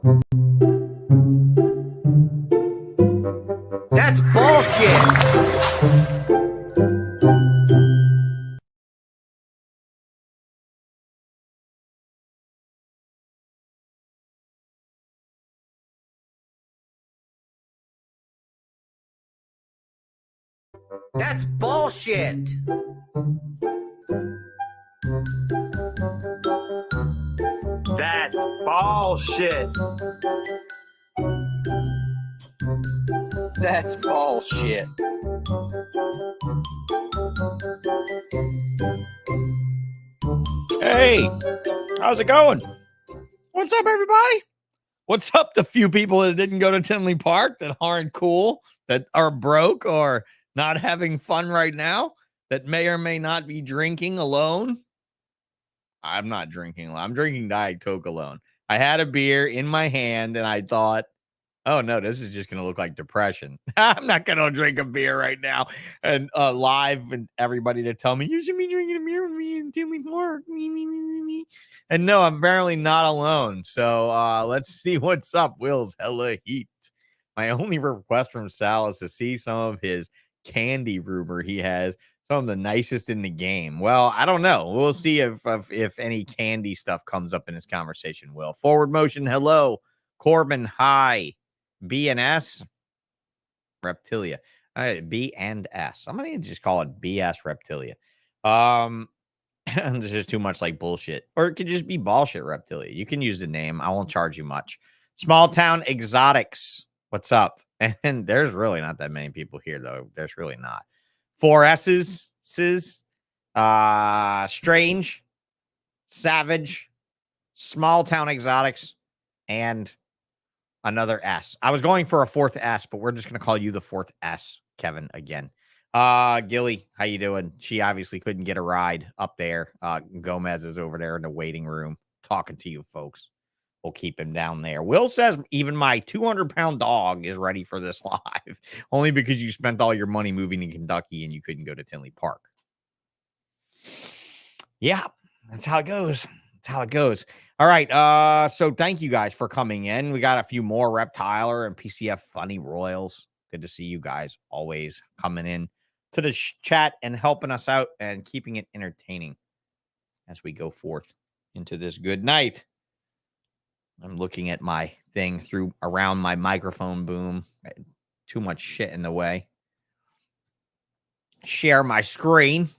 That's bullshit. That's bullshit. That's bullshit. That's bullshit. Hey, how's it going? What's up, everybody? What's up, the few people that didn't go to Tinley Park, that aren't cool, that are broke or not having fun right now, that may or may not be drinking alone? I'm not drinking alone. I'm drinking Diet Coke alone. I had a beer in my hand and I thought, oh no, this is just going to look like depression. I'm not going to drink a beer right now and live and everybody to tell me you should be drinking a beer with me in Tinley Park. Me. And no, I'm apparently not alone. So let's see what's up. Will's hella heat. My only request from Sal is to see some of his candy rumor he has. Some of the nicest in the game. Well, I don't know. We'll see if any candy stuff comes up in this conversation. Will. Forward motion. Hello. Corbin. Hi. B and S. Reptilia. B and S. I'm gonna just call it BS Reptilia. This is too much like bullshit. Or it could just be bullshit Reptilia. You can use the name. I won't charge you much. Small town exotics. What's up? And there's really not that many people here, though. There's really not. 4 S's. Strange. Savage. Small town exotics. And another S. I was going for a 4th S, but we're just going to call you the 4th S, Kevin, again. Gilly, how you doing? She obviously couldn't get a ride up there. Gomez is over there in the waiting room talking to you folks. We'll keep him down there. Will says even my 200-pound dog is ready for this live, only because you spent all your money moving to Kentucky and you couldn't go to Tinley Park. Yeah, that's how it goes. That's how it goes. All right. So thank you guys for coming in. We got a few more Reptiler and PCF Funny Royals. Good to see you guys always coming in to the chat and helping us out and keeping it entertaining as we go forth into this good night. I'm looking at my thing through around my microphone boom. Too much shit in the way. Share my screen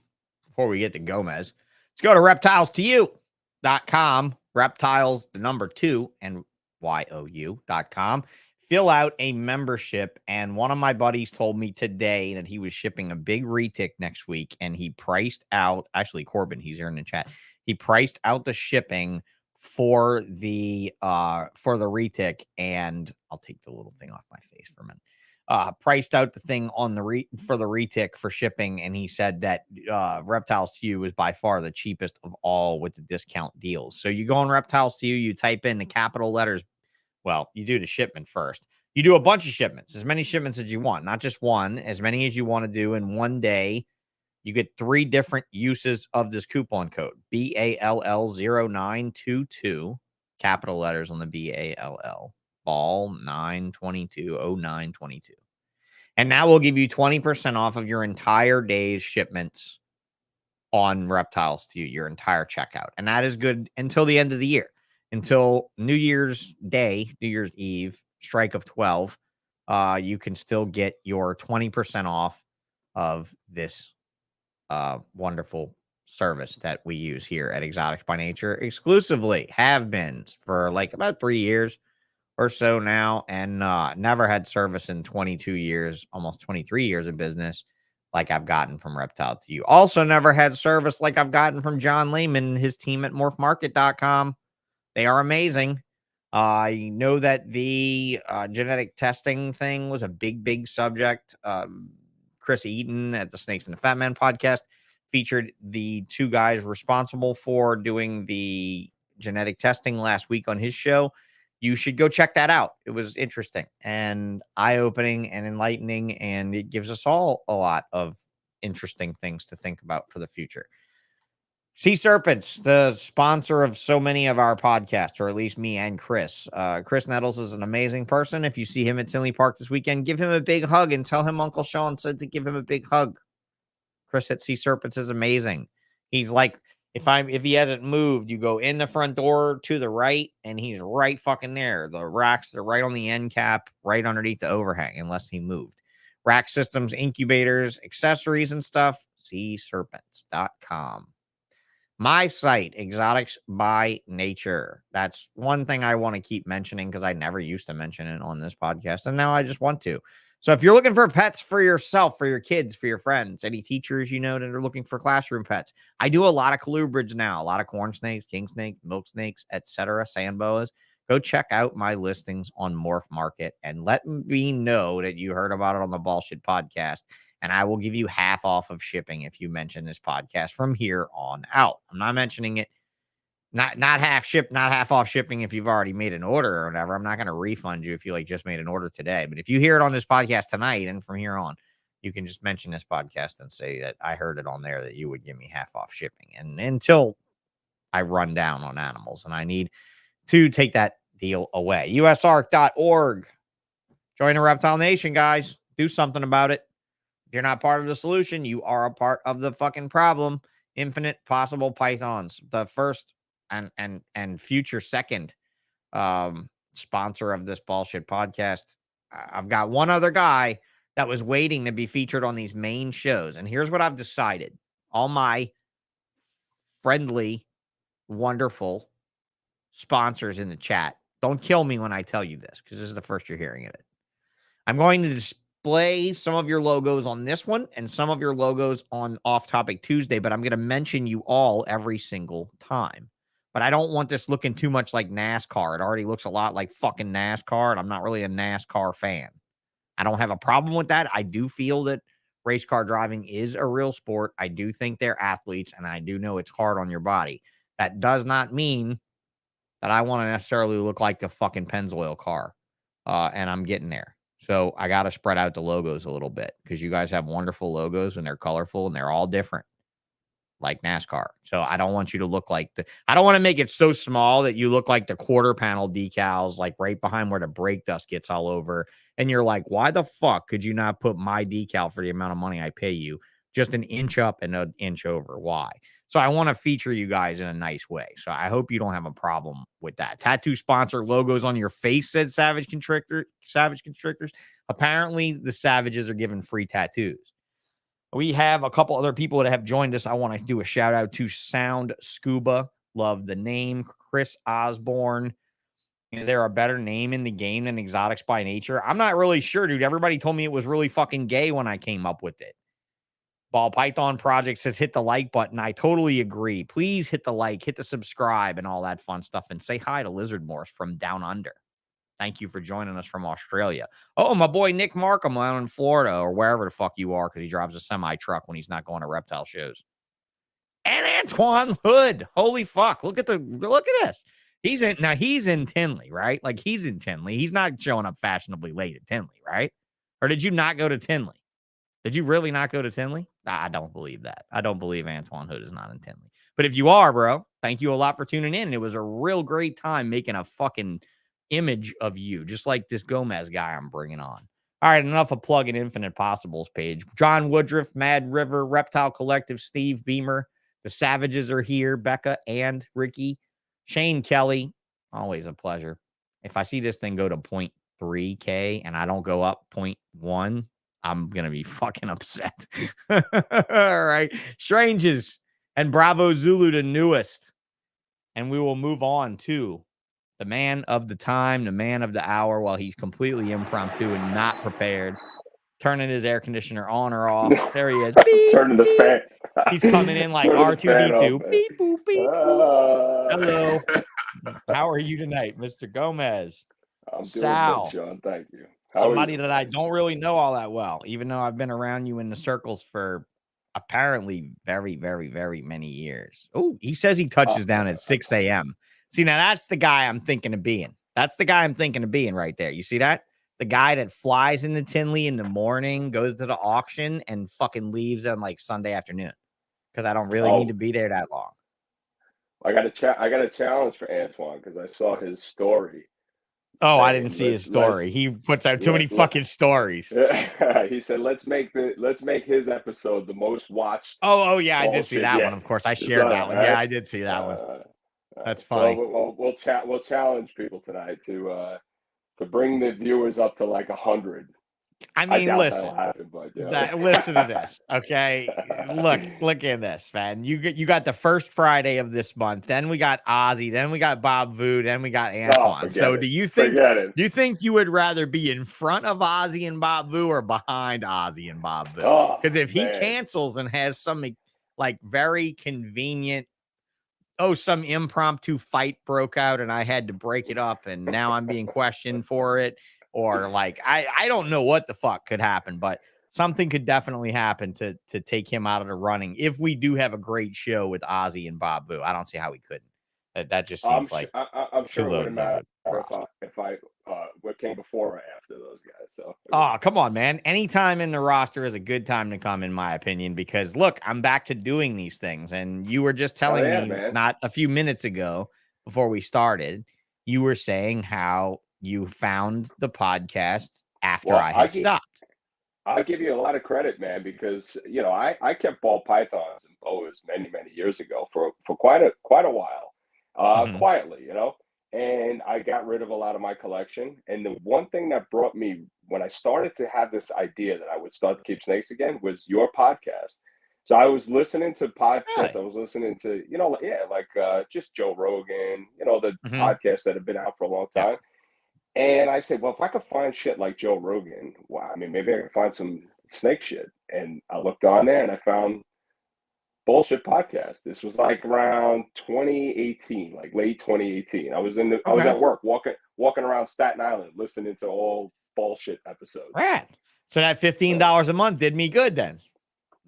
before we get to Gomez. Let's go to reptiles2u.com. Reptiles, the number 2, and YOU.com. Fill out a membership. And one of my buddies told me today that he was shipping a big retic next week, and he priced out, actually, Corbin, he's here in the chat. He priced out the shipping for the retic, and I'll take the little thing off my face for a minute. Priced out the thing on the for the retic for shipping, and he said that Reptiles to You is by far the cheapest of all with the discount deals. So you go on Reptiles to You, you type in the capital letters. Well, you do the shipment first. You do a bunch of shipments, as many shipments as you want, not just one, as many as you want to do in one day. You get 3 different uses of this coupon code, BALL0922, capital letters on the BALL, ball 9220922. And now we'll give you 20% off of your entire day's shipments on Reptiles to You, your entire checkout. And that is good until the end of the year, until New Year's Day, New Year's Eve, strike of 12. You can still get your 20% off of this wonderful service that we use here at Exotics by Nature exclusively, have been for like about 3 years or so now, and never had service in 22 years, almost 23 years of business like I've gotten from Reptile to You. Also never had service like I've gotten from John Lehman and his team at MorphMarket.com. They are amazing. I know that the genetic testing thing was a big subject. Chris Eaton at the Snakes and the Fat Man podcast featured the 2 guys responsible for doing the genetic testing last week on his show. You should go check that out. It was interesting and eye-opening and enlightening, and it gives us all a lot of interesting things to think about for the future. C-SERPENTS, the sponsor of so many of our podcasts, or at least me and Chris. Chris Nettles is an amazing person. If you see him at Tinley Park this weekend, give him a big hug and tell him Uncle Sean said to give him a big hug. Chris at C-SERPENTS is amazing. He's like, if he hasn't moved, you go in the front door to the right, and he's right fucking there. The racks are right on the end cap, right underneath the overhang, unless he moved. Rack systems, incubators, accessories, and stuff. C-SERPENTS.com. My site, Exotics by Nature. That's one thing I want to keep mentioning because I never used to mention it on this podcast, and now I just want to. So if you're looking for pets for yourself, for your kids, for your friends, any teachers you know that are looking for classroom pets, I do a lot of colubrids now, a lot of corn snakes, king snakes, milk snakes, etc., sand boas. Go check out my listings on MorphMarket and let me know that you heard about it on the Ballsh podcast. And I will give you half off of shipping if you mention this podcast from here on out. I'm not mentioning it. Not half off shipping if you've already made an order or whatever. I'm not going to refund you if you just made an order today. But if you hear it on this podcast tonight and from here on, you can just mention this podcast and say that I heard it on there that you would give me half off shipping. And until I run down on animals, and I need to take that deal away. usarc.org. Join the Reptile Nation, guys. Do something about it. If you're not part of the solution, you are a part of the fucking problem. Infinite Possible Pythons, the first and future second sponsor of this bullshit podcast. I've got one other guy that was waiting to be featured on these main shows. And here's what I've decided. All my friendly, wonderful sponsors in the chat, don't kill me when I tell you this, because this is the first you're hearing of it. I'm going to display some of your logos on this one and some of your logos on Off Topic Tuesday, but I'm going to mention you all every single time. But I don't want this looking too much like NASCAR. It already looks a lot like fucking NASCAR, and I'm not really a NASCAR fan. I don't have a problem with that. I do feel that race car driving is a real sport. I do think they're athletes, and I do know it's hard on your body. That does not mean that I want to necessarily look like the fucking Pennzoil car, and I'm getting there. So I got to spread out the logos a little bit because you guys have wonderful logos and they're colorful and they're all different, like NASCAR. So I don't want you to look like I don't want to make it so small that you look like the quarter panel decals, like right behind where the brake dust gets all over. And you're like, why the fuck could you not put my decal for the amount of money I pay you just an inch up and an inch over? Why? So I want to feature you guys in a nice way. So I hope you don't have a problem with that. Tattoo sponsor logos on your face, said Savage Constrictors. Apparently the Savages are giving free tattoos. We have a couple other people that have joined us. I want to do a shout out to Sound Scuba. Love the name. Chris Osborne. Is there a better name in the game than Exotics by Nature? I'm not really sure, dude. Everybody told me it was really fucking gay when I came up with it. Ball Python Project says hit the like button. I totally agree. Please hit the like, hit the subscribe, and all that fun stuff. And say hi to Lizard Morse from down under. Thank you for joining us from Australia. Oh, my boy Nick Markham out in Florida or wherever the fuck you are, because he drives a semi-truck when he's not going to reptile shows. And Antoine Hood. Holy fuck. Look at this. He's in Tinley, right? Like he's in Tinley. He's not showing up fashionably late at Tinley, right? Or did you not go to Tinley? Did you really not go to Tinley? I don't believe that. I don't believe Antoine Hood is not in Tinley. But if you are, bro, thank you a lot for tuning in. It was a real great time making a fucking image of you, just like this Gomez guy I'm bringing on. All right, enough of plugging Infinite Possibles page. John Woodruff, MADRIVER, Reptile Collective, Steve Beamer. The Savages are here. Becca and Ricky. Shane Kelly. Always a pleasure. If I see this thing go to 0.3K and I don't go up 0.1, I'm going to be fucking upset. All right. Stranges and Bravo Zulu, the newest. And we will move on to the man of the time, the man of the hour, while he's completely impromptu and not prepared. Turning his air conditioner on or off. There he is. Beep, turning the fan. He's coming in like R2D2. Beep, boop, beep, boop. Hello. How are you tonight, Mr. Gomez? I'm Sal. doing good, Sean. Thank you. Somebody that I don't really know all that well, even though I've been around you in the circles for apparently very, very, very many years. Oh, he says he touches down at 6 a.m. See, now that's the guy I'm thinking of being. That's the guy I'm thinking of being right there. You see that? The guy that flies into Tinley in the morning, goes to the auction, and fucking leaves on like Sunday afternoon because I don't really need to be there that long. I got a challenge for Antoine because I saw his story Oh, I didn't saying see his let's story. He puts out too let, many fucking stories. he said let's make his episode the most watched Oh, yeah, I did see bullshit that one. yet. Of course, I You shared saw that that, one. Yeah, right? I did see that one. That's So funny. we'll challenge people tonight to bring the viewers up to like 100. I I mean, doubt that'll listen. happen, but Listen to this, okay? Look at this, man. You got the first Friday of this month, then we got Ozzy, then we got Bob Vu, then we got Oh, Antoine. forget So it. do you Forget it. think you would rather be in front of Ozzy and Bob Vu or behind Ozzy and Bob Vu? Oh, Because if he man. cancels and has some like very convenient, some impromptu fight broke out and I had to break it up and now I'm being questioned for it, or like I don't know what the fuck could happen, but something could definitely happen to take him out of the running if we do have a great show with Ozzy and Bob Vu. I don't see how we couldn't. That just seems like I'm too sure it wouldn't loaded of matter a roster. if I what came before or after those guys. So Oh, come on, man. Anytime in the roster is a good time to come, in my opinion, because look, I'm back to doing these things. And you were just telling me man. not a few minutes ago before we started, you were saying how you found the podcast after I had stopped. I'll give you a lot of credit, man, because I kept ball pythons and boas many years ago for quite a while, quietly, and I got rid of a lot of my collection. And the one thing that brought me when I started to have this idea that I would start to keep snakes again was your podcast. So I was listening to podcasts. Really? I was listening to just Joe Rogan, the podcasts that have been out for a long time. And I said, well, if I could find shit like Joe Rogan, wow, I mean, maybe I could find some snake shit. And I looked on there and I found Bullshit Podcast. This was like around 2018, like late 2018. I was at work walking around Staten Island listening to all bullshit episodes. Right. So that $15 a month did me good then.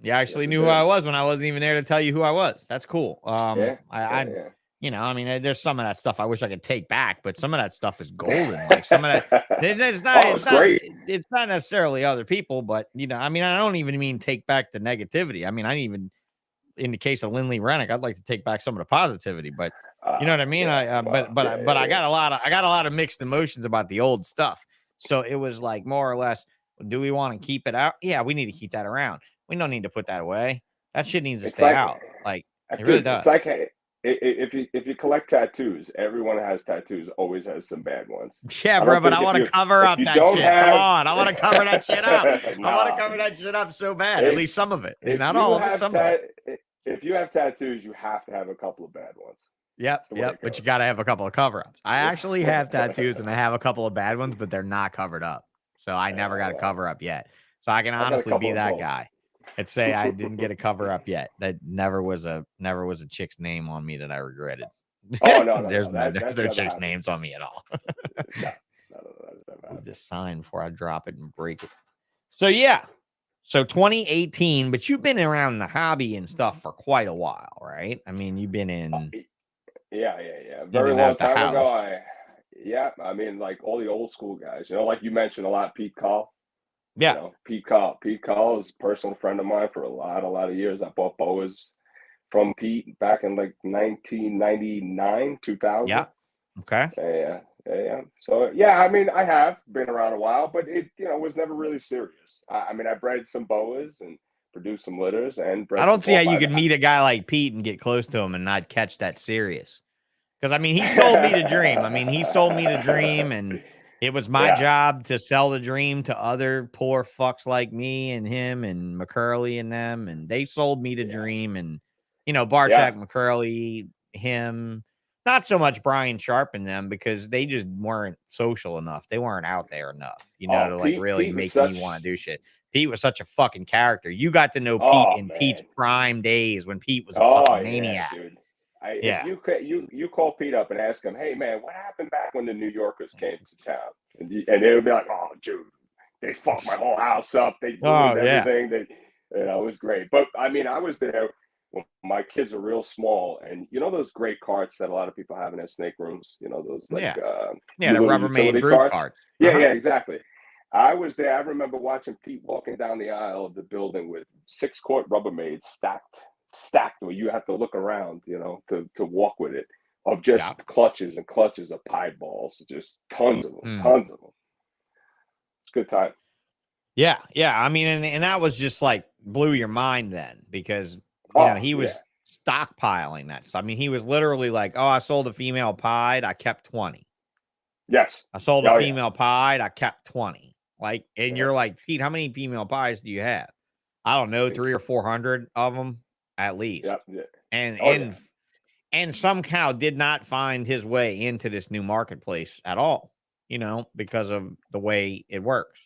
You actually knew who I was when I wasn't even there to tell you who I was. That's cool. I mean, there's some of that stuff I wish I could take back, but some of that stuff is golden. Like some of that, it's not necessarily other people, but I mean, I don't even mean take back the negativity. I mean, in the case of Lindley Rennick, I'd like to take back some of the positivity, but you know what I mean? I got a lot of mixed emotions about the old stuff. So it was like more or less, do we want to keep it out? Yeah, we need to keep that around. We don't need to put that away. That shit needs to stay out. Like it really does. It's like if you collect tattoos, everyone who has tattoos always has some bad ones. Yeah, bro, but I want to cover up that shit. Come on, I want to cover that shit up. I want to cover that shit up so bad. At least some of it, not all of it. Some of it. If you have tattoos, you have to have a couple of bad ones. Yep. But you got to have a couple of cover-ups. I actually have tattoos and I have a couple of bad ones, but they're not covered up. So I never got a cover up yet. So I can honestly be that guy and say I didn't get a cover up yet. That never was a chick's name on me that I regretted. Oh no, there's no chick's names on me at all. No. Just sign before I drop it and break it. So yeah. So 2018, but you've been around the hobby and stuff for quite a while, right? I mean, you've been in. Yeah. Very long time ago. I mean, like all the old school guys, like you mentioned a lot, Pete Call. Yeah. Pete Call is a personal friend of mine for a lot of years. I bought boas from Pete back in like 1999, 2000. Yeah. Okay. Yeah. So I mean, I have been around a while, but it was never really serious. I mean, I bred some boas and produced some litters and bred. I don't see how you could meet a guy like Pete and get close to him and not catch that serious. Because I mean, he sold me the dream, and it was my job to sell the dream to other poor fucks like me and him and McCurley and them, and they sold me the dream. And Barchak, McCurley, him. Not so much Brian Sharp and them because they just weren't social enough. They weren't out there enough, to like really make me want to do shit. Pete was such a fucking character. You got to know Pete in Pete's prime days when Pete was a fucking maniac. Dude. If you call Pete up and ask him, hey man, what happened back when the New Yorkers came to town? And they would be like, oh dude, they fucked my whole house up. They ruined everything. It was great. But I mean, I was there when my kids were real small, and those great carts that a lot of people have in their snake rooms, those like the Rubbermaid brood carts. Yeah, exactly. I was there. I remember watching Pete walking down the aisle of the building with 6-quart Rubbermaids stacked stacked where you have to look around, you know, to walk with it, of just clutches and clutches of pied balls, just tons of them, tons of them. It's a good time. Yeah, yeah. I mean, and that was just like blew your mind then, because you know he was stockpiling that stuff. I mean, he was literally like, "Oh, I sold a female pied, I kept 20. Yes, I sold a female pied, I kept 20." Like, and you're like, Pete, how many female pies do you have? I don't know, 300 or 400 of them at least. Yep. Yeah. And somehow did not find his way into this new marketplace at all, you know, because of the way it works.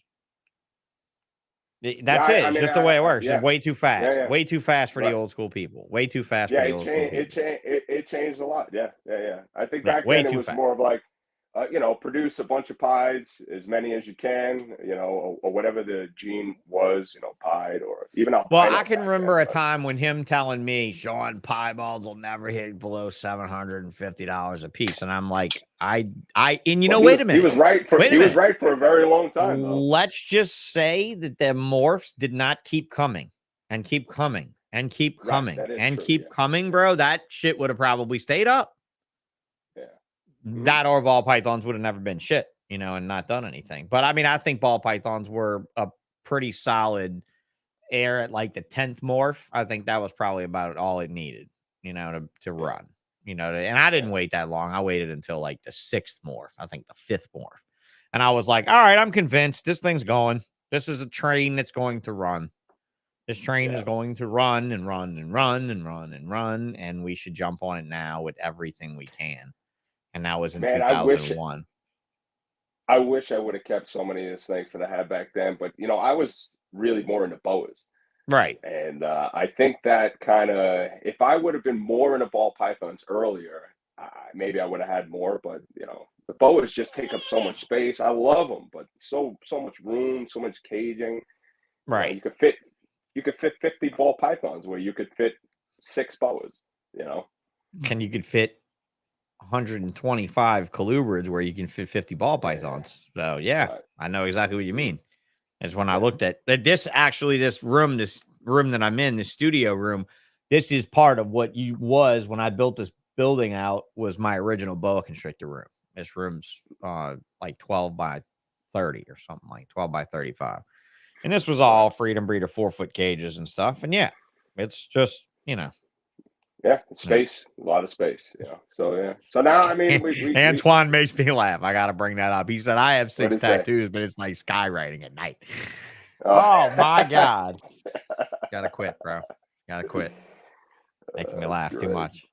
That's it. It's just the way it works. It's way too fast. Way too fast for the old school people. Way too fast for the old school people. It changed a lot. Yeah. I think back then it was more of like, you know, produce a bunch of pies, as many as you can, you know, or whatever the gene was, you know, pied or even a. Well, I can remember a time when him telling me, Sean, pie balls will never hit below $750 a piece, and I'm like, and you know, wait a minute, he was right for a very long time. Though. Let's just say that the morphs did not keep coming and keep coming and keep coming and keep coming, bro. That shit would have probably stayed up. That or ball pythons would have never been shit, you know, and not done anything. But I mean, I think ball pythons were a pretty solid air at like the 10th morph. I think that was probably about all it needed, you know, to run, you know, and I didn't wait that long. I waited until like the 6th morph, I think the 5th morph. And I was like, all right, I'm convinced this thing's going. This is a train that's going to run. This train is going to run and run and run and run and run. And we should jump on it now with everything we can. And that was in 2001. I wish I would have kept so many of these things that I had back then. But, you know, I was really more into boas. Right. And I think that kind of, if I would have been more into ball pythons earlier, maybe I would have had more. But, you know, the boas just take up so much space. I love them, but so much room, so much caging. Right. You could fit 50 ball pythons where you could fit 6 boas, you know. And you could fit 125 colubrids where you can fit 50 ball pythons. So I know exactly what you mean. It's when I looked at this room that I'm in, this studio room, this is part of what was when I built this building out, was my original boa constrictor room. This room's like 12 by 30 or something, like 12 by 35. And this was all freedom breeder 4-foot cages and stuff. And it's just, you know. Yeah, space, a lot of space. Yeah. So now, I mean, Antoine makes me laugh. I got to bring that up. He said, I have 6 tattoos, but it's like skywriting at night. Oh my God. Gotta quit, bro. Gotta quit. Making me laugh too much.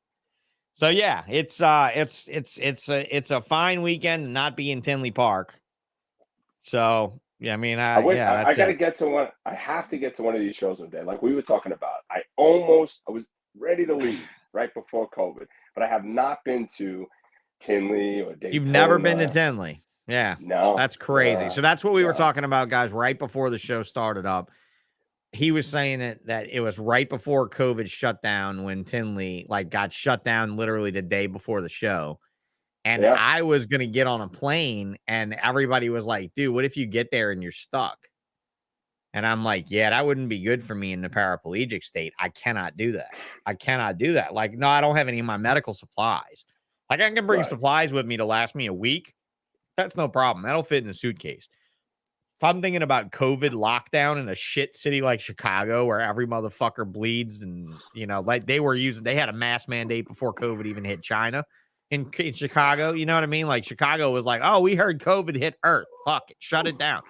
So yeah, it's a fine weekend to not be in Tinley Park. So yeah, I mean, I gotta get to one. I have to get to one of these shows one day. Like we were talking about. I was ready to leave right before COVID, but I have not been to Tinley or Daytona. You've never been to Tinley? Yeah. No. That's crazy. So that's what we were talking about, guys, right before the show started up. He was saying that it was right before COVID shut down when Tinley got shut down literally the day before the show. And I was going to get on a plane and everybody was like, dude, what if you get there and you're stuck? And I'm like, yeah, that wouldn't be good for me in the paraplegic state. I cannot do that. Like, no, I don't have any of my medical supplies. Like, I can bring supplies with me to last me a week. That's no problem. That'll fit in a suitcase. If I'm thinking about COVID lockdown in a shit city like Chicago where every motherfucker bleeds and, you know, like they had a mask mandate before COVID even hit China in Chicago. You know what I mean? Like Chicago was like, oh, we heard COVID hit Earth. Fuck it. Shut it down.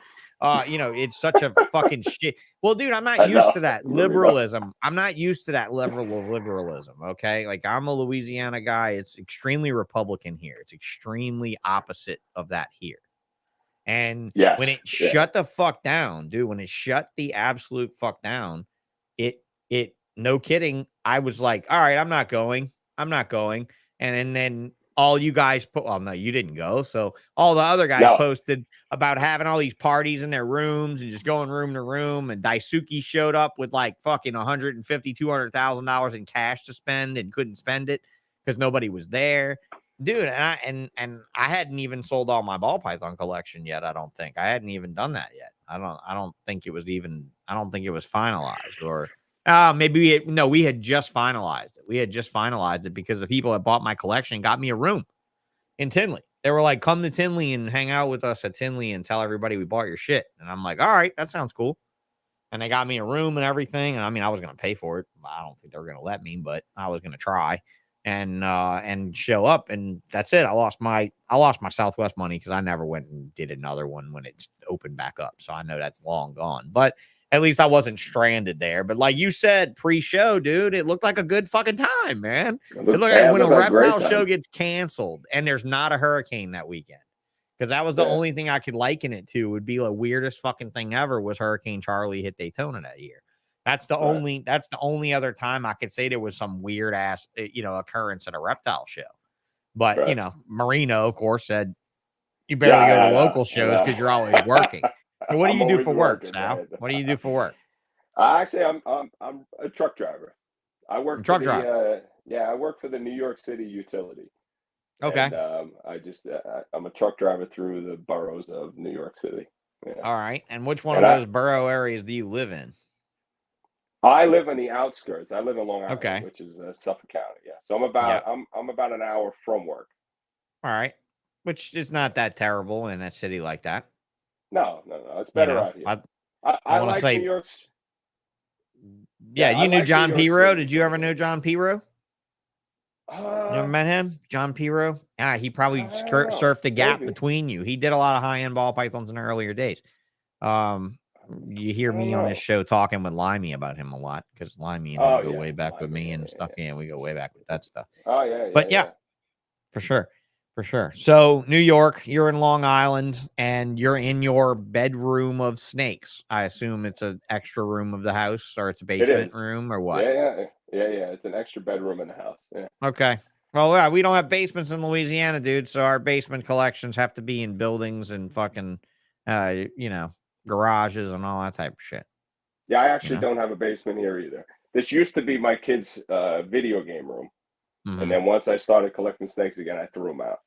You know, it's such a fucking shit. Well, dude, I'm not used to that liberalism. I'm not used to that level of liberalism. Okay. Like I'm a Louisiana guy. It's extremely Republican here. It's extremely opposite of that here. And when it shut the fuck down, dude, when it shut the absolute fuck down, it, no kidding. I was like, all right, I'm not going. And then all you guys no, you didn't go. So all the other guys posted about having all these parties in their rooms and just going room to room. And Daisuke showed up with like fucking $150,000, $200,000 in cash to spend and couldn't spend it because nobody was there, dude. And I hadn't even sold all my ball python collection yet. I don't think I hadn't even done that yet. I don't think it was finalized, or Maybe we had just finalized it. We had just finalized it because the people that bought my collection got me a room in Tinley. They were like, come to Tinley and hang out with us at Tinley and tell everybody we bought your shit. And I'm like, all right, that sounds cool. And they got me a room and everything. And I mean, I was going to pay for it. I don't think they were going to let me, but I was going to try and show up. And that's it. I lost my Southwest money because I never went and did another one when it's opened back up. So I know that's long gone, but at least I wasn't stranded there. But like you said, pre-show, dude, it looked like a good fucking time, man. It looked like when a reptile show gets canceled and there's not a hurricane that weekend. Because that was the only thing I could liken it to. Would be the weirdest fucking thing ever was Hurricane Charlie hit Daytona that year. That's the only other time I could say there was some weird ass, occurrence at a reptile show. But Marino, of course, said you barely go to local shows because you're always working. So what do you do for work, Sal? What do you do for work? Actually, I'm a truck driver. I work I work for the New York City utility. Okay. And, I'm a truck driver through the boroughs of New York City. Yeah. All right. And which one of those borough areas do you live in? I live in the outskirts. I live in Long Island, which is Suffolk County. Yeah. So I'm about an hour from work. All right. Which is not that terrible in a city like that. No. It's better out here. I want to say New York's. Yeah, you knew John Pirro. Did you ever know John Pirro? You ever met him? John Pirro? Yeah, he probably surfed the gap between you. He did a lot of high-end ball pythons in the earlier days. You hear me on this show talking with Limey about him a lot because Limey and him go way back with me and stuff. Yeah, we go way back with that stuff. Oh, yeah. But yeah, for sure. For sure. So New York, you're in Long Island and you're in your bedroom of snakes. I assume it's an extra room of the house or it's a basement room or what? Yeah. It's an extra bedroom in the house. Yeah. Okay. Well, yeah, we don't have basements in Louisiana, dude. So our basement collections have to be in buildings and fucking, garages and all that type of shit. Yeah, I actually don't have a basement here either. This used to be my kids' video game room. And then once I started collecting snakes again, I threw them out.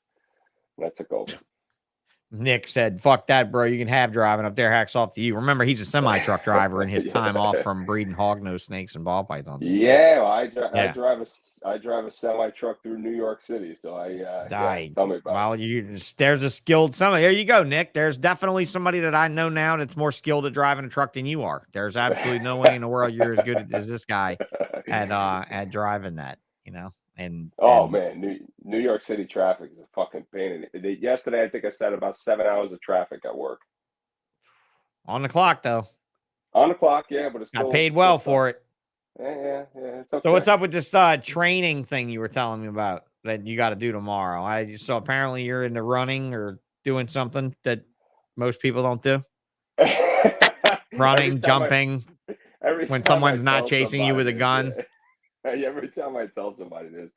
And I took over. Nick said, fuck that, bro. You can have driving up there. Hacks off to you. Remember, he's a semi-truck driver in his time off from breeding hognose snakes and ball pythons. Yeah, well, I drive a semi-truck through New York City. So tell me about it. There's a skilled somebody. There you go, Nick. There's definitely somebody that I know now that's more skilled at driving a truck than you are. There's absolutely no way in the world you're as good as this guy at driving that, And man, New York City traffic is a fucking pain. Yesterday, I think I said about 7 hours of traffic at work. On the clock, though. On the clock, yeah, but it's still, I paid well for it. Yeah. It's okay. So what's up with this training thing you were telling me about that you got to do tomorrow? So apparently you're into running or doing something that most people don't do. Running, jumping. When someone's not chasing you with a gun. Yeah. Every time I tell somebody this,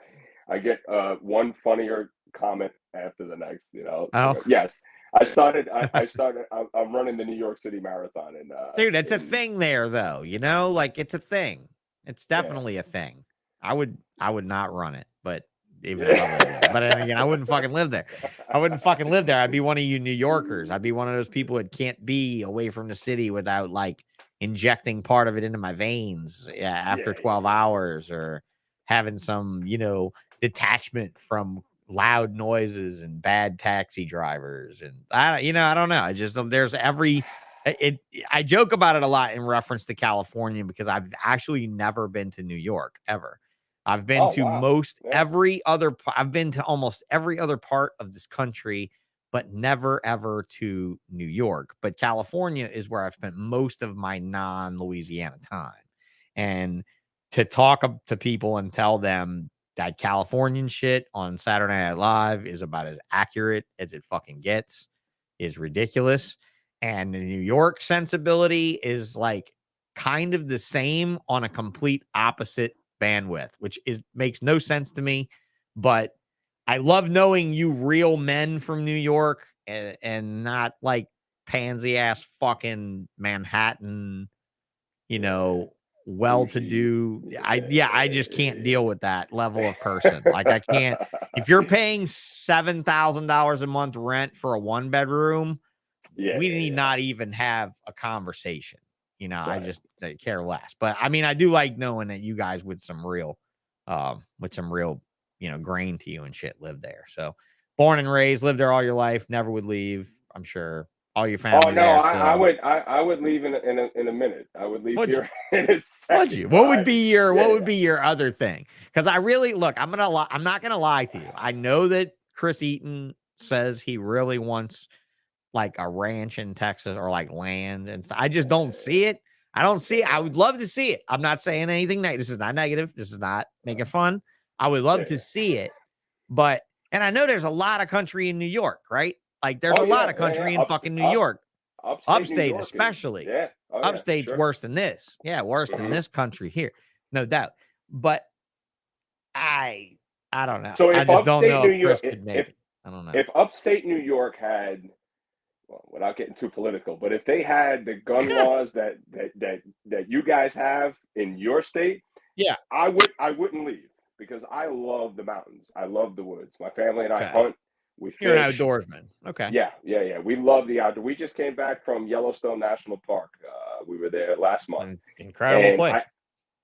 I get one funnier comment after the next. Oh. Yes, I'm running the New York City Marathon, and dude, it's a thing there, though. Like it's a thing. It's definitely a thing. I would not run it, but even if I lived there. But then again, I wouldn't fucking live there. I'd be one of you New Yorkers. I'd be one of those people that can't be away from the city without like injecting part of it into my veins after 12 hours or having some, detachment from loud noises and bad taxi drivers. And I don't know. I joke about it a lot in reference to California because I've actually never been to New York ever. I've been to almost every other part of this country, but never ever to New York. But California is where I've spent most of my non-Louisiana time. And to talk to people and tell them that Californian shit on Saturday Night Live is about as accurate as it fucking gets is ridiculous. And the New York sensibility is like kind of the same on a complete opposite bandwidth, which makes no sense to me. But I love knowing you real men from New York and not like pansy ass fucking Manhattan, well-to-do. I just can't deal with that level of person. Like I can't, if you're paying $7,000 a month rent for a 1-bedroom, we need not even have a conversation. You know, Right. I care less. But I mean, I do like knowing that you guys with some real, you know, grain to you and shit live there. So born and raised, lived there all your life, never would leave. I'm sure all your Oh family no, there I still. would I would leave in a minute. I would leave Would here in a second. Would you? What would be your Yeah, what would be your other thing? Because I really look, I'm not gonna lie to you. I know that Chris Eaton says he really wants like a ranch in Texas or like land and stuff. I just don't see it. I don't see it. I would love to see it. I'm not saying anything negative. This is not negative. This is not making fun. I would love to see it. But and I know there's a lot of country in New York, right? Like there's a lot of country in fucking New York. Upstate New York especially. Is, Upstate's sure. worse than this. Yeah, worse than this country here. No doubt. But I don't know. So I if just don't upstate know New if York, Chris could make it. I don't know. if upstate New York had, well, without getting too political, but if they had the gun laws that you guys have in your state, yeah, I wouldn't leave because I love the mountains. I love the woods. My family and I hunt. We fish. You're an outdoorsman. Okay. Yeah. We love the outdoor. We just came back from Yellowstone National Park. We were there last month. Incredible place.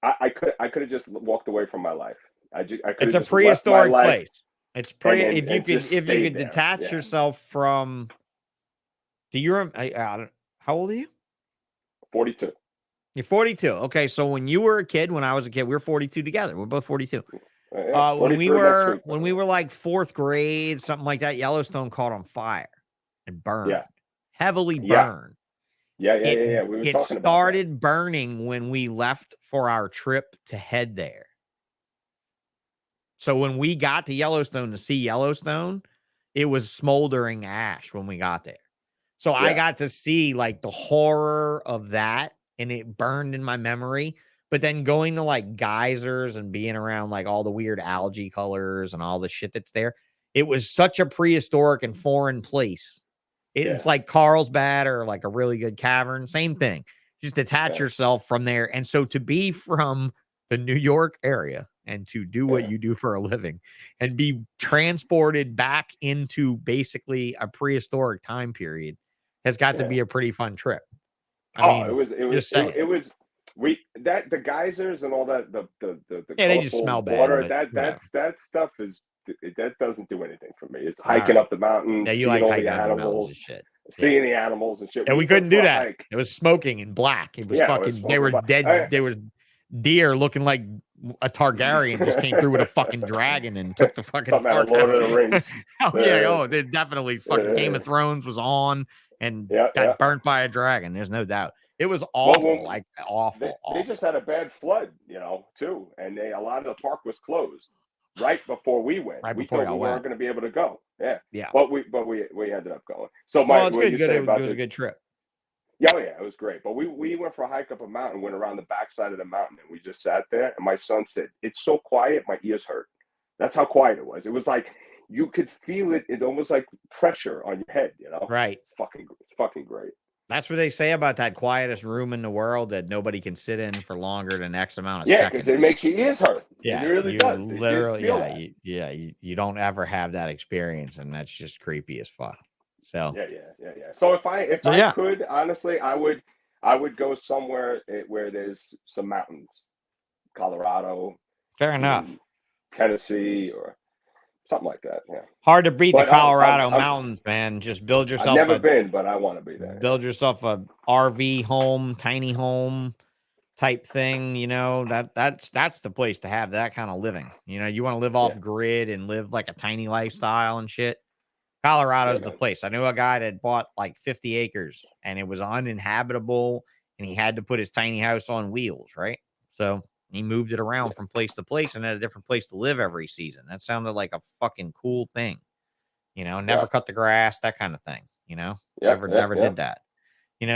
I could have just walked away from my life. It's a prehistoric place. It's if you could detach yourself from. Do you how old are you? 42. You're 42. Okay, so when you were a kid, when I was a kid, we were 42 together. We're both 42. When we were like fourth grade, something like that, Yellowstone caught on fire and burned. Heavily burned. Yeah. We were it talking started about burning when we left for our trip to head there. So when we got to Yellowstone to see Yellowstone, it was smoldering ash when we got there. So I got to see like the horror of that, and it burned in my memory. But then going to like geysers and being around like all the weird algae colors and all the shit that's there, it was such a prehistoric and foreign place. It's like Carlsbad or like a really good cavern. Same thing. Just detach yourself from there. And so to be from the New York area and to do what you do for a living and be transported back into basically a prehistoric time period has got to be a pretty fun trip. I mean, it was the geysers and all that the they just smell water, bad. That stuff that doesn't do anything for me. It's hiking up the mountain, you seeing like all hiking the up the animals, and shit. Seeing the animals and shit. Yeah, we couldn't do that. It was smoking and black. It was fucking. They were dead. There was deer looking like a Targaryen just came through with a fucking dragon and took the fucking something out of Lord of the Rings. They definitely fucking Game of Thrones was on and got burnt by a dragon. There's no doubt. It was awful, awful. They just had a bad flood, too, and a lot of the park was closed right before we went. We thought we weren't going to be able to go. Yeah. But we ended up going. So it's good. It was a good trip. Yeah, it was great. But we went for a hike up a mountain, went around the backside of the mountain, and we just sat there. And my son said, "It's so quiet, my ears hurt." That's how quiet it was. It was like you could feel it. It almost like pressure on your head, Right. Fucking great. That's what they say about that quietest room in the world that nobody can sit in for longer than X amount of seconds. Because it makes your ears hurt. Yeah, it really does. Literally, you don't ever have that experience, and that's just creepy as fuck. So yeah. So if I could, honestly, I would go somewhere where there's some mountains, Colorado. Fair enough. Tennessee or something like that. Yeah. Hard to beat the Colorado mountains, man. Just build yourself. I've never been, but I want to be there. Build yourself a RV home, tiny home type thing. That's the place to have that kind of living. You want to live off grid and live like a tiny lifestyle and shit. Colorado's the place. I knew a guy that bought like 50 acres and it was uninhabitable and he had to put his tiny house on wheels, right? So he moved it around from place to place and had a different place to live every season. That sounded like a fucking cool thing. Never cut the grass, that kind of thing, never did that.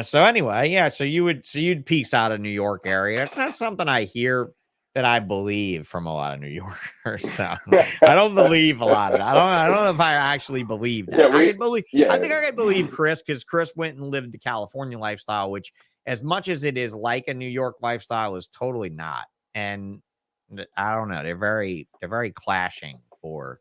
So anyway, so you'd peace out of New York area. It's not something I hear that I believe from a lot of New Yorkers. So I don't believe a lot of it. I don't know if I actually believe that. I think I could believe Chris, because Chris went and lived the California lifestyle, which as much as it is like a New York lifestyle is totally not. And I don't know. They're very clashing for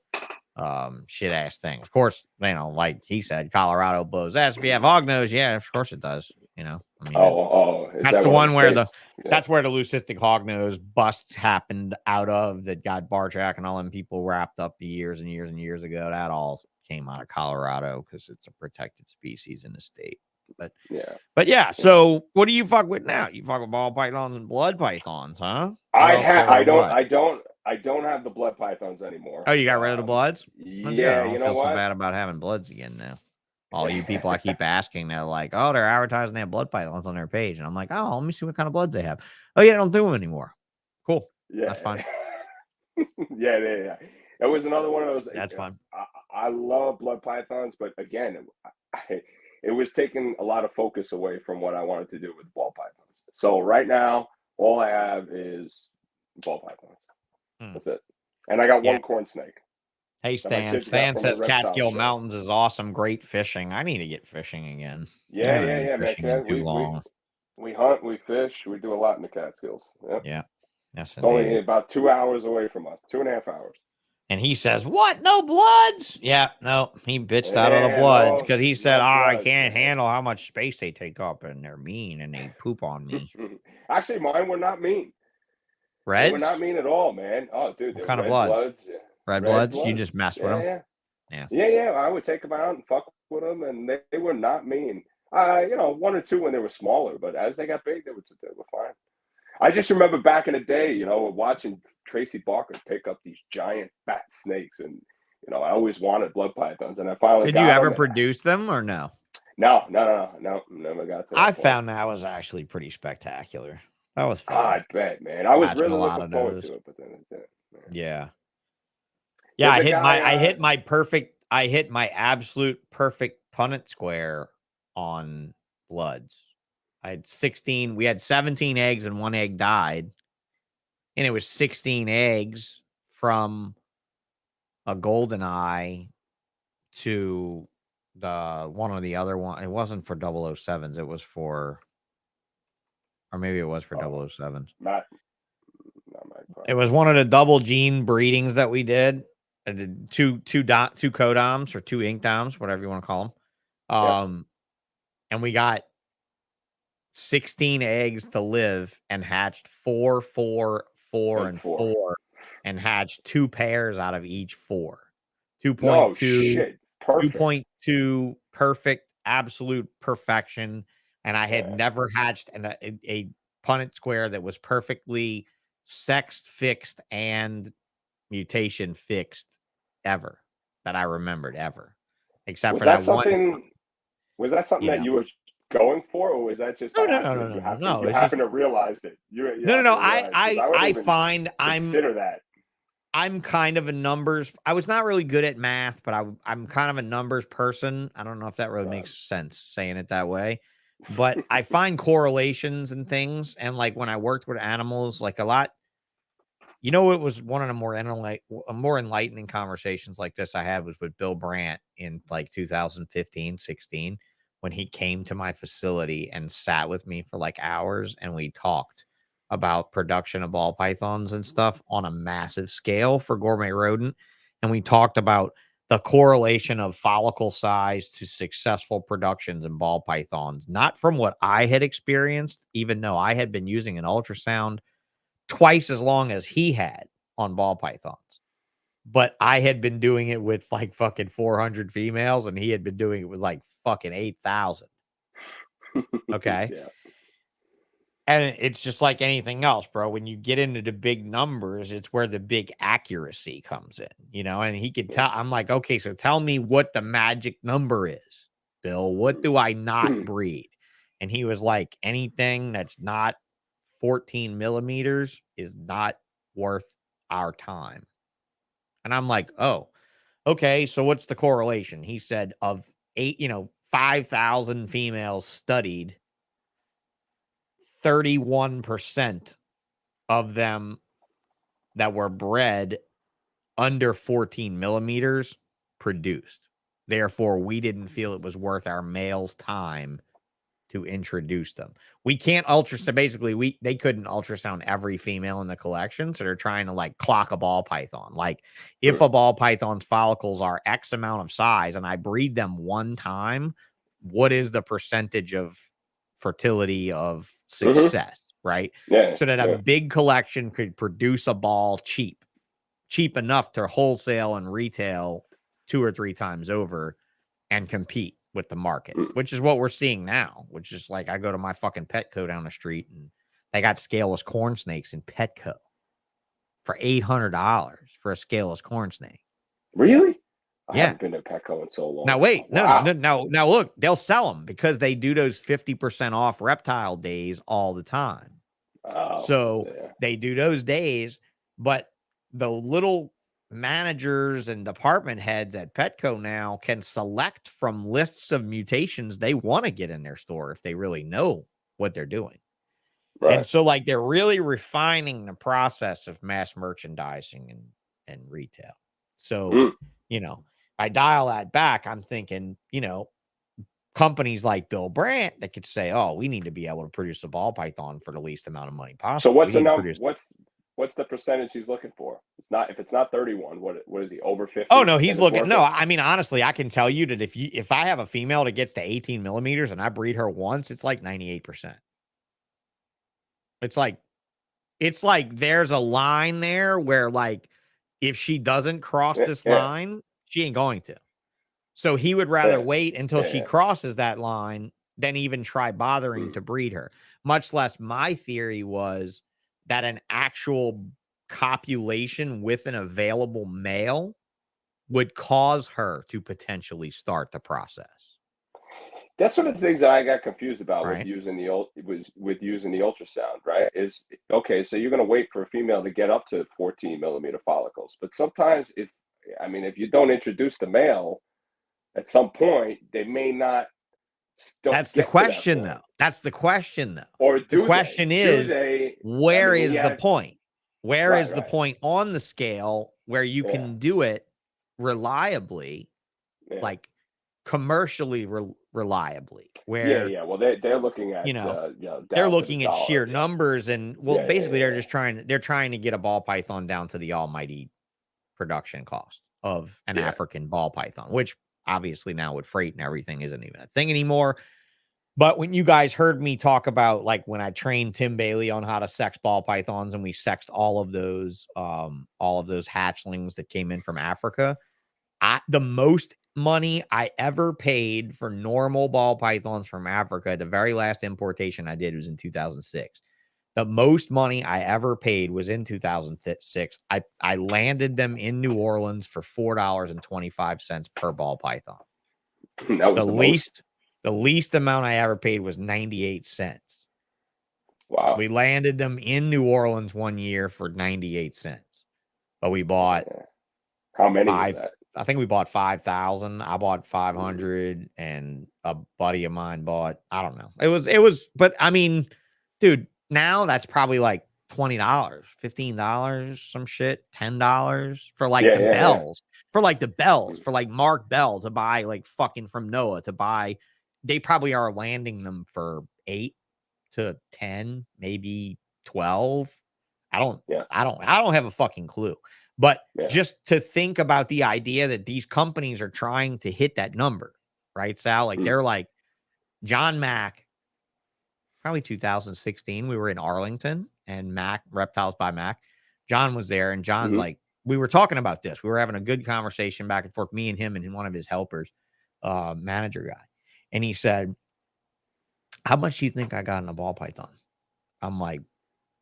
shit ass things. Of course, like he said, Colorado blows ass. If you have hog nose, of course it does. You know, I mean, Is that's that the one one where states? that's where the leucistic hognose bust happened out of, that got Barchak and all them people wrapped up years and years and years ago. That all came out of Colorado because it's a protected species in the state. But yeah. So what do you fuck with now? You fuck with ball pythons and blood pythons, huh? I don't have the blood pythons anymore. Oh, you got rid of the bloods? That's good. I Yeah, don't you know feel so what? bad about having bloods again now. All you people I keep asking, they're like, oh, they're advertising they have blood pythons on their page. And I'm like, oh, let me see what kind of bloods they have. Oh, yeah, I don't do them anymore. Cool. Yeah. That's fine. yeah. It was another one of those. That's fine. I love blood pythons, but again, it was taking a lot of focus away from what I wanted to do with ball pythons. So right now, all I have is ball pythons. That's it. And I got one corn snake. Hey, Stan. Stan says Catskill Mountains is awesome. Great fishing. I need to get fishing again. Yeah, man. We hunt, we fish, we do a lot in the Catskills. Yep. Yeah. Yes, it's only about 2 hours away from us, 2.5 hours. And he says, what? No bloods? Yeah, no. He bitched out on the bloods because he said, I can't handle how much space they take up, and they're mean and they poop on me. Actually, mine were not mean. Reds? They were not mean at all, man. Oh, dude. What kind of bloods? Red bloods? You just messed with them? Yeah. I would take them out and fuck with them, and they were not mean. One or two when they were smaller, but as they got big, they were fine. I just remember back in the day, watching Tracy Barker pick up these giant fat snakes, and I always wanted blood pythons, and I finally Did you ever produce them or no? No, never got to that I point. found that was actually pretty spectacular. That was fun. I bet, man. I was really looking forward to it, but then yeah. I hit my absolute perfect Punnett square on bloods. I had 16. We had 17 eggs and one egg died. And it was 16 eggs from a golden eye to the one or the other one. It wasn't for 007s. It was for, or maybe it was for 007s. It was one of the double gene breedings that we did. I did two codoms or two ink doms, whatever you want to call them. And we got 16 eggs to live and hatched 4, 4, 4, and 4, and hatched 2 pairs out of each 4. 2.2, 2.2, perfect, absolute perfection. And I had never hatched a Punnett square that was perfectly sex fixed and mutation fixed ever that I remembered ever, except for that one. Was that something that you were going for, or was that just no? You happen to realize it. No. I find consider that. I'm kind of a numbers. I was not really good at math, but I'm kind of a numbers person. I don't know if that really makes sense saying it that way, but I find correlations and things. And like when I worked with animals, like a lot, it was one of the more enlightening conversations like this I had was with Bill Brandt in like 2015, 16, when he came to my facility and sat with me for like hours. And we talked about production of ball pythons and stuff on a massive scale for gourmet rodent. And we talked about the correlation of follicle size to successful productions in ball pythons, not from what I had experienced, even though I had been using an ultrasound twice as long as he had on ball pythons. But I had been doing it with like fucking 400 females, and he had been doing it with like fucking 8,000. Okay. Yeah. And it's just like anything else, bro. When you get into the big numbers, it's where the big accuracy comes in, and he could tell. I'm like, okay, so tell me what the magic number is, Bill. What do I not breed? And he was like, anything that's not 14 millimeters is not worth our time. And I'm like, oh, okay. So what's the correlation? He said of 5,000 females studied, 31% of them that were bred under 14 millimeters produced. Therefore, we didn't feel it was worth our male's time to introduce them. We can't ultrasound. Basically, they couldn't ultrasound every female in the collection. So they're trying to like clock a ball python. Like if a ball python's follicles are X amount of size and I breed them one time, what is the percentage of fertility of success, right? Yeah. So that a big collection could produce a ball cheap enough to wholesale and retail 2 or 3 times over and compete with the market, which is what we're seeing now, which is like I go to my fucking Petco down the street and they got scaleless corn snakes in Petco for $800 for a scaleless corn snake. Really? I Yeah. haven't been to Petco in so long. Now wait, Wow. now look, they'll sell them because they do those 50% off reptile days all the time. Oh, So yeah. they do those days, but the little managers and department heads at Petco now can select from lists of mutations they want to get in their store if they really know what they're doing. Right. And so like they're really refining the process of mass merchandising and retail. So, you know, I dial that back, I'm thinking, you know, companies like Bill Brandt that could say, oh, we need to be able to produce a ball python for the least amount of money possible. So what's the number? What's the percentage he's looking for? If it's not 31, what is he, over 50? Oh no, he's looking. No, I mean honestly, I can tell you that if I have a female that gets to 18 millimeters and I breed her once, it's like 98%. It's like there's a line there where like if she doesn't cross this line, she ain't going to. So he would rather wait until she crosses that line than even try bothering to breed her. Much less my theory was that an actual copulation with an available male would cause her to potentially start the process. That's one of the things that I got confused about with using the ultrasound, right? Is okay, so you're going to wait for a female to get up to 14 millimeter follicles, but sometimes if you don't introduce the male, at some point they may not. That's the question, though. That's the question, though. Or the question is, where is the point? Where is the point on the scale where you can do it reliably, like commercially reliably? Where well, they're looking at they're looking at sheer numbers and basically they're just trying to get a ball python down to the almighty production cost of an African ball python, which obviously now with freight and everything isn't even a thing anymore. But when you guys heard me talk about like when I trained Tim Bailey on how to sex ball pythons and we sexed all of those hatchlings that came in from Africa, the most money I ever paid for normal ball pythons from Africa, the very last importation I did was in 2006. The most money I ever paid was in 2006. I landed them in New Orleans for $4.25 per ball python. That was the least amount I ever paid was 98 cents. Wow. We landed them in New Orleans one year for 98 cents. But we bought how many was that? I think we bought 5,000. I bought 500 and a buddy of mine bought, I don't know. It was, but I mean, dude, now that's probably like $20, $15, some shit, $10 for like the bells, for like the bells, for like Mark Bell to buy like fucking from Noah to buy. They probably are landing them for 8 to 10, maybe 12. I don't have a fucking clue. But just to think about the idea that these companies are trying to hit that number, right, Sal? Like they're like John Mack, probably 2016. We were in Arlington and Mack, Reptiles by Mack. John was there and John's like, we were talking about this. We were having a good conversation back and forth, me and him and one of his helpers, manager guy. And he said, how much do you think I got in a ball python? I'm like,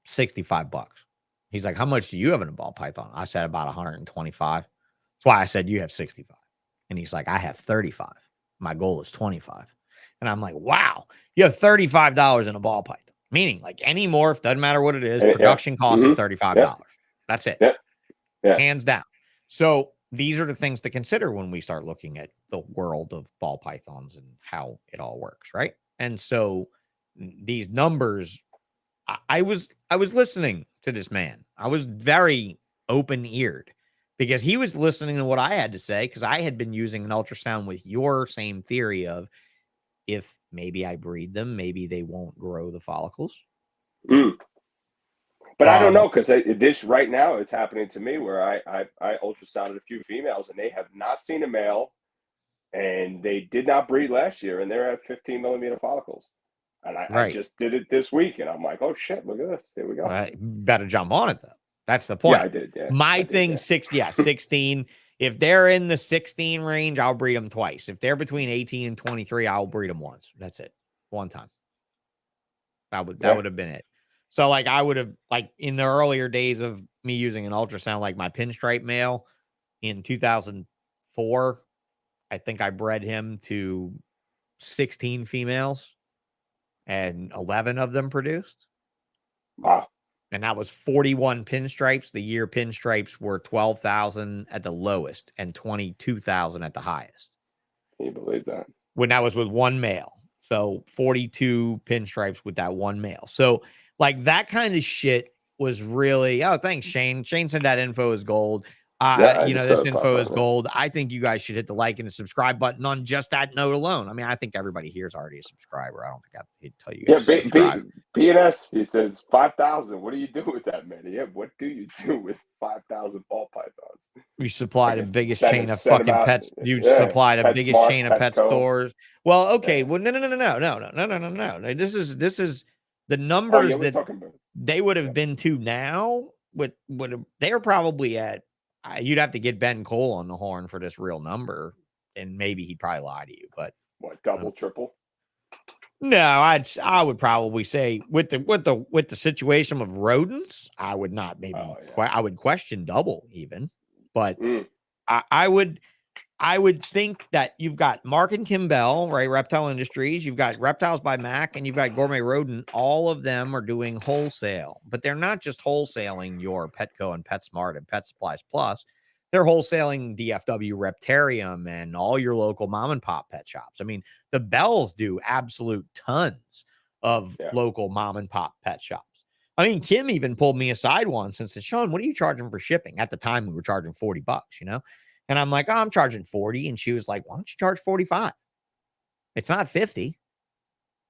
$65. He's like, how much do you have in a ball python? I said about 125. That's why I said you have 65. And he's like, I have 35. My goal is 25. And I'm like, wow, you have $35 in a ball python. Meaning like any morph, doesn't matter what it is, production cost is $35. That's it. Hands down. So these are the things to consider when we start looking at the world of ball pythons and how it all works, right? And so these numbers, I was listening to this man. I was very open-eared because he was listening to what I had to say because I had been using an ultrasound with your same theory of if maybe I breed them, maybe they won't grow the follicles. But I don't know because this right now it's happening to me where I ultrasounded a few females and they have not seen a male and they did not breed last year and they're at 15 millimeter follicles. And I Right. just did it this week, and I'm like, oh shit, look at this. Here we go. Better jump on it though. That's the Yeah, point. I did. Yeah, My I did, thing, yeah. 16. If they're in the 16 range, I'll breed them twice. If they're between 18 and 23, I'll breed them once. That's it. One time. That would have been it. So like I would have, like in the earlier days of me using an ultrasound, like my pinstripe male in 2004, I think I bred him to 16 females and 11 of them produced. Wow. And that was 41 pinstripes. The year pinstripes were 12,000 at the lowest and 22,000 at the highest. Can you believe that? When that was with one male. So 42 pinstripes with that one male. So like that kind of shit was really, oh, thanks, Shane. Shane said that info is gold. Yeah, This info is gold. I think you guys should hit the like and the subscribe button on just that note alone. I mean, I think everybody here is already a subscriber. I don't think I have to tell you guys to subscribe. PNS, he says 5,000. What do you do with that many? Yeah, what do you do with 5,000 ball pythons? You supply the biggest chain of fucking pets. You supply the biggest chain of pet stores. Well, okay. Well, no. This is the numbers that they would have been to now. They're probably at. You'd have to get Ben Cole on the horn for this real number, and maybe he'd probably lie to you. But what, double, triple? No, I would probably say with the situation of rodents, I would not maybe I would question double even, but I would think that you've got Mark and Kim Bell, right? Reptile Industries, you've got Reptiles by Mac, and you've got Gourmet Rodent. All of them are doing wholesale, but they're not just wholesaling your Petco and PetSmart and Pet Supplies Plus. They're wholesaling DFW Reptarium and all your local mom and pop pet shops. I mean, the Bells do absolute tons of local mom and pop pet shops. I mean, Kim even pulled me aside once and said, Sean, what are you charging for shipping? At the time, we were charging $40, you know? And I'm like, oh, I'm charging 40. And she was like, why don't you charge 45? It's not 50.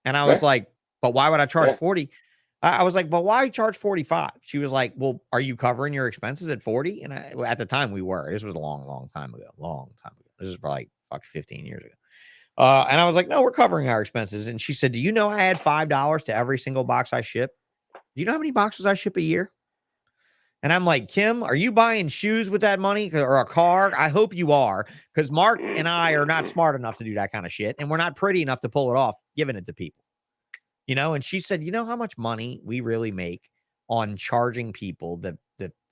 And I was like, but why would I charge 40? I was like, but why charge 45? She was like, well, are you covering your expenses at 40? And at the time we were. This was a long time ago. This is probably 15 years ago. And I was like, no, we're covering our expenses. And she said, do you know I add $5 to every single box I ship? Do you know how many boxes I ship a year? And I'm like, Kim, are you buying shoes with that money or a car? I hope you are, because Mark and I are not smart enough to do that kind of shit. And we're not pretty enough to pull it off, giving it to people. You know, and she said, you know how much money we really make on charging people the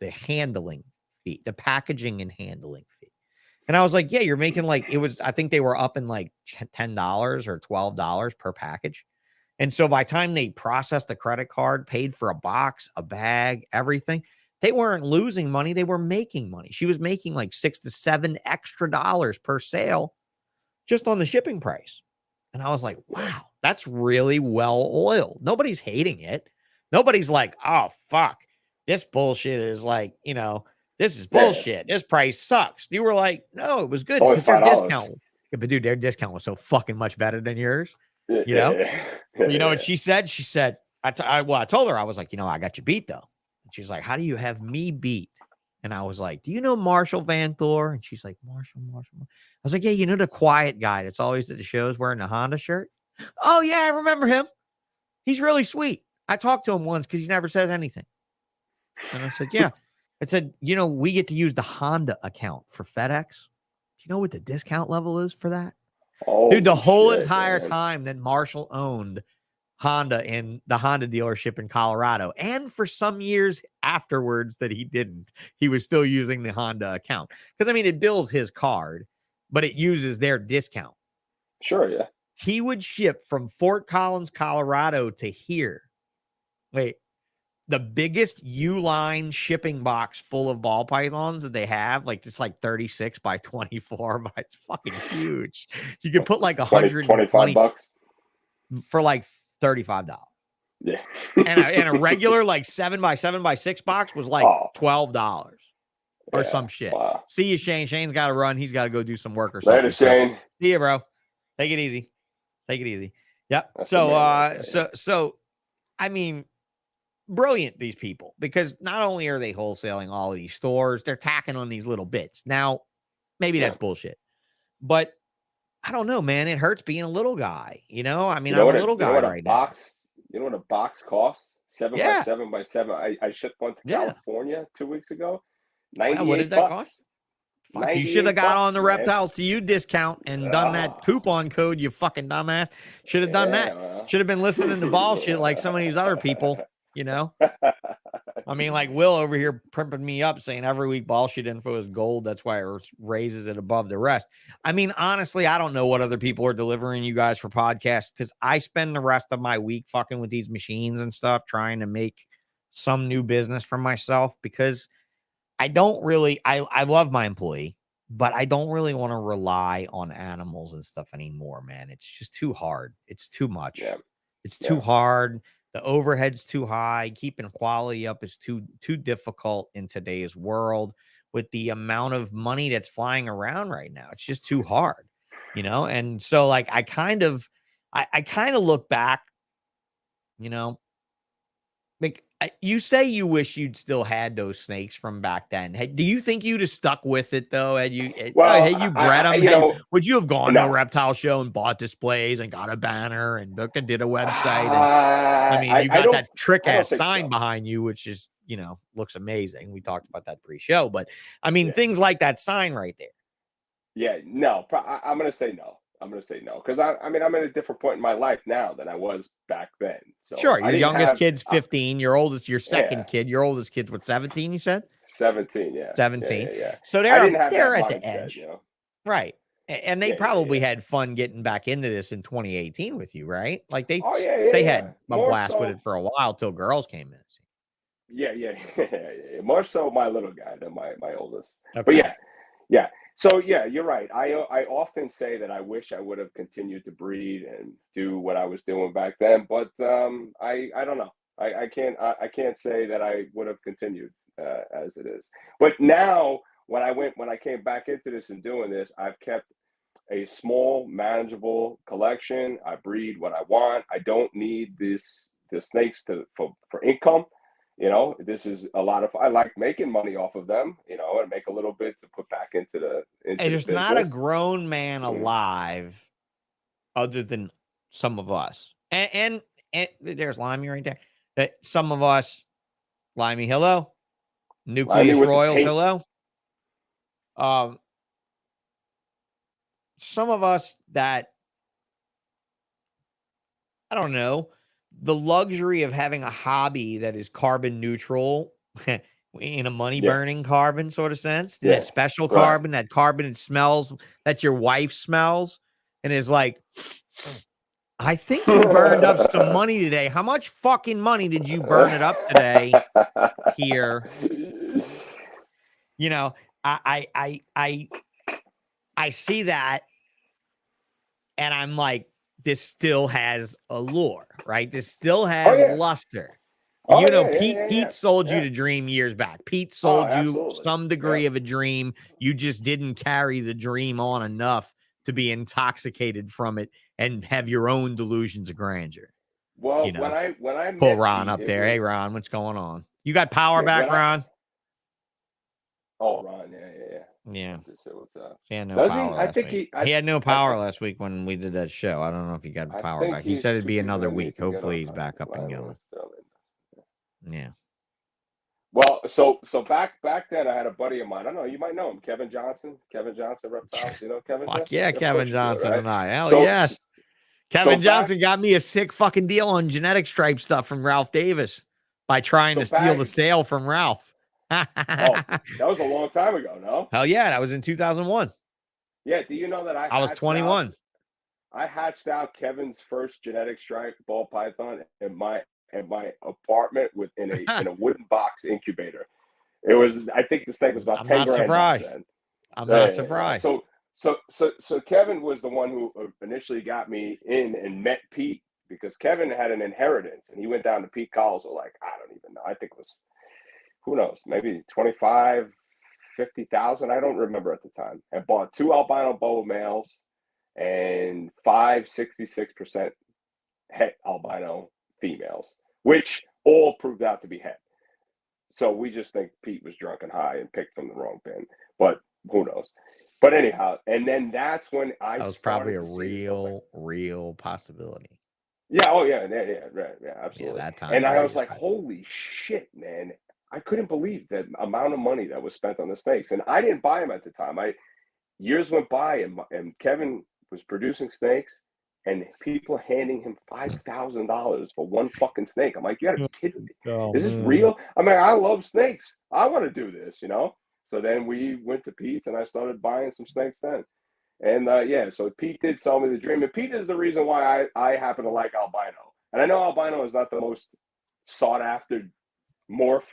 handling fee, the packaging and handling fee. And I was like, yeah, you're making I think they were up in like $10 or $12 per package. And so by the time they processed the credit card, paid for a box, a bag, everything, they weren't losing money. They were making money. She was making like $6 to $7 extra per sale just on the shipping price. And I was like, wow, that's really well oiled. Nobody's hating it. Nobody's like, oh, fuck. This bullshit is like, you know, this is bullshit. This price sucks. You were like, no, it was good because their discount. Yeah, but dude, their discount was so fucking much better than yours. You know? You know what she said? She said, I told her, I was like, you know, I got you beat though. And she's like, how do you have me beat? And I was like, do you know Marshall Van Thor? And she's like, Marshall. I was like, yeah, you know the quiet guy that's always at the shows wearing the Honda shirt? Oh, yeah, I remember him. He's really sweet. I talked to him once because he never says anything. And I said, yeah. I said, you know, we get to use the Honda account for FedEx. Do you know what the discount level is for that? Oh, dude, the whole entire time that Marshall owned Honda in the Honda dealership in Colorado, and for some years afterwards that he didn't, he was still using the Honda account. Because, I mean, it bills his card, but it uses their discount. Sure, yeah. He would ship from Fort Collins, Colorado to here. Wait, the biggest U-line shipping box full of ball pythons that they have, like it's like 36 by 24, but it's fucking huge. You could put like $125 for like $35. Yeah. and a regular like 7 by 7 by 6 box was like $12 or some shit. Wow. See you, Shane. Shane's got to run. He's got to go do some work or something. Later, Shane. See you, bro. Take it easy. Yep. That's So I mean, brilliant, these people, because not only are they wholesaling all of these stores, they're tacking on these little bits. Now, maybe that's bullshit, but I don't know, man. It hurts being a little guy. You know, I mean, You know I'm a what? little You know guy what a right now. box? You know what a box costs? 7 by Yeah, 7 by 7. I shipped one to yeah. California 2 weeks ago. Wow, what did 98 that cost? bucks. Fuck, you should have 98 got on bucks, the man. Reptiles to You discount and done that Ah, coupon code, you fucking dumbass. Should have done yeah, that. Should have been listening to bullshit like some of these other people, you know? well. I mean, like Will over here primping me up saying every week bullshit info is gold. That's why it raises it above the rest. I mean, honestly, I don't know what other people are delivering you guys for podcasts because I spend the rest of my week fucking with these machines and stuff, trying to make some new business for myself because I don't really, I love my employee, but I don't really want to rely on animals and stuff anymore, man. It's just too hard. It's too much. Yeah, It's too yeah. hard. The overhead's too high. Keeping quality up is too difficult in today's world with the amount of money that's flying around right now. It's just too hard, you know? And so like I kind of look back, you know, like you say you wish you'd still had those snakes from back then. Do you think you'd have stuck with it though? Had you Well, had you bred them? you know, Would you have gone to a no. reptile show and bought displays and got a banner and did a website? And I mean, you I got that trick don't ass think sign so. behind you, which is, you know, looks amazing. We talked about that pre-show, but I mean, Yeah. things like that sign right there. Yeah, no, I'm going to say no. I'm going to say no because I mean, I'm at a different point in my life now than I was back then. So Sure, I your didn't youngest have, kid's 15. Your oldest, your second yeah, kid, your oldest kid's what, 17? You said 17. Yeah, 17. yeah. So I didn't have they're that at the mindset, edge. Right. And they Yeah, probably yeah. had fun getting back into this in 2018 with you, right? Like Oh they yeah. had a More blast with so, it for a while till girls came in. yeah. More so my little guy than my oldest. But Okay. yeah. So yeah, you're right. I often say that I wish I would have continued to breed and do what I was doing back then, but I don't know. I can't say that I would have continued as it is. But now when I came back into this and doing this, I've kept a small, manageable collection. I breed what I want. I don't need the snakes for income. You know, this is a lot of. I like making money off of them. You know, and make a little bit to put back into And the there's not a business. grown man Mm. alive other than some of us. And there's Limey right there. That some of us, Limey, hello. I mean, Nucleus with the Royals, paint. hello. Some of us that I don't know, the luxury of having a hobby that is carbon neutral in a money Yeah, burning carbon sort of sense, that yeah, special right. carbon, that carbon it smells, that your wife smells and is like, I think you burned up some money today. How much fucking money did you burn it up today here? You know, I see that and I'm like, this still has allure, right? This still Oh has yeah. luster. Oh You know, yeah. Pete sold you Yeah. the dream years back. Pete Oh, sold you absolutely. some Yeah. degree of a dream. You just didn't carry the dream on enough to be intoxicated from it and have your own delusions of grandeur. Well, You know, when I pull met Ron Pete, up it there. Hey, was Ron, what's going on? You got power back, when I. Ron? Oh, Ron. Yeah. Yeah. Just say what's up. He had no Does he? power I last think week. he. He had no I, power last week when we did that show. I don't know if he got I power think back. He he's said it'd two be people another that need week. to get Hopefully he's back up and line going. with Sterling. Yeah. Well, so back then, I had a buddy of mine. I don't know. You might know him, Kevin Johnson. Kevin Johnson Reptiles. You know Kevin Fuck Johnson? yeah, Of course Kevin you do, Johnson right? and I. Hell So yes. so Kevin Johnson got me a sick fucking deal on genetic stripe stuff from Ralph Davis by trying to steal back. the sale from Ralph. Oh, that was a long time ago. No. Hell yeah, that was in 2001. Yeah. Do you know that I was 21. I hatched out Kevin's first genetic stripe ball python in my apartment in a wooden box incubator. It was, I think this thing was about I'm 10 not grand back surprised. then. I'm not surprised. So Kevin was the one who initially got me in and met Pete because Kevin had an inheritance and he went down to Pete Collins with like, I don't even know. I think it was, who knows, maybe 25, 50,000. I don't remember at the time. I bought 2 albino boa males and 66% het albino females, which all proved out to be het. So we just think Pete was drunk and high and picked from the wrong bin, but who knows? But anyhow, and then that's when I That was probably a started to see this. I was like, real possibility. yeah, oh yeah, right, yeah, Yeah, absolutely. that time And I very was like, expensive. holy shit, man. I couldn't believe the amount of money that was spent on the snakes. And I didn't buy them at the time. Years went by, and Kevin was producing snakes, and people handing him $5,000 for one fucking snake. I'm like, you gotta be kidding me. Oh, Is this man. real? I mean, I love snakes. I want to do this, you know? So then we went to Pete's, and I started buying some snakes then. And yeah, so Pete did sell me the dream. And Pete is the reason why I happen to like albino. And I know albino is not the most sought after morph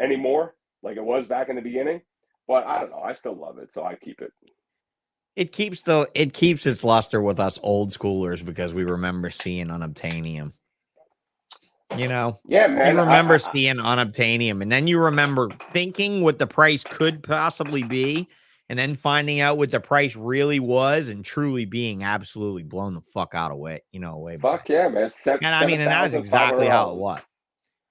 anymore, like it was back in the beginning. But I don't know. I still love it, so I keep it. It keeps its luster with us old schoolers because we remember seeing unobtainium. You know, Yeah, man. you remember seeing unobtainium, and then you remember thinking what the price could possibly be, and then finding out what the price really was, and truly being absolutely blown the fuck out of way, away by. Fuck yeah, man. And I mean, and that's exactly how it was.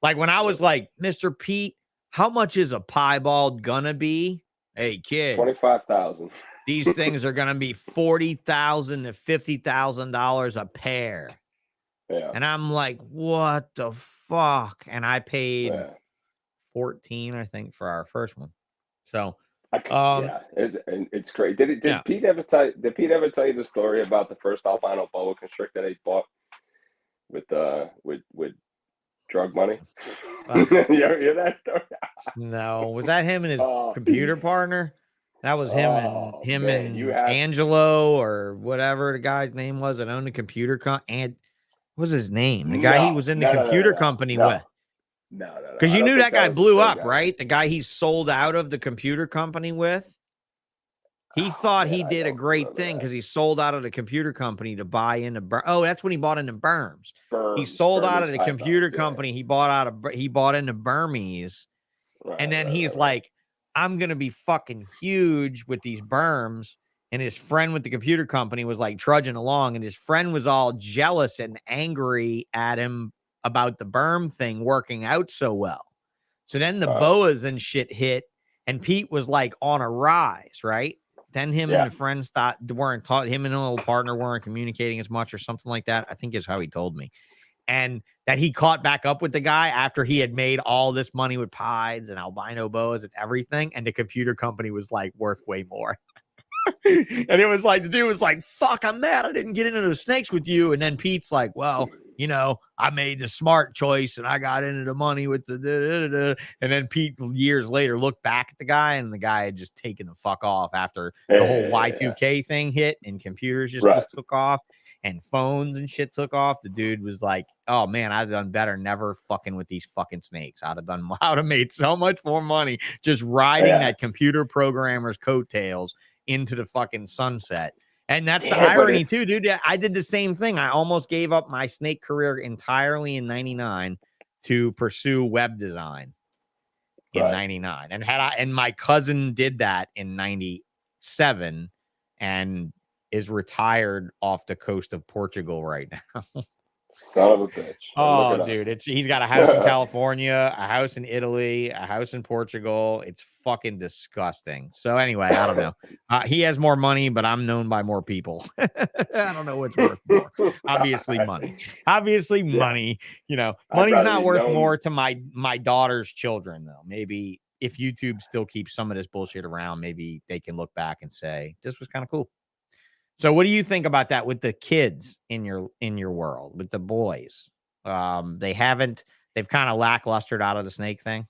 Like when I was like, Mr. Pete, how much is a piebald gonna be? Hey, kid, 25,000. these things are gonna be $40,000 to $50,000 a pair. Yeah. And I'm like, what the fuck? And I paid Yeah. 14, I think, for our first one. So yeah, it's great. Did Pete ever tell you the story about the first albino boa constrictor they bought with drug money? You ever hear that story? No, was that him and his computer partner? That was him and Angelo or whatever the guy's name was that owned the computer and what was his name? The guy he was in the computer company with. No. Because you knew that guy blew up, right? The guy he sold out of the computer company with. He thought he did a great thing because he sold out of the computer company to buy into that's when he bought into Berms. He sold out of the computer company. He bought into Burmese. And then he's like, I'm gonna be fucking huge with these Berms. And his friend with the computer company was like trudging along, and his friend was all jealous and angry at him about the berm thing working out so well. So then the boas and shit hit, and Pete was like on a rise, right? Then him and the friends weren't taught, him and a little partner weren't communicating as much or something like that. I think is how he told me. And that he caught back up with the guy after he had made all this money with pieds and albino boas and everything. And the computer company was like worth way more. And it was like, the dude was like, fuck, I'm mad I didn't get into the snakes with you. And then Pete's like, well, I made the smart choice and I got into the money with the and then Pete years later looked back at the guy, and the guy had just taken the fuck off after the whole Y2K thing hit and computers just took off and phones and shit took off. The dude was like, oh man, I'd have done better never fucking with these fucking snakes. I would have made so much more money just riding that computer programmer's coattails into the fucking sunset. And that's the irony too, dude. I did the same thing. I almost gave up my snake career entirely in 99 to pursue web design in 99. And my cousin did that in 97 and is retired off the coast of Portugal right now. Son of a bitch. Oh, dude, he's got a house in California, a house in Italy, a house in Portugal. It's fucking disgusting. So anyway, I don't know. He has more money, but I'm known by more people. I don't know what's worth more. Obviously, money. Money. Money's not worth more to my daughter's children, though. Maybe if YouTube still keeps some of this bullshit around, maybe they can look back and say this was kind of cool. So what do you think about that with the kids in your world, with the boys? They've kind of lacklustered out of the snake thing.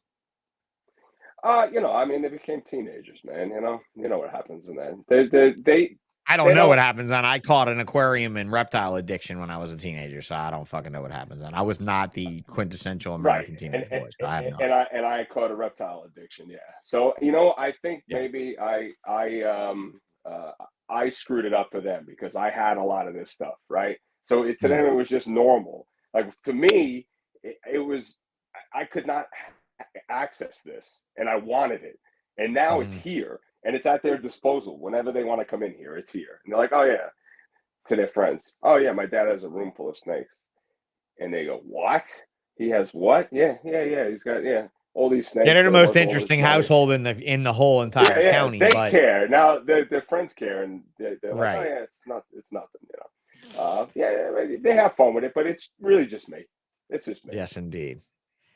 I mean, they became teenagers, man. You know what happens in that. I don't know what happens on. I caught an aquarium and reptile addiction when I was a teenager, so I don't fucking know what happens on. I was not the quintessential American teenage boy. So I have no idea. And I caught a reptile addiction, yeah. So I think maybe I screwed it up for them because I had a lot of this stuff, right? So to them it was just normal. Like to me, it was I could not access this, and I wanted it, and now it's here. And it's at their disposal. Whenever they want to come in here, it's here. And they're like, oh, yeah, to their friends. Oh, yeah, my dad has a room full of snakes. And they go, what? He has what? Yeah. He's got, yeah. all these snakes. Yeah, they're the are most worth all this interesting money. household in the whole entire Yeah, county. they but care. Now their friends care, and they're like, Right. oh yeah, it's nothing, Yeah, they have fun with it, but it's really just me. It's just me. Yes, indeed.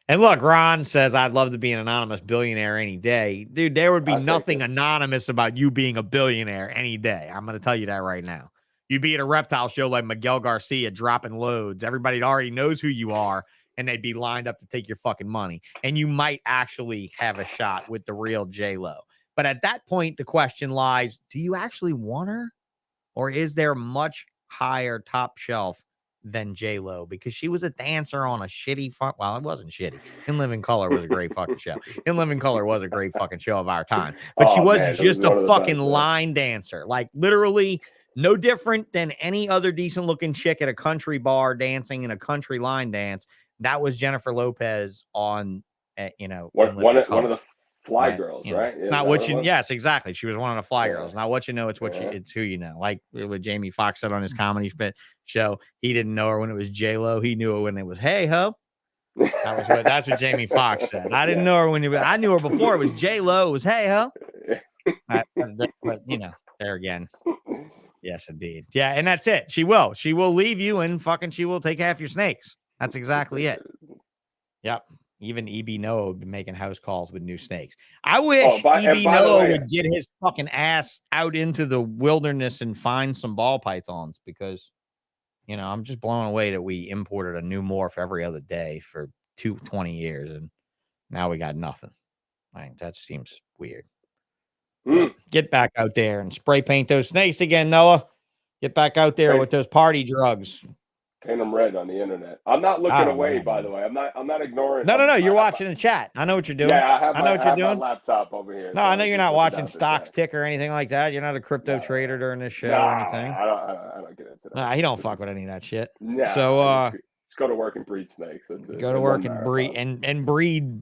And look, Ron says, I'd love to be an anonymous billionaire any day. Dude, there would be I'll take nothing it. anonymous about you being a billionaire any day. I'm going to tell you that right now. You'd be at a reptile show like Miguel Garcia dropping loads. Everybody already knows who you are, and they'd be lined up to take your fucking money. And you might actually have a shot with the real J-Lo. But at that point, the question lies, do you actually want her? Or is there much higher top shelf than J-Lo? Because she was a dancer on a shitty well, it wasn't shitty. In Living Color was a great fucking show. In Living Color was a great fucking show of our time. But she was just a fucking line dancer. Like literally no different than any other decent looking chick at a country bar dancing in a country line dance. That was Jennifer Lopez on one of the Fly Girls, right? It's not what you. Yes, exactly. She was one of the Fly Girls. Not what you know. It's what you. It's who you know. Like what Jamie Foxx said on his comedy show. He didn't know her when it was J-Lo. He knew her when it was Hey Ho. That's what Jamie Foxx said. I didn't know her when I knew her before it was J-Lo. It was Hey Ho. But there again. Yes, indeed. Yeah, and that's it. She will leave you and fucking she will take half your snakes. That's exactly it. Yep. Even E.B. Noah would be making house calls with new snakes. I wish E.B. Noah would get his fucking ass out into the wilderness and find some ball pythons because, I'm just blown away that we imported a new morph every other day for 20 years and now we got nothing. That seems weird. Get back out there and spray paint those snakes again, Noah. Get back out there with those party drugs. Paint them red on the internet. I'm not looking away, by the way. I'm not ignoring. No. You're watching the chat. I know what you're doing. Yeah, I know what you're doing. My laptop over here. No, I know you're not watching stocks tick or anything like that. You're not a crypto trader during this show or anything. I don't get into that. Nah, he don't fuck with any of that shit. Yeah. So just go to work and breed snakes. Go to work and breed and breed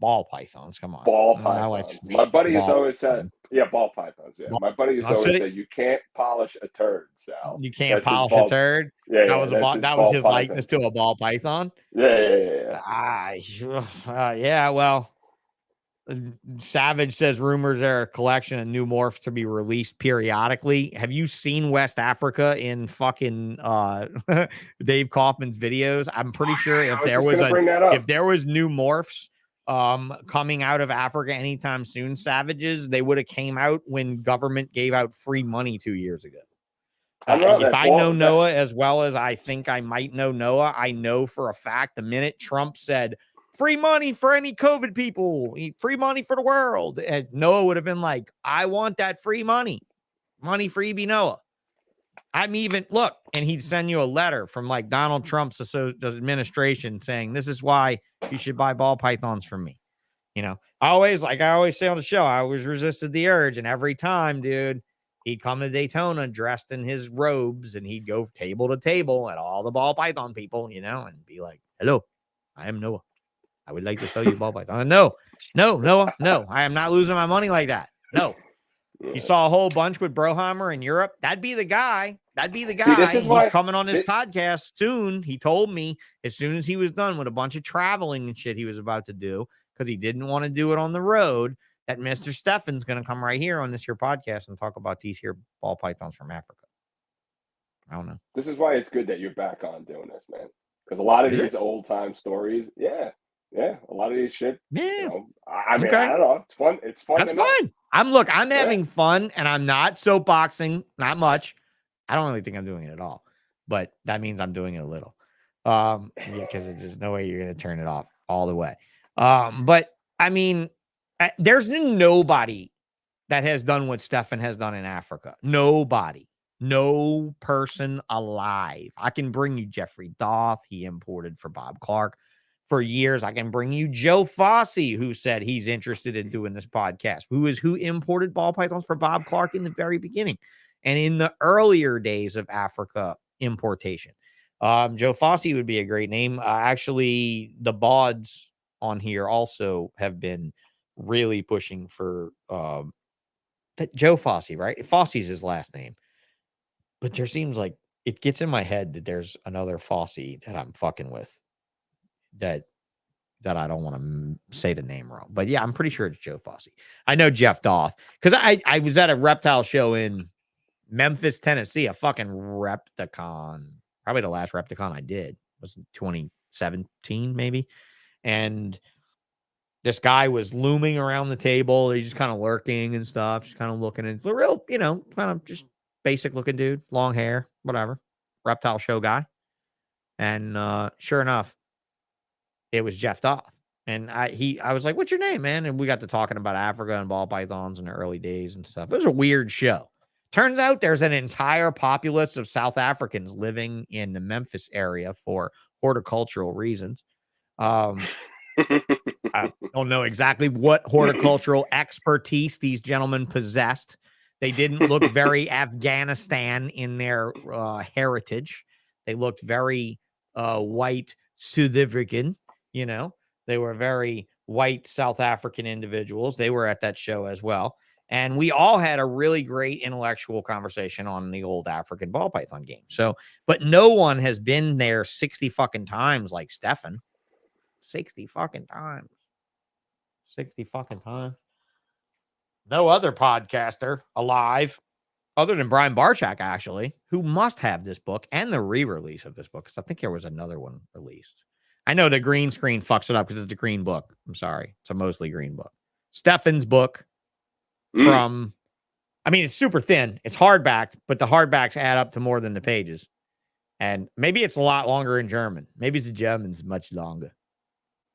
ball pythons. Come on. Ball pythons. My buddy has always said, ball pythons. Yeah. My buddy has always said you can't polish a turd, Sal. You can't polish a turd. Yeah, that was his likeness to a ball python. Yeah. Yeah. Well, Savage says rumors there are a collection of new morphs to be released periodically. Have you seen West Africa in fucking Dave Kaufman's videos? I'm pretty sure if there was new morphs coming out of Africa anytime soon, Savages, they would have came out when government gave out free money 2 years ago. If I know Noah as well as I think I might know Noah, I know for a fact the minute Trump said free money for any COVID people, free money for the world, and Noah would have been like, I want that free money for EB Noah. I'm even and he'd send you a letter from like Donald Trump's administration saying, this is why you should buy ball pythons from me. I always say on the show, I always resisted the urge. And every time, dude, he'd come to Daytona dressed in his robes and he'd go table to table at all the ball python people, and be like, hello, I am Noah. I would like to sell you a ball python. No, Noah, no, I am not losing my money like that. No. You saw a whole bunch with Broheimer in Europe. That'd be the guy. See, this is why he's coming on this podcast soon. He told me as soon as he was done with a bunch of traveling and shit he was about to do, because he didn't want to do it on the road, that Mr. Steffen's going to come right here on this here podcast and talk about these here ball pythons from Africa. I don't know. This is why it's good that you're back on doing this, man. Because a lot of these old time stories, a lot of these shit. Yeah. I don't know. It's fun. It's fun. That's fun. I'm having fun, and I'm not soapboxing, not much. I don't really think I'm doing it at all, but that means I'm doing it a little. Because there's no way you're going to turn it off all the way. But I mean, there's nobody that has done what Steffen has done in Africa. Nobody. No person alive. I can bring you Jeffrey Doth. He imported for Bob Clark for years. I can bring you Joe Fossey, who said he's interested in doing this podcast, who imported ball pythons for Bob Clark in the very beginning and in the earlier days of Africa importation. Joe Fossey would be a great name. Actually, the Bauds on here also have been really pushing for that Joe Fossey, right? Fossey's his last name. But there seems like it gets in my head that there's another Fossey that I'm fucking with that that I don't want to say the name wrong. But yeah, I'm pretty sure it's Joe Fosse. I know Jeff Doth because I was at a reptile show in Memphis, Tennessee, a fucking Repticon. Probably the last Repticon I did was in 2017, maybe. And this guy was looming around the table. He's just kind of lurking and stuff, just kind of looking at the real, you know, kind of just basic looking dude, long hair, whatever, reptile show guy. And sure enough, it was Jeff Doth. And I was like, what's your name, man? And we got to talking about Africa and ball pythons in the early days and stuff. It was a weird show. Turns out there's an entire populace of South Africans living in the Memphis area for horticultural reasons. I don't know exactly what horticultural expertise these gentlemen possessed. They didn't look very Afghanistan in their heritage. They looked very white South African, you know. They were very white South African individuals. They were at that show as well. And we all had a really great intellectual conversation on the old African ball python game. So, but no one has been there 60 fucking times like Stefan. 60 fucking times. 60 fucking times. No other podcaster alive other than Brian Barchak, actually, who must have this book and the re-release of this book, because I think there was another one released. I know the green screen fucks it up because it's a green book. I'm sorry. It's a mostly green book. Stefan's book from, I mean, it's super thin. It's hardbacked, but the hardbacks add up to more than the pages. And maybe it's a lot longer in German. Maybe the German's much longer.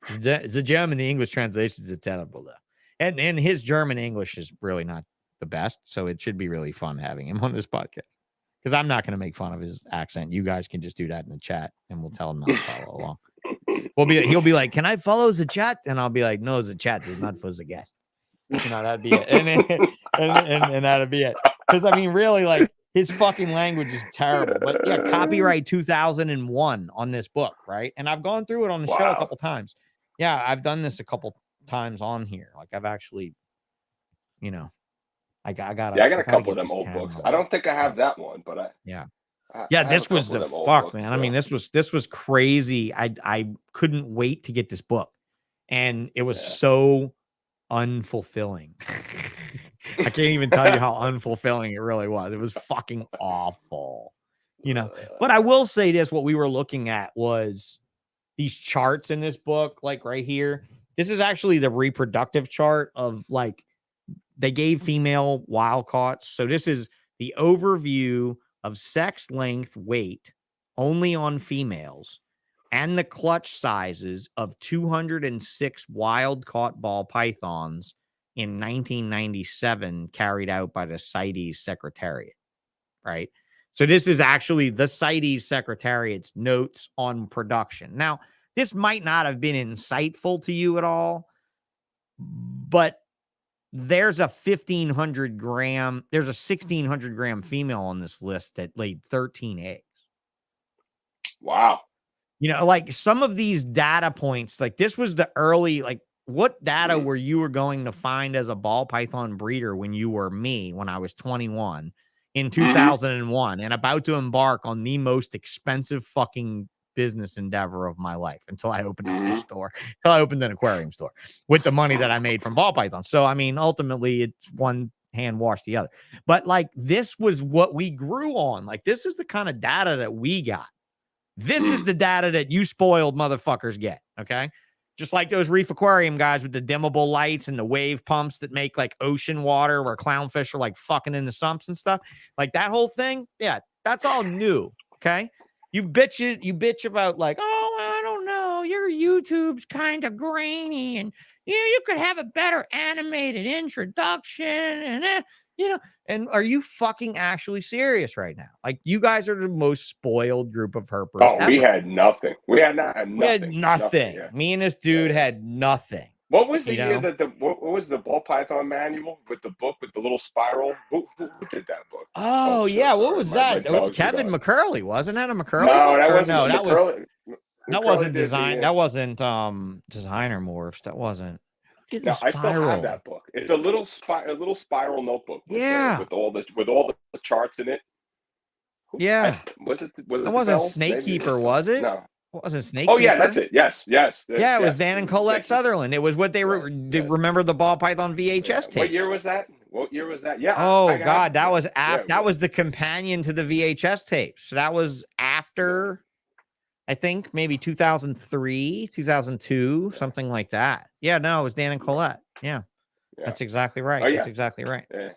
The German English translations are terrible, though. And his German English is really not the best, so it should be really fun having him on this podcast. Because I'm not going to make fun of his accent. You guys can just do that in the chat, and we'll tell him not to follow along. He'll be like, "Can I follow the chat?" And I'll be like, "No, the chat is not for the guest." You know, that'd be it. And that'd be it. Because I mean, really, like his fucking language is terrible. But yeah, copyright 2001 on this book, right? And I've gone through it on the show a couple times. Yeah, I've done this a couple times on here. Like I've actually, you know, I got a couple of them old books. I don't think I have that one, but this was the fuck, man. I mean, this was crazy. I couldn't wait to get this book, and it was so unfulfilling. I can't even tell you how unfulfilling it really was. It was fucking awful, you know. But I will say this: what we were looking at was these charts in this book, like right here. This is actually the reproductive chart of like they gave female wild caughts. So this is the overview of sex, length, weight only on females and the clutch sizes of 206 wild caught ball pythons in 1997 carried out by the CITES Secretariat, right? So this is actually the CITES Secretariat's notes on production. Now, this might not have been insightful to you at all, but there's a 1,500 gram, there's a 1,600 gram female on this list that laid 13 eggs. Wow. You know, like some of these data points, like this was the early, like what data were you were going to find as a ball python breeder when you were me, when I was 21 in 2001 and about to embark on the most expensive fucking business endeavor of my life until I opened a fish store, until I opened an aquarium store with the money that I made from ball pythons. So, I mean, ultimately it's one hand washed the other, but like, this was what we grew on. Like, this is the kind of data that we got. This is the data that you spoiled motherfuckers get. Okay. Just like those reef aquarium guys with the dimmable lights and the wave pumps that make like ocean water where clownfish are like fucking in the sumps and stuff like that whole thing. Yeah. That's all new. Okay. You bitch about like, oh, I don't know, your YouTube's kind of grainy and you could have a better animated introduction and you know, and are you fucking actually serious right now? Like, you guys are the most spoiled group of herpers ever. We had nothing. We had nothing. We had nothing. Yeah. Me and this dude had nothing. What was the year that what was the ball python manual with the book with the little spiral? Who did that book? Oh yeah, what was that? It was Kevin McCurley, wasn't that a McCurley? No, that wasn't. No, that McCurley, that wasn't design. That wasn't designer morphs. That wasn't. No, I still have that book. It's a little spiral notebook. With all the charts in it. Yeah. Was it? It wasn't Snake Keeper, was it? No. What was it, Snake? Oh yeah, that's it. Yes. Yeah, it was yes. Dan and Colette Sutherland. It was what they were. Remember the ball python VHS tapes? What year was that? Yeah. Oh I God, that was yeah, that was the companion to the VHS tapes. So that was after, I think maybe 2003, 2002, something like that. Yeah, no, it was Dan and Colette. Yeah. That's exactly right. Oh, yeah. That's exactly right. Yeah.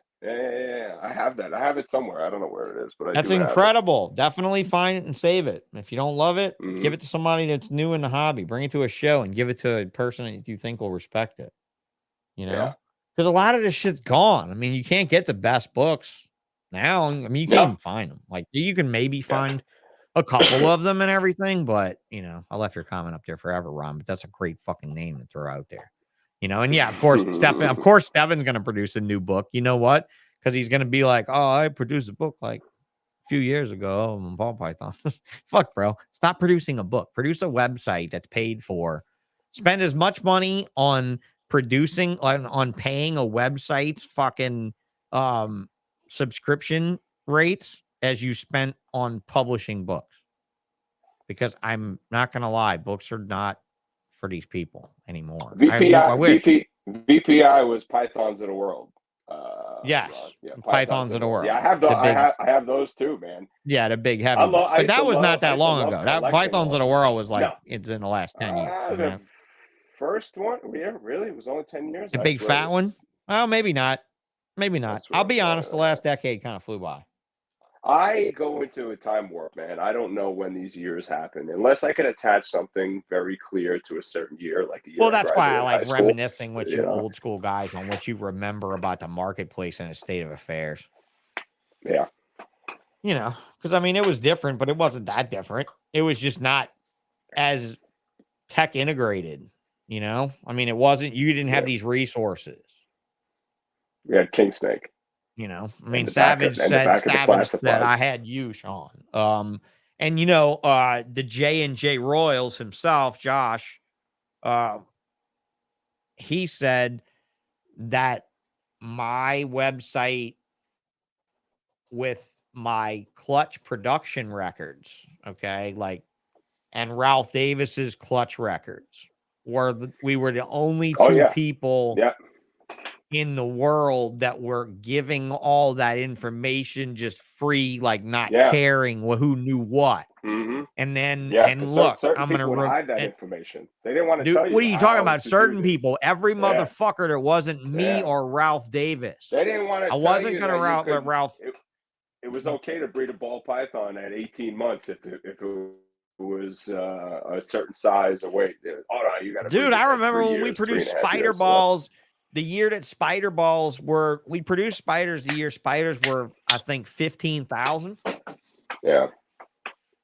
I have that. I have it somewhere. I don't know where it is, but That's do have it. incredible. Definitely find it and save it. If you don't love it, give it to somebody that's new in the hobby. Bring it to a show and give it to a person that you think will respect it. You know, because a lot of this shit's gone. I mean, you can't get the best books now. I mean, you can't even find them. Like, you can maybe find a couple of them and everything, but I left your comment up there forever, Ron. But that's a great fucking name to throw out there. And yeah, of course, Stefan's going to produce a new book. You know what? Because he's going to be like, oh, I produced a book like a few years ago on ball python. Fuck, bro. Stop producing a book. Produce a website that's paid for. Spend as much money on producing, on paying a website's fucking subscription rates as you spent on publishing books. Because I'm not going to lie, books are not for these people anymore. VPI was Pythons of the World. Yes, Pythons of the World. Yeah, I have those too, man. Yeah, the big heavy. But that was not that long ago. That Pythons of the World was like it's in the last 10 years. The first one, really? It was only 10 years. The big fat one? Oh, maybe not. Maybe not. I'll be honest. The last decade kind of flew by. I go into a time warp, man. I don't know when these years happen unless I can attach something very clear to a certain year, like the year. Well, that's why I like reminiscing with you old school guys on what you remember about the marketplace and its state of affairs. Yeah. Because I mean, it was different, but it wasn't that different. It was just not as tech integrated. I mean, it wasn't. You didn't have these resources. We had King Snake. I mean, Savage said I had you, Sean. And the J&J Royals himself, Josh, he said that my website with my clutch production records, and Ralph Davis's clutch records we were the only two people in the world that were giving all that information just free, like not caring who knew what. And then, look, I'm going to hide that information. They didn't want to tell you. What are you talking about? Certain people, every motherfucker that wasn't me or Ralph Davis. They didn't want to. I wasn't going to Ralph. It was okay to breed a ball python at 18 months if it was a certain size or weight. Oh no, you got to. Dude, I remember when we produced spider balls. The year that spider balls we produced spiders the year spiders were, I think, 15,000. Yeah.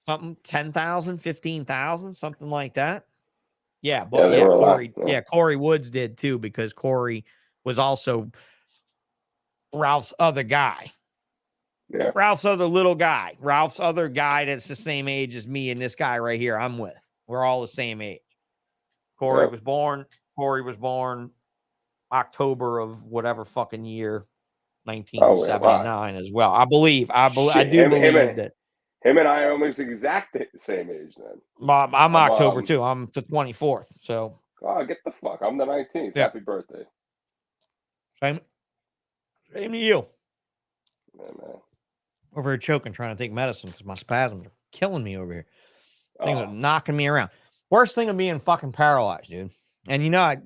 Something 10,000, 15,000, something like that. Yeah. But Corey Woods did too, because Corey was also Ralph's other guy. Yeah. Ralph's other little guy. Ralph's other guy that's the same age as me and this guy right here I'm with. We're all the same age. Corey was born October of whatever fucking year, 1979 as well. I do believe that. Him and I are almost exact same age then. I'm October too. I'm the 24th. So. Oh, get the fuck. I'm the 19th. Yeah. Happy birthday. Same to you. Yeah, man. Over here choking, trying to take medicine because my spasms are killing me over here. Things are knocking me around. Worst thing of being fucking paralyzed, dude. And I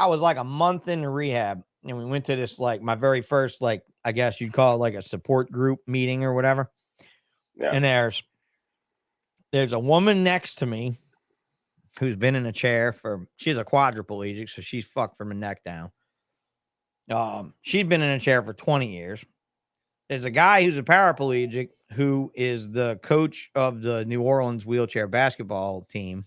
was like a month into rehab, and we went to this, my very first, I guess you'd call it a support group meeting or whatever. Yeah. And there's a woman next to me who's been in a chair she's a quadriplegic, so she's fucked from the neck down. She'd been in a chair for 20 years. There's a guy who's a paraplegic who is the coach of the New Orleans wheelchair basketball team.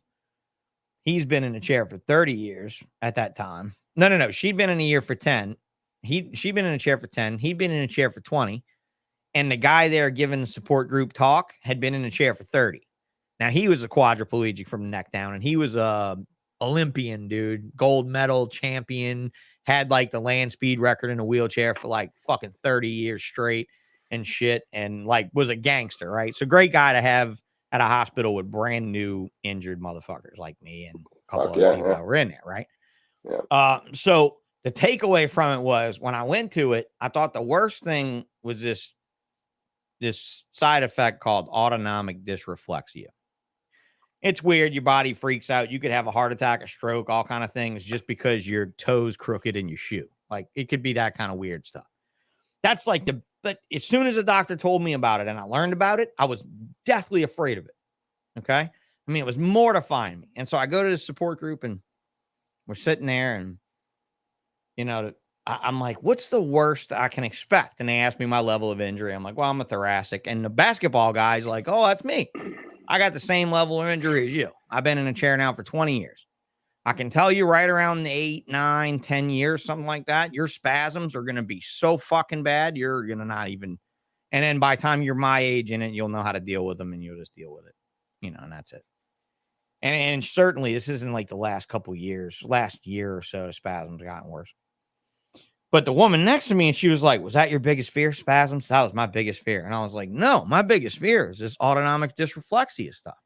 He's been in a chair for 30 years at that time. No. She'd been in a year for 10. She'd been in a chair for 10. He'd been in a chair for 20. And the guy there giving the support group talk had been in a chair for 30. Now, he was a quadriplegic from the neck down, and he was a Olympian, dude. Gold medal champion. Had the land speed record in a wheelchair for fucking 30 years straight and shit. And was a gangster, right? So great guy to have at a hospital with brand new injured motherfuckers like me and a couple other people that were in there, right? Yeah. So the takeaway from it was when I went to it, I thought the worst thing was this side effect called autonomic dysreflexia. It's weird. Your body freaks out. You could have a heart attack, a stroke, all kind of things just because your toe's crooked in your shoe. Like it could be that kind of weird stuff. That's like but as soon as the doctor told me about it and I learned about it, I was deathly afraid of it. Okay. I mean, it was mortifying me. And so I go to the support group and we're sitting there and, you know, I'm like, what's the worst I can expect? And they asked me my level of injury. I'm like, well, I'm a thoracic. And the basketball guy's like, oh, that's me. I got the same level of injury as you. I've been in a chair now for 20 years. I can tell you right around the 8, 9, 10 years, something like that, your spasms are going to be so fucking bad. You're going to not even, and then by the time you're my age in it, you'll know how to deal with them and you'll just deal with it, you know, and that's it. And certainly this isn't like the last couple years, last year or so, the spasms have gotten worse. But the woman next to me, and she was like, was that your biggest fear, spasms? That was my biggest fear. And I was like, no, my biggest fear is this autonomic dysreflexia stuff.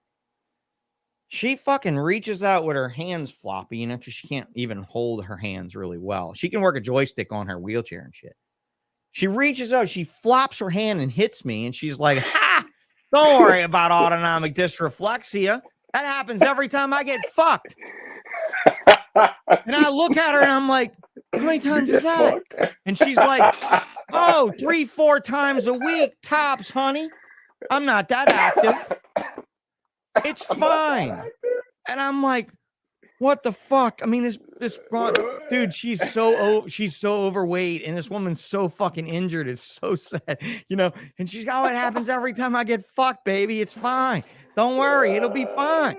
She fucking reaches out with her hands floppy, you know, because she can't even hold her hands really well. She can work a joystick on her wheelchair and shit. She reaches out, she flops her hand and hits me, and she's like, ha, don't worry about autonomic dysreflexia. That happens every time I get fucked. And I look at her and I'm like, how many times is that? And she's like, oh, 3-4 times a week, tops, honey. I'm not that active. It's fine. And I'm like, what the fuck? I mean, this dude, she's so overweight, and this woman's so fucking injured. It's so sad, you know. And she's oh, it happens every time I get fucked, baby. It's fine. Don't worry, it'll be fine.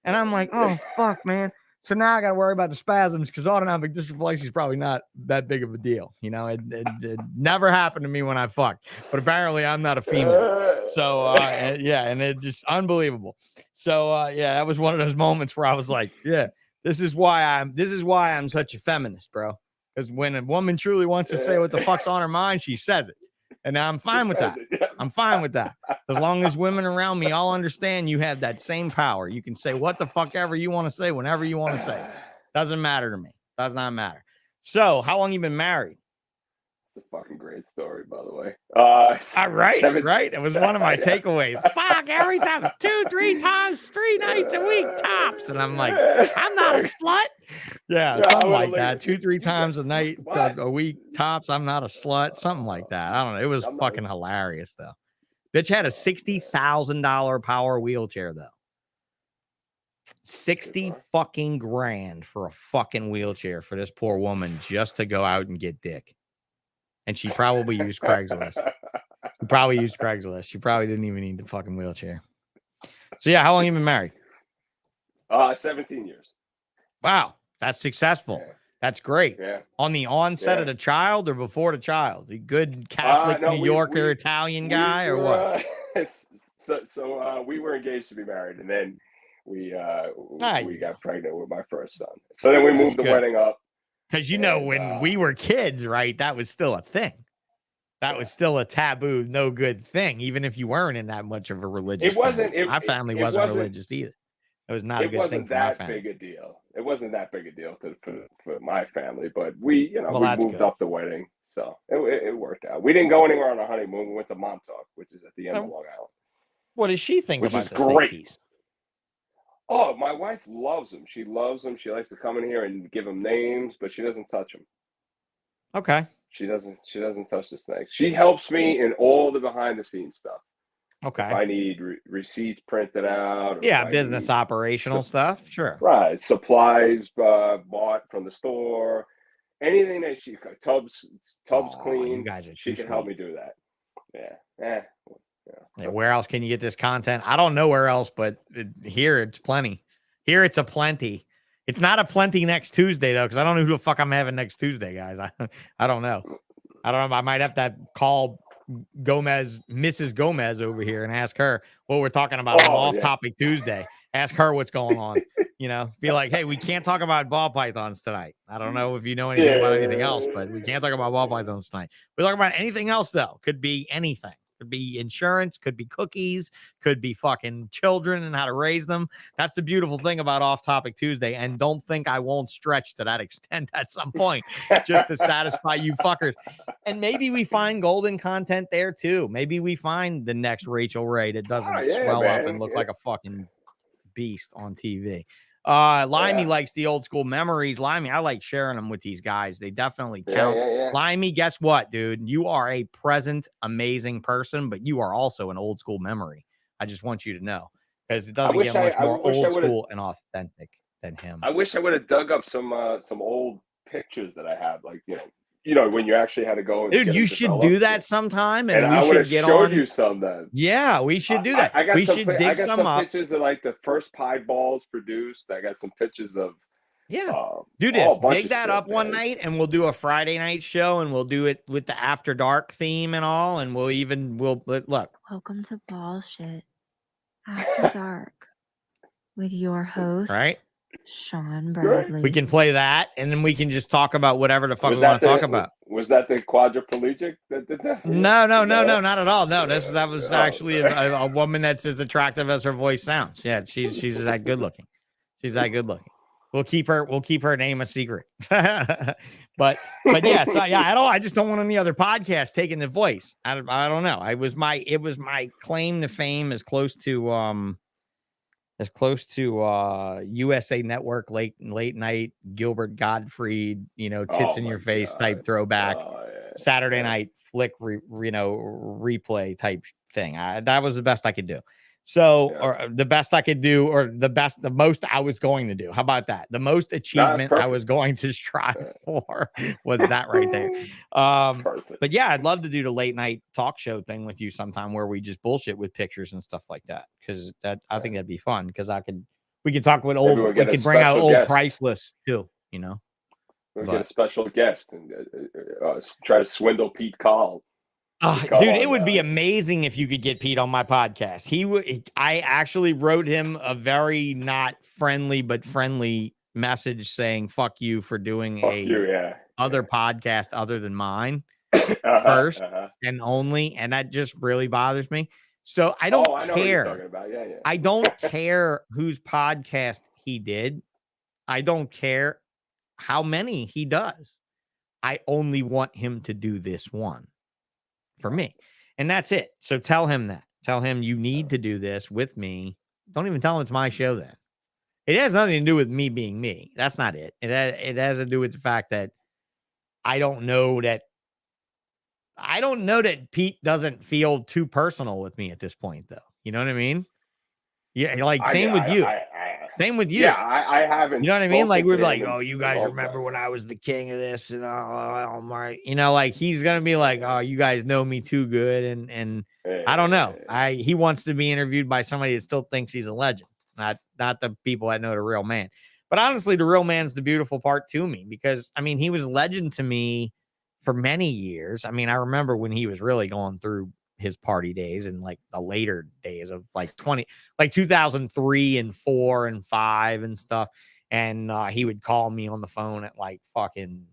And I'm like, oh fuck, man. So now I got to worry about the spasms because autonomic dysreflexia is probably not that big of a deal. You know, it never happened to me when I fucked, but apparently I'm not a female. So, yeah, and it just unbelievable. So, yeah, that was one of those moments where I was like, yeah, this is why I'm such a feminist, bro. Because when a woman truly wants to say what the fuck's on her mind, she says it. And I'm fine with that. I'm fine with that. As long as women around me all understand you have that same power. You can say what the fuck ever you want to say, whenever you want to say it. Doesn't matter to me. Does not matter. So, how long you been married? It's a fucking great story, by the way. Right? It was one of my takeaways. Fuck, every time, 2-3 times, 3 nights a week, tops. And I'm like, I'm not a slut. Yeah, something like that. 2-3 times a night, a week, tops. I'm not a slut. Something like that. I don't know. It was fucking hilarious, though. Bitch had a $60,000 power wheelchair, though. 60 fucking grand for a fucking wheelchair for this poor woman just to go out and get dick. And she probably used Craigslist. She probably didn't even need the fucking wheelchair. So yeah, how long you been married? 17 years. Wow, that's successful. Yeah. That's great. Yeah. On the onset of the child or before the child? The good Catholic New Yorker Italian guy or what? So we were engaged to be married, and then we got pregnant with my first son. So then we moved the wedding up. Because, you know, when we were kids, right, that was still a thing. That was still a taboo, no good thing, even if you weren't in that much of a religious family. My family wasn't religious either. It was not a good thing for my family. It wasn't that big a deal. It wasn't that big a deal for my family, but we moved up the wedding, so it worked out. We didn't go anywhere on a honeymoon. We went to Montauk, which is at the end of Long Island. What does she think about the snake piece? Oh, my wife loves them. She loves them. She likes to come in here and give them names, but she doesn't touch them. Okay. She doesn't touch the snakes. She helps me in all the behind the scenes stuff. Okay. If I need receipts printed out. Yeah, business operational stuff. Sure. Right. Supplies bought from the store. Anything that she tubs clean. You guys are she can help me do that. Yeah. Yeah, where else can you get this content? I don't know where else, but here it's plenty. Here it's a plenty. It's not a plenty next Tuesday, though, because I don't know who the fuck I'm having next Tuesday, guys. I don't know. I might have to call Mrs. Gomez over here and ask her what we're talking about on Off-Topic Tuesday. Ask her what's going on. You know, be like, hey, we can't talk about ball pythons tonight. I don't know if you know anything about anything else, but we can't talk about ball pythons tonight. We talk about anything else, though. Could be anything. Could be insurance, could be cookies, could be fucking children and how to raise them. That's the beautiful thing about Off Topic Tuesday. And don't think I won't stretch to that extent at some point just to satisfy you fuckers. And maybe we find golden content there too. Maybe we find the next Rachel Ray that doesn't swell up and look like a fucking beast on TV. Limey likes the old school memories. Limey, I like sharing them with these guys. They definitely count. Limey, guess what, dude? You are a present, amazing person, but you are also an old school memory. I just want you to know, because it doesn't get much more old school and authentic than him. I wish I would have dug up some old pictures that I have, like when you actually had to go. And dude, you should do that sometime, and I we should get on. You some then. Yeah, we should do that. We should dig some up. Pictures of like the first pie balls produced. I got some pictures of. Do this. Dig that up one night, and we'll do a Friday night show, and we'll do it with the After Dark theme and all, and we'll look. Welcome to Ballsh After Dark with your host, right? Sean Bradley. We can play that, and then we can just talk about whatever the fuck we want to talk about. Was that the quadriplegic that did that? No, not at all. No, that was actually a woman that's as attractive as her voice sounds. Yeah, she's that good looking. She's that good looking. We'll keep her name a secret. but yeah, so yeah, I just don't want any other podcast taking the voice. I don't know. It was my claim to fame as close to USA Network late night Gilbert Gottfried, tits in your face type throwback, Saturday night flick replay type thing. That was the best I could do. So, or the best I could do, or the most I was going to do. How about that? The most achievement I was going to strive for was that right there. But yeah, I'd love to do the late night talk show thing with you sometime where we just bullshit with pictures and stuff like that. Cause I think that'd be fun. Cause we could talk with we could bring out old price lists too, We'll get a special guest and try to swindle Pete Call. Dude, it would be amazing if you could get Pete on my podcast. I actually wrote him a very not friendly but friendly message saying "fuck you" for doing other podcast other than mine first and only, and that just really bothers me. So I don't care. I don't care whose podcast he did. I don't care how many he does. I only want him to do this one for me. And that's it. So tell him that. Tell him you need to do this with me. Don't even tell him it's my show then. It has nothing to do with me being me. That's not it. It has to do with the fact that I don't know that Pete doesn't feel too personal with me at this point, though. You know what I mean? Yeah, like same with you. Same with you. Yeah, I haven't. You know what I mean? Like we're like, oh, you guys remember when I was the king of this, and my, like he's gonna be like, oh, you guys know me too good, and I don't know. He wants to be interviewed by somebody that still thinks he's a legend, not the people that know the real man. But honestly, the real man's the beautiful part to me, because I mean, he was a legend to me for many years. I mean, I remember when he was really going through his party days and like the later days of like 2003 and 4 and 5 and stuff. And he would call me on the phone at like fucking,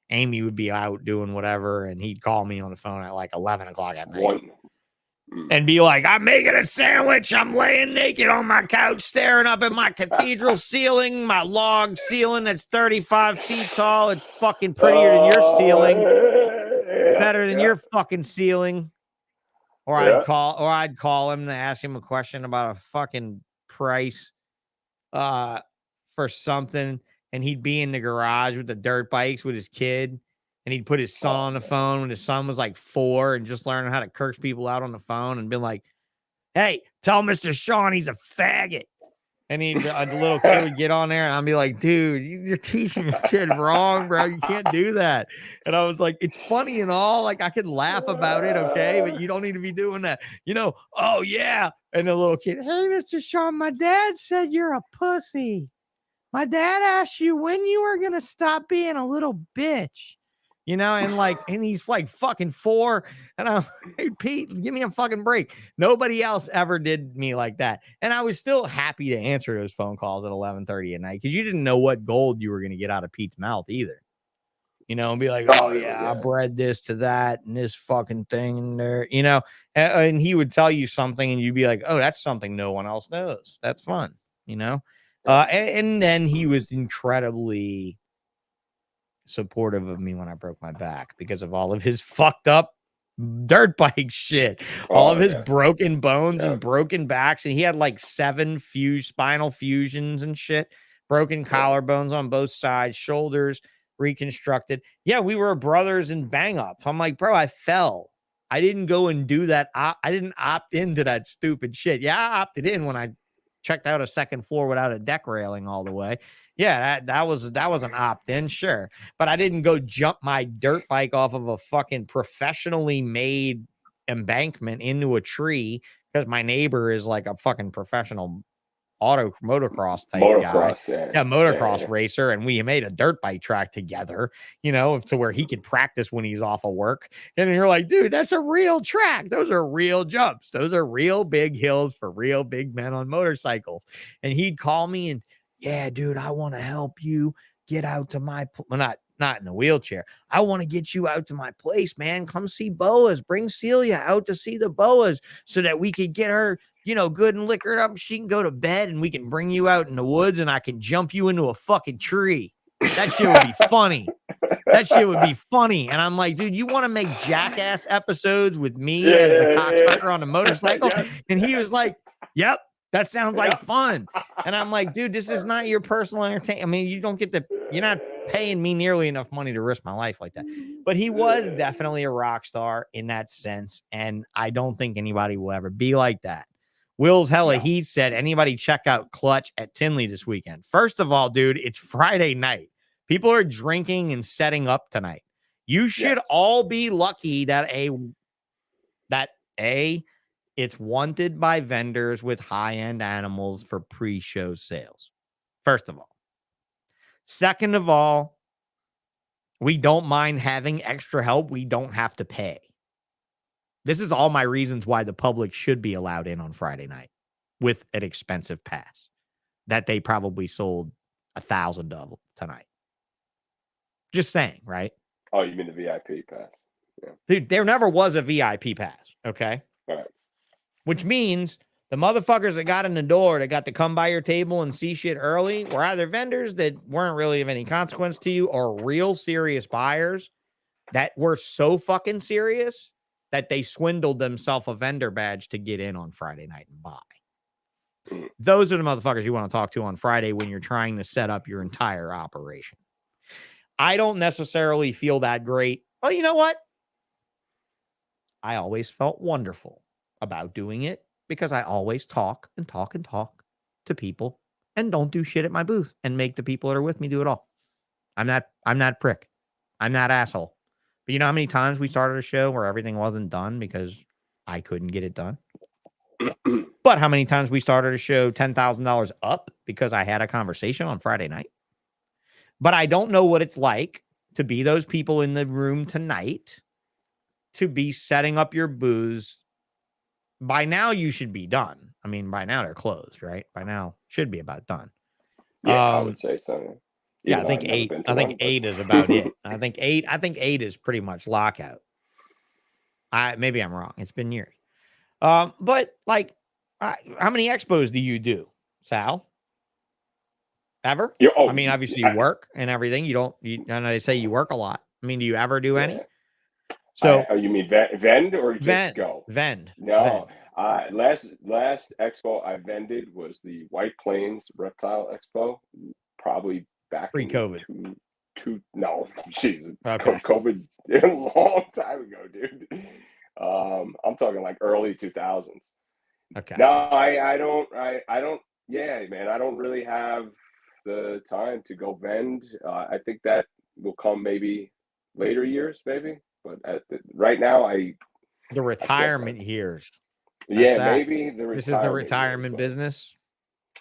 Amy would be out doing whatever. And he'd call me on the phone at like 11 o'clock at night and be like, I'm making a sandwich. I'm laying naked on my couch, staring up at my cathedral ceiling, my log ceiling that's 35 feet tall. It's fucking prettier than your ceiling. Better than your fucking ceiling. Or I'd call him to ask him a question about a fucking price for something, and he'd be in the garage with the dirt bikes with his kid, and he'd put his son on the phone when his son was like 4 and just learning how to curse people out on the phone and been like, hey, tell Mr. Sean he's a faggot. And the little kid would get on there, and I'd be like, dude, you're teaching your kid wrong, bro. You can't do that. And I was like, it's funny and all. Like, I could laugh about it, okay? But you don't need to be doing that. Oh, yeah. And the little kid, hey, Mr. Sean, my dad said you're a pussy. My dad asked you when you were going to stop being a little bitch. And he's like fucking 4. And I'm hey, Pete, give me a fucking break. Nobody else ever did me like that. And I was still happy to answer those phone calls at 11:30 at night because you didn't know what gold you were going to get out of Pete's mouth either. you know, and be like, Oh, oh yeah, I yeah. bred this to that and this fucking thing and there, you know, and he would tell you something and you'd be like, oh, that's something no one else knows. That's fun, you know. And then he was incredibly supportive of me when I broke my back because of all of his fucked up dirt bike shit, all of his broken bones and broken backs, and he had like 7 spinal fusions and shit, broken collarbones on both sides, shoulders reconstructed. Yeah, we were brothers in bang ups. I'm like, bro, I fell. I didn't go and do that. I didn't opt into that stupid shit. Yeah, I opted in when I checked out a second floor without a deck railing all the way. Yeah, that was an opt-in, sure. But I didn't go jump my dirt bike off of a fucking professionally made embankment into a tree because my neighbor is like a fucking professional motocross type guy. Motocross racer, and we made a dirt bike track together, you know, to where he could practice when he's off of work. And you're like, dude, that's a real track. Those are real jumps. Those are real big hills for real big men on motorcycles. And he'd call me and, yeah, dude, I want to help you get out to my not in a wheelchair. I want to get you out to my place, man. Come see boas. Bring Celia out to see the boas so that we could get her, you know, good and liquored up. She can go to bed and we can bring you out in the woods and I can jump you into a fucking tree. That shit would be funny. That shit would be funny. And I'm like, dude, you want to make jackass episodes with me as the cocksucker on a motorcycle? And he was like, yep, that sounds like fun. And I'm like, dude, this is not your personal entertainment. I mean, you're not paying me nearly enough money to risk my life like that. But he was definitely a rock star in that sense. And I don't think anybody will ever be like that. Will's hella he said, anybody check out Clutch at Tinley this weekend? First of all, dude, it's Friday night. People are drinking and setting up tonight. You should all be lucky that it's wanted by vendors with high-end animals for pre-show sales. First of all. Second of all, we don't mind having extra help. We don't have to pay. This is all my reasons why the public should be allowed in on Friday night with an expensive pass that they probably sold 1,000 of tonight. Just saying, right? Oh, you mean the VIP pass? Yeah. Dude, there never was a VIP pass, okay? All right. Which means the motherfuckers that got in the door that got to come by your table and see shit early were either vendors that weren't really of any consequence to you or real serious buyers that were so fucking serious that they swindled themselves a vendor badge to get in on Friday night and buy. Those are the motherfuckers you want to talk to on Friday when you're trying to set up your entire operation. I don't necessarily feel that great. Well, you know what? I always felt wonderful about doing it because I always talk and talk and talk to people and don't do shit at my booth and make the people that are with me do it all. I'm that prick. I'm that asshole. But you know how many times we started a show where everything wasn't done because I couldn't get it done? But how many times we started a show $10,000 up because I had a conversation on Friday night? But I don't know what it's like to be those people in the room tonight, to be setting up your booths. By now, you should be done. I mean, by now they're closed, right? By now, should be about done. Yeah, I would say so. Yeah, I think 8. I think 8 is about it. I think 8 is pretty much lockout. Maybe I'm wrong. It's been years. But like, how many expos do you do, Sal? Ever? I mean, obviously you work and everything. I know they say you work a lot. I mean, do you ever do any? So you mean vend or just go? Vend. No. Last expo I vended was the White Plains Reptile Expo, probably back pre-COVID. No, Jesus, COVID a long time ago, dude. I'm talking like early 2000s. Okay. No, I don't. Yeah, man, I don't really have the time to go vend. I think that will come maybe later years, maybe. But right now, the retirement years. Yeah, maybe this is the retirement business.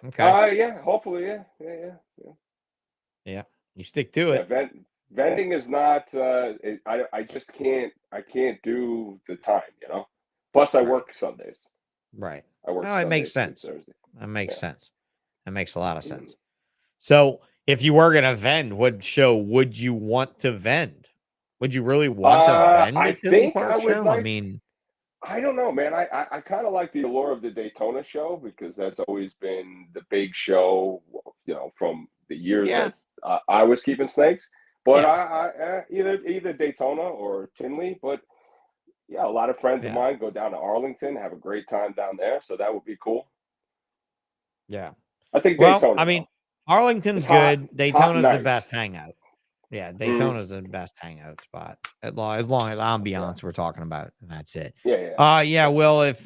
Okay. Yeah, hopefully, yeah. You stick to it. Vending is not. I just can't. I can't do the time. You know. Plus, I work Sundays. Right. I work. No, it makes sense. Thursday. That makes sense. That makes a lot of sense. So if you were gonna vend, what show would you want to vend? Would you really want to vend I a Tinley think I Park would show? I like. mean, I don't know, man. I kind of like the allure of the Daytona show because that's always been the big show, from the years yeah, that I was keeping snakes. But yeah, either Daytona or Tinley. But yeah, a lot of friends of yeah, mine go down to Arlington, have a great time down there. So that would be cool. yeah. I think Well, Daytona I mean, though. Arlington's It's hot. good. It's hot and Daytona's the best nice. hangout. Yeah, Mhm. Daytona's the best hangout spot. As long as Yeah. ambiance we're talking about, and that's it. Yeah. Yeah. Yeah, Will, if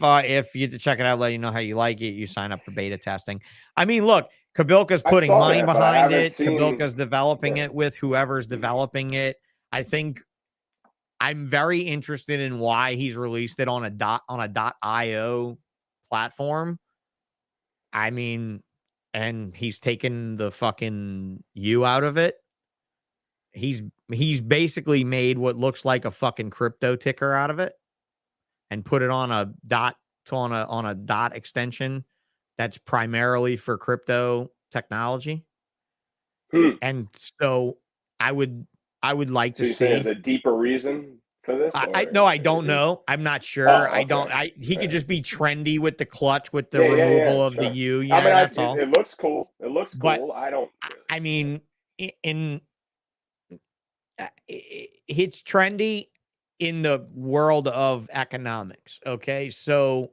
you get to check it out, let you know how you like it. You sign up for beta testing. I mean, look, Kabilka's I putting saw money that, but I behind haven't it. seen. Kabilka's developing Yeah. it with whoever's developing it. I think I'm very interested in why he's released it on a .io platform. I mean, and he's taken the fucking U out of it. He's basically made what looks like a fucking crypto ticker out of it and put it on a on a dot extension that's primarily for crypto technology. Hmm. And so I would like So to you say there's see. a deeper reason for this, I or no, I don't know. I'm not sure. Oh, okay. He could Yeah. just be trendy with the clutch with the Yeah. removal of the Sure. U, I mean, that's all. it looks cool. It looks But cool. I don't I really. mean, in it's trendy in the world of economics. Okay, so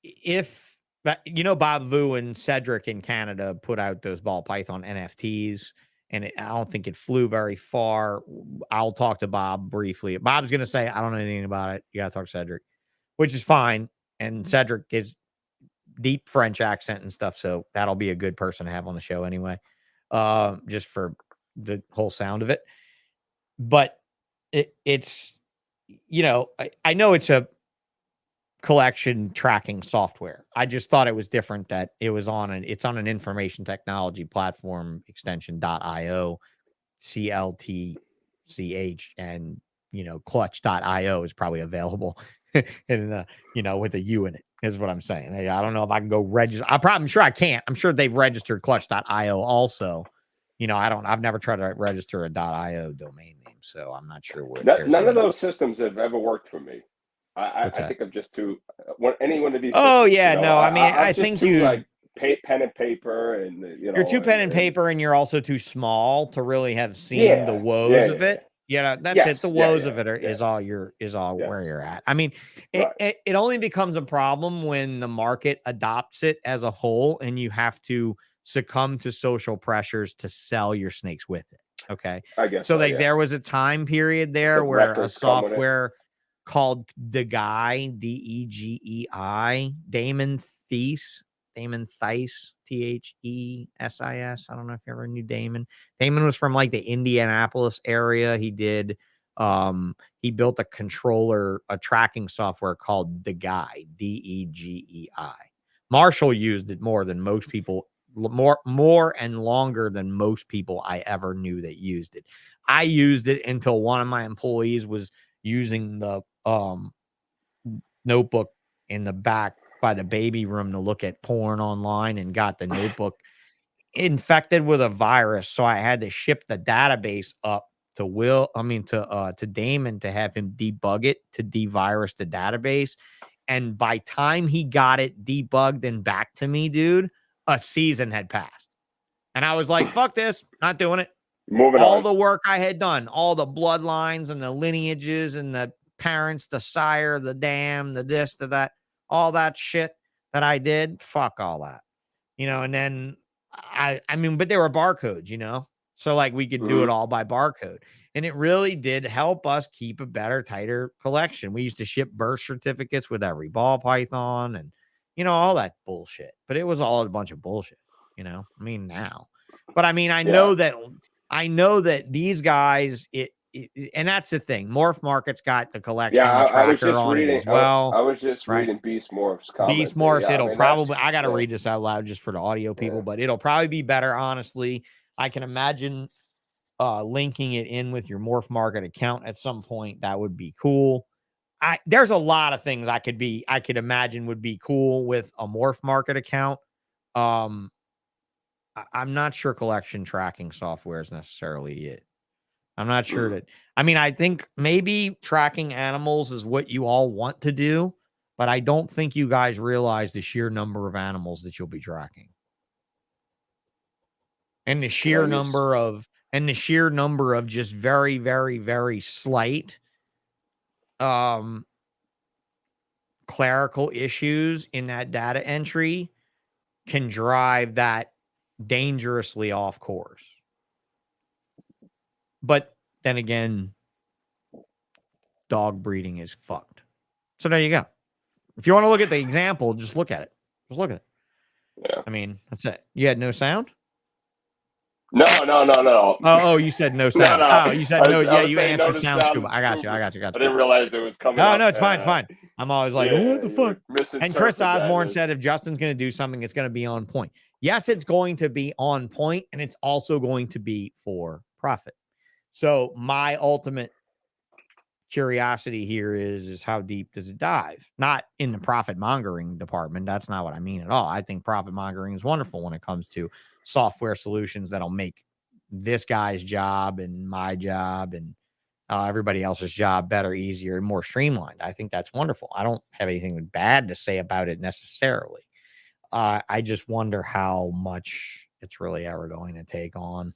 if Bob Vu and Cedric in Canada put out those ball python NFTs, and I don't think it flew very far. I'll talk to Bob briefly. Bob's going to say, I don't know anything about it. You got to talk to Cedric, which is fine. And Cedric is deep French accent and stuff, so that'll be a good person to have on the show anyway, just for the whole sound of it. But it's I know it's a collection tracking software. I just thought it was different that it's on an information technology platform extension.io, CLTCH, and clutch.io is probably available and with a U in it is what I'm saying. I don't know if I can go register. I'm sure I can't. I'm sure they've registered clutch.io also. I've never tried to register a .io domain name, so I'm not sure if there's None of any. those systems have ever worked for me. What's I that? think I'm just too. Any one of these Oh systems, yeah, no. I mean, I I'm just think too like pen and paper, and you're too pen and and paper, and you're also too small to really have seen the yeah, woes of it. That's it. The woes of it is all where yes, you're at. I mean, right. it only becomes a problem when the market adopts it as a whole, and you have to succumb to social pressures to sell your snakes with it. Okay, I guess so so. like Yeah, there was a time period the there where a records come with it. software called Degei, DEGEI, Damon Thies, THESIS. I don't know if you ever knew Damon. Damon was from like the Indianapolis area. He built a tracking software called Degei, DEGEI. Marshall used it more than most people, more and longer than most people I ever knew that used it. I used it until one of my employees was using the notebook in the back by the baby room to look at porn online and got the notebook infected with a virus. So I had to ship the database up to to Damon to have him debug it to devirus the database. And by time he got it debugged and back to me, dude, a season had passed. And I was like, fuck this, not doing it. Moving All on. the work I had done, all the bloodlines and the lineages and the parents, the sire, the dam, the this, the that, all that shit that I did, fuck all that. And then but they were barcodes, so like we could do it all by barcode. And it really did help us keep a better, tighter collection. We used to ship birth certificates with every ball python and, all that bullshit. But it was all a bunch of bullshit, now. But I mean, I know that these guys, and that's the thing. MorphMarket's got the collection I was tracker just on it reading. as well. I was just Right? reading Beast Morph's comment. Beast Morphs, I it'll mean, probably, I got to yeah. read this out loud just for the audio people, but it'll probably be better, honestly. I can imagine linking it in with your MorphMarket account at some point. That would be cool. There's a lot of things I could imagine would be cool with a MorphMarket account. I'm not sure collection tracking software is necessarily it. I'm not sure that, I mean, I think maybe tracking animals is what you all want to do, but I don't think you guys realize the sheer number of animals that you'll be tracking. And the sheer number of just very, very, very slight clerical issues in that data entry can drive that dangerously off course. But then again, dog breeding is fucked. So there you go. If you want to look at the example, just look at it. Just look at it. Yeah. I mean, that's it. You had no sound? No. Oh, you said no sound. No. Oh, you said no. Yeah, was you saying answered no to sound sound scuba. I got you. I didn't realize it was coming. No, it's fine. It's fine. I'm always like, what the fuck? And Chris Osborne that. said if Justin's going to do something, it's going to be on point. Yes, it's going to be on point, and it's also going to be for profit. So my ultimate curiosity here is how deep does it dive? Not in the profit mongering department. That's not what I mean at all. I think profit mongering is wonderful when it comes to software solutions that'll make this guy's job and my job and everybody else's job better, easier, and more streamlined. I think that's wonderful. I don't have anything bad to say about it necessarily. I just wonder how much it's really ever going to take on,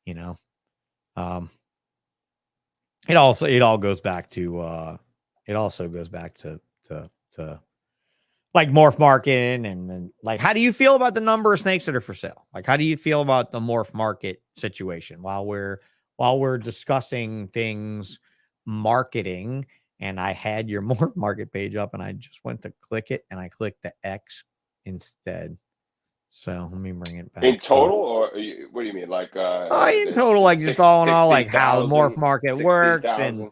you know. It all goes back to like MorphMarket and then like, how do you feel about the number of snakes that are for sale? Like, how do you feel about the MorphMarket situation while we're discussing things marketing? And I had your MorphMarket page up and I just went to click it and I clicked the X instead. So let me bring it back. In total, or what do you mean? Like, in total, like just all in all, like how MorphMarket works, and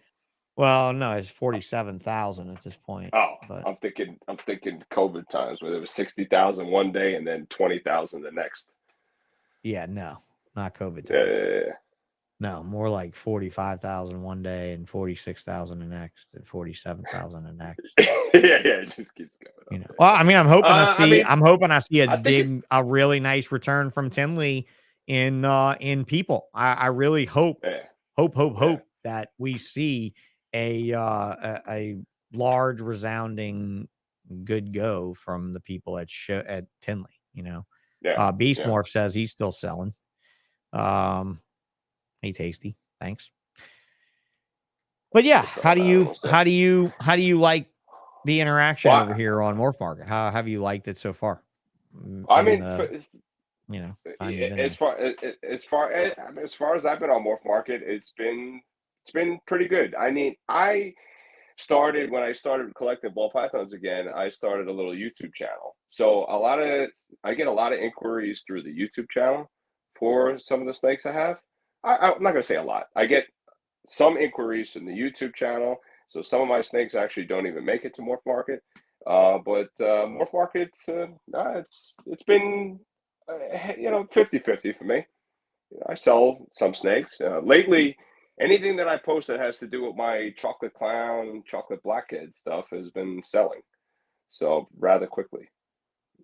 well, no, it's 47,000 at this point. Oh, but I'm thinking COVID times where there was 60,000 one day and then 20,000 the next. Yeah, no, not COVID times. Yeah. No, more like 45,000 one day and 46,000 the next and 47,000 the next. Yeah, it just keeps going. You know, well, I mean, I'm hoping I see a really nice return from Tinley in people. I really hope that we see a large resounding good go from the people at Tinley. You know, Beast Morph says he's still selling. Hey, Tasty, thanks. But yeah, how do you like the interaction over here on MorphMarket? How have you liked it so far? I mean, you know, as far as I've been on MorphMarket, it's been pretty good. I mean, when I started collecting ball pythons again, I started a little YouTube channel. So I get a lot of inquiries through the YouTube channel for some of the snakes I have. I'm not going to say a lot. I get some inquiries from the YouTube channel. So some of my snakes actually don't even make it to MorphMarket. But MorphMarket, it's been 50-50 for me. I sell some snakes. Lately, anything that I post that has to do with my chocolate clown, chocolate blackhead stuff has been selling. So rather quickly.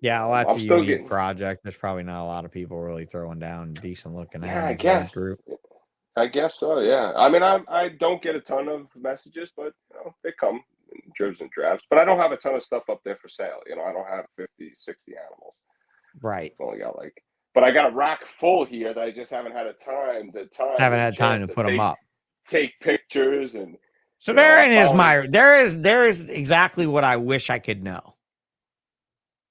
Yeah, well, that's a unique project. There's probably not a lot of people really throwing down decent looking. Yeah, I guess so. Yeah. I mean, I don't get a ton of messages, but they come in dribs and drabs. But I don't have a ton of stuff up there for sale. I don't have 50, 60 animals. Right. I've only got but I got a rack full here that I just haven't had time to put them up, take pictures, and so there is exactly what I wish I could know.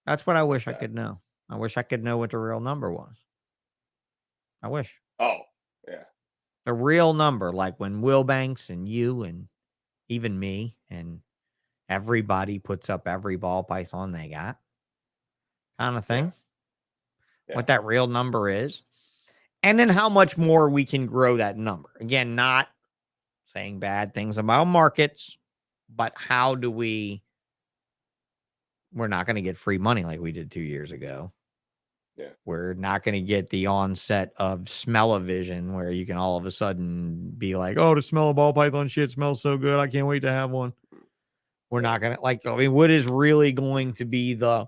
That's what I wish I could know. I wish I could know what the real number was. I wish. Oh, yeah. The real number, like when Will Banks and you and even me and everybody puts up every ball python they got, kind of thing. Yeah. What that real number is. And then how much more we can grow that number. Again, not saying bad things about markets, but how do we're not going to get free money like we did 2 years ago. Yeah. We're not going to get the onset of smell-o-vision where you can all of a sudden be like, oh, the smell of ball python shit smells so good. I can't wait to have one. We're not going to what is really going to be the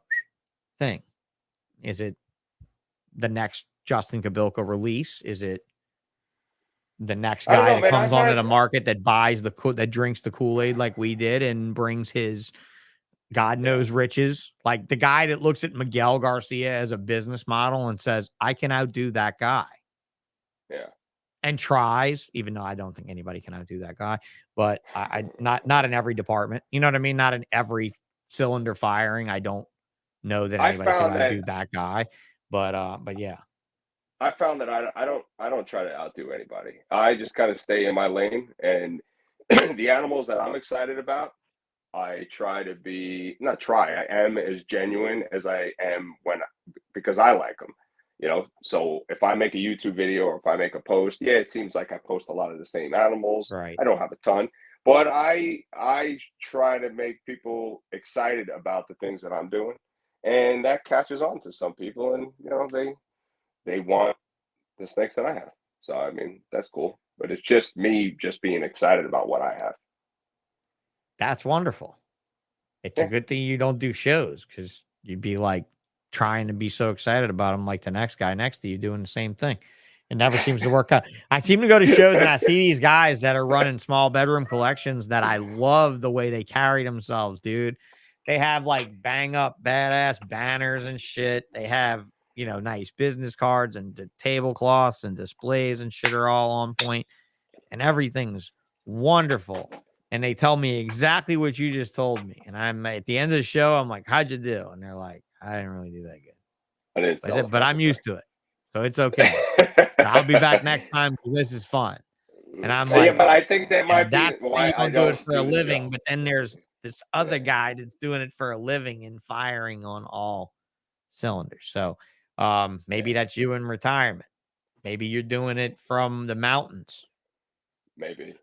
thing? Is it the next Justin Kabilka release? Is it the next I don't guy know, that man. comes onto the market that buys that drinks the Kool-Aid like we did and brings his God knows riches? Like the guy that looks at Miguel Garcia as a business model and says, I can outdo that guy. Yeah. And tries, even though I don't think anybody can outdo that guy, but I not in every department. You know what I mean? Not in every cylinder firing. I don't know that anybody can outdo that guy. But yeah. I found that I don't try to outdo anybody. I just kind of stay in my lane, and the animals that I'm excited about, I try to be I am as genuine as I am because I like them, you know. So if I make a YouTube video or if I make a post, yeah, it seems like I post a lot of the same animals. Right. I don't have a ton, but I try to make people excited about the things that I'm doing, and that catches on to some people, and you know they want the snakes that I have. So I mean that's cool, but it's just me just being excited about what I have. That's wonderful. It's a good thing you don't do shows, because you'd be like trying to be so excited about them like the next guy next to you doing the same thing. It never seems to work out. I seem to go to shows and I see these guys that are running small bedroom collections that I love the way they carry themselves, dude. They have like bang up badass banners and shit. They have, you know, nice business cards and the tablecloths and displays and shit are all on point, and everything's wonderful. And they tell me exactly what you just told me. And I'm at the end of the show, I'm like, how'd you do? And they're like, I didn't really do that good. I didn't sell But I'm used to it. So it's okay. I'll be back next time because this is fun. And I'm like, yeah, but I think that might be why why you don't do it for a living. But then there's this other guy that's doing it for a living and firing on all cylinders. So maybe that's you in retirement. Maybe you're doing it from the mountains. Maybe.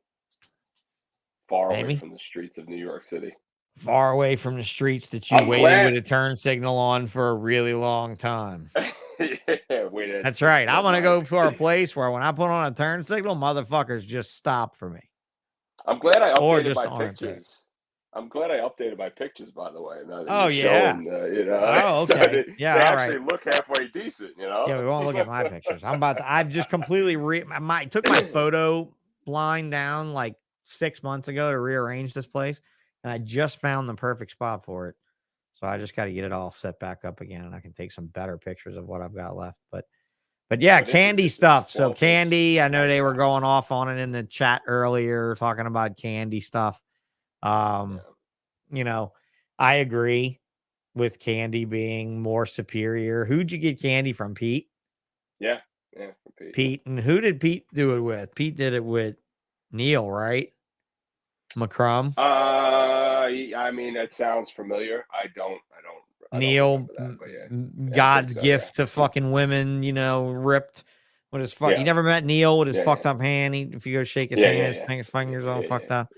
Far away from the streets of New York City. Far away from the streets that you waited with a turn signal on for a really long time. That's right. I want to go for a place where when I put on a turn signal, motherfuckers just stop for me. I'm glad I updated my pictures. I'm glad I updated my pictures, by the way. Oh, yeah. Showing, you know, oh, okay. So they actually right. look halfway decent, you know? Yeah, we won't look at my pictures. I've just completely took my photo line down like 6 months ago to rearrange this place. And I just found the perfect spot for it. So I just got to get it all set back up again, and I can take some better pictures of what I've got left. But yeah, Candy stuff. So Candy, I know they were going off on it in the chat earlier, talking about Candy stuff. You know, I agree with Candy being more superior. Who'd you get Candy from, Pete? Yeah, from Pete. Pete. And who did Pete do it with? Pete did it with Neil, right? McCrum. I mean, that sounds familiar. I don't Neil, that, but yeah. God's gift to fucking women, you know, ripped with his fuck. You never met Neil with his fucked up hand. If you go shake his hand, his fingers all fucked up.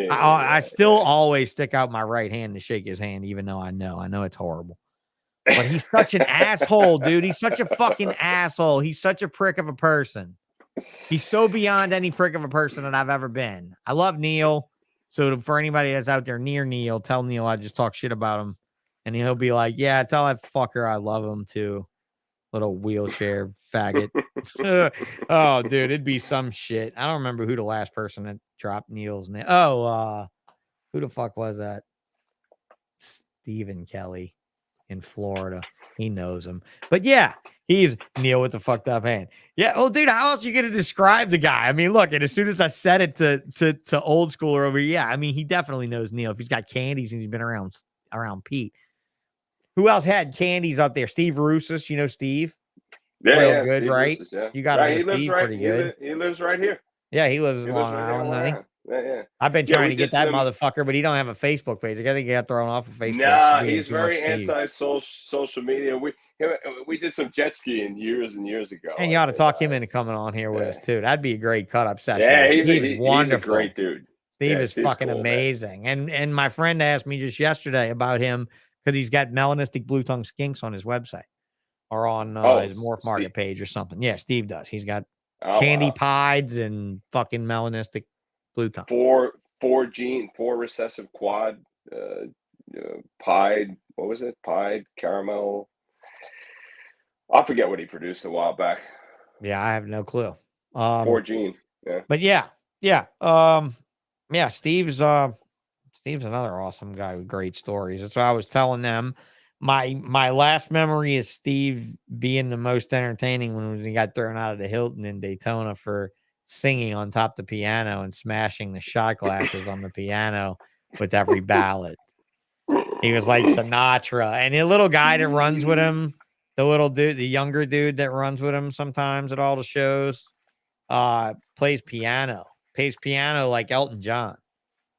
I still always stick out my right hand to shake his hand, even though I know it's horrible. But he's such an asshole, dude. He's such a fucking asshole. He's such a prick of a person. He's so beyond any prick of a person that I've ever been. I love Neil. So for anybody that's out there near Neil, tell Neil I just talk shit about him. And he'll be like, yeah, tell that fucker I love him too. Little wheelchair faggot. Oh, dude, it'd be some shit. I don't remember who the last person that dropped Neil's name. Oh, who the fuck was that? Stephen Kelly in Florida. He knows him. But yeah, he's Neil with the fucked up hand. Yeah. Oh, dude, how else are you going to describe the guy? I mean, look, and as soon as I said it to old schooler over here, yeah, I mean, he definitely knows Neil. If he's got candies and he's been around Pete. Who else had candies up there? Steve Russos, you know Steve? Yeah, good, Steve right? Russos, yeah. You got to know Steve pretty good. He lives right here. Yeah, he lives in Long Island, doesn't he? Yeah. I've been trying to get that motherfucker, but he don't have a Facebook page. I think he got thrown off of Facebook. Nah, he's very anti-social media. We did some jet skiing years and years ago. And you ought to talk him into coming on here with us too. That'd be a great cut-up session. Yeah, Steve's wonderful. He's a great dude. Steve is fucking amazing. Man. And my friend asked me just yesterday about him because he's got melanistic blue tongue skinks on his website or on his MorphMarket page or something. Yeah, Steve does. He's got candy pieds and fucking melanistic blue tongue. Four recessive quad, pied. What was it? Pied caramel. I forget what he produced a while back. Yeah, I have no clue. Poor Gene. Yeah. But yeah. Steve's another awesome guy with great stories. That's what I was telling them. My last memory is Steve being the most entertaining when he got thrown out of the Hilton in Daytona for singing on top of the piano and smashing the shot glasses on the piano with every ballad. He was like Sinatra. And the little guy that runs with him, the little dude, the younger dude that runs with him sometimes at all the shows, plays piano like Elton John,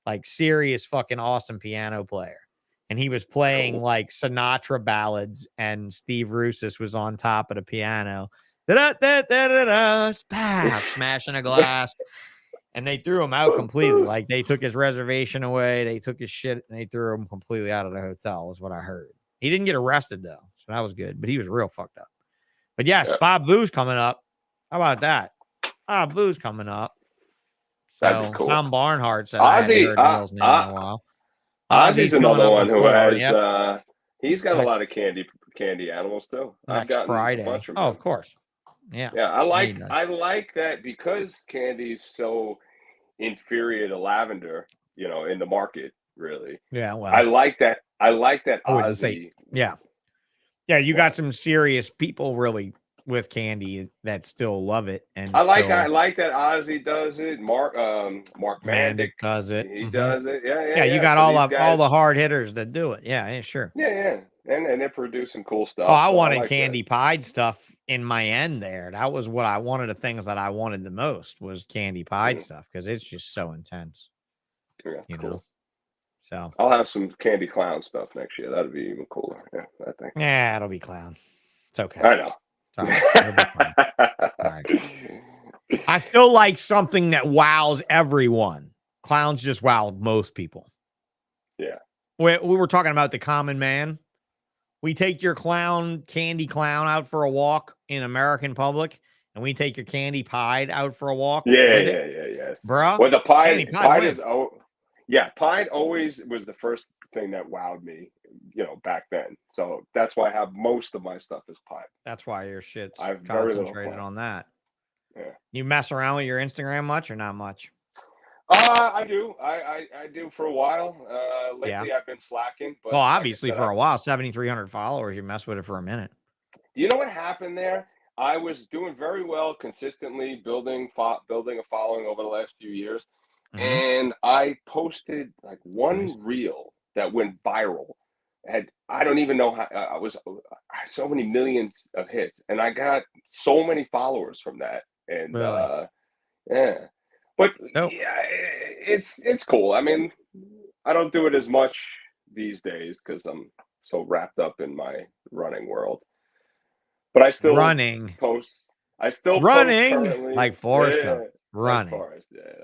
like serious fucking awesome piano player. And he was playing like Sinatra ballads, and Steve Russis was on top of the piano, smashing a glass. And they threw him out completely. Like they took his reservation away, they took his shit, and they threw him completely out of the hotel, was what I heard. He didn't get arrested though, so that was good. But he was real fucked up. But yes, Bob Vu's coming up. How about that? Bob Vu's coming up. So cool. Tom Barnhart said I hadn't heard Neil's name in a while. Ozzy's another one who has yep. He's got a lot of candy animals too. Next Friday. Oh, of course. Yeah. Yeah, I like that because candy's so inferior to lavender, you know, in the market, really. Yeah, well. I like that Ozzy. Yeah, you got some serious people really with candy that still love it, and I like that Ozzy does it. Mark Mandic does it. He does it. Yeah. You got all the hard hitters that do it. Yeah, sure. Yeah. And they're producing cool stuff. Oh, I wanted candy pied stuff in my end there. That was what I wanted. The things that I wanted the most was candy pied stuff because it's just so intense. Yeah, you cool. know. So I'll have some candy clown stuff next year. That'll be even cooler. Yeah, I think. Yeah, it'll be clown. It's okay. I know. All right. I still like something that wows everyone. Clowns just wowed most people. Yeah. We were talking about the common man. We take your candy clown out for a walk in American public, and we take your candy pied out for a walk. Yes. Bro. Well, the pied is pied always was the first thing that wowed me, you know, back then. So that's why I have most of my stuff is pied. That's why your shit's I've concentrated on that. Yeah. You mess around with your Instagram much or not much? I do. I do for a while. Lately I've been slacking. But obviously for a while, 7,300 followers, you mess with it for a minute. You know what happened there? I was doing very well consistently, building a following over the last few years. And I posted like one reel that went viral. I don't even know how I had so many millions of hits, and I got so many followers from that. And really? But yeah, it's cool. I mean, I don't do it as much these days because I'm so wrapped up in my running world. But I still post. I still running post like Forrest Gump. Running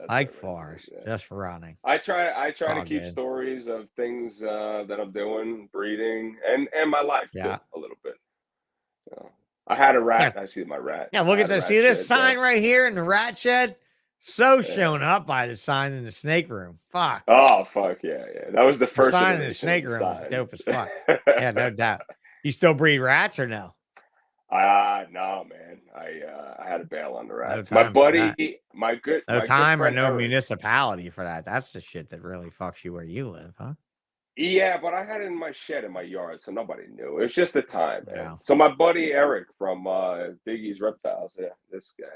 like Forrest, just running. I try to keep stories of things that I'm doing, breeding, and my life too, a little bit. I had a rat. I see my rat. Yeah, look at this. See this sign right here in the rat shed? Shown up by the sign in the snake room. Fuck. Oh, fuck yeah. That was the first sign in the snake room was dope as fuck. Yeah, no doubt. You still breed rats or no? No, man. I had to bail on the rats. My buddy, my good time or no Eric. Municipality for that. That's the shit that really fucks you where you live, huh? Yeah, but I had it in my shed in my yard, so nobody knew. It was just the time, man. Yeah. So my buddy Eric from Biggie's Reptiles, this guy,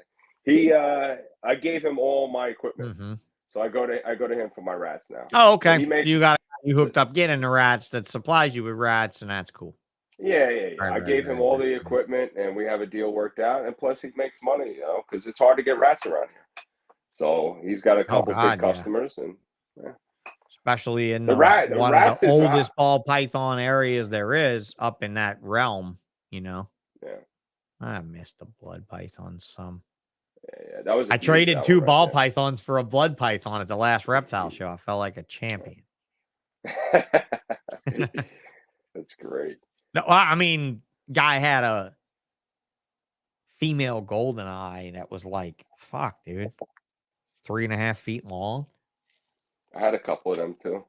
I gave him all my equipment. So I go to him for my rats now. Oh, okay. So you hooked up getting the rats that supplies you with rats, and that's cool. Yeah. I gave him all the equipment, and we have a deal worked out. And plus, he makes money, you know, because it's hard to get rats around here. So he's got a couple big customers, and especially in one of the oldest ball python areas there is up in that realm, you know. Yeah, I missed the blood python some. Yeah, that was. I traded 2 ball pythons for a blood python at the last reptile show. I felt like a champion. That's great. No, I mean, guy had a female golden eye that was like, fuck, dude, 3.5 feet long. I had a couple of them too.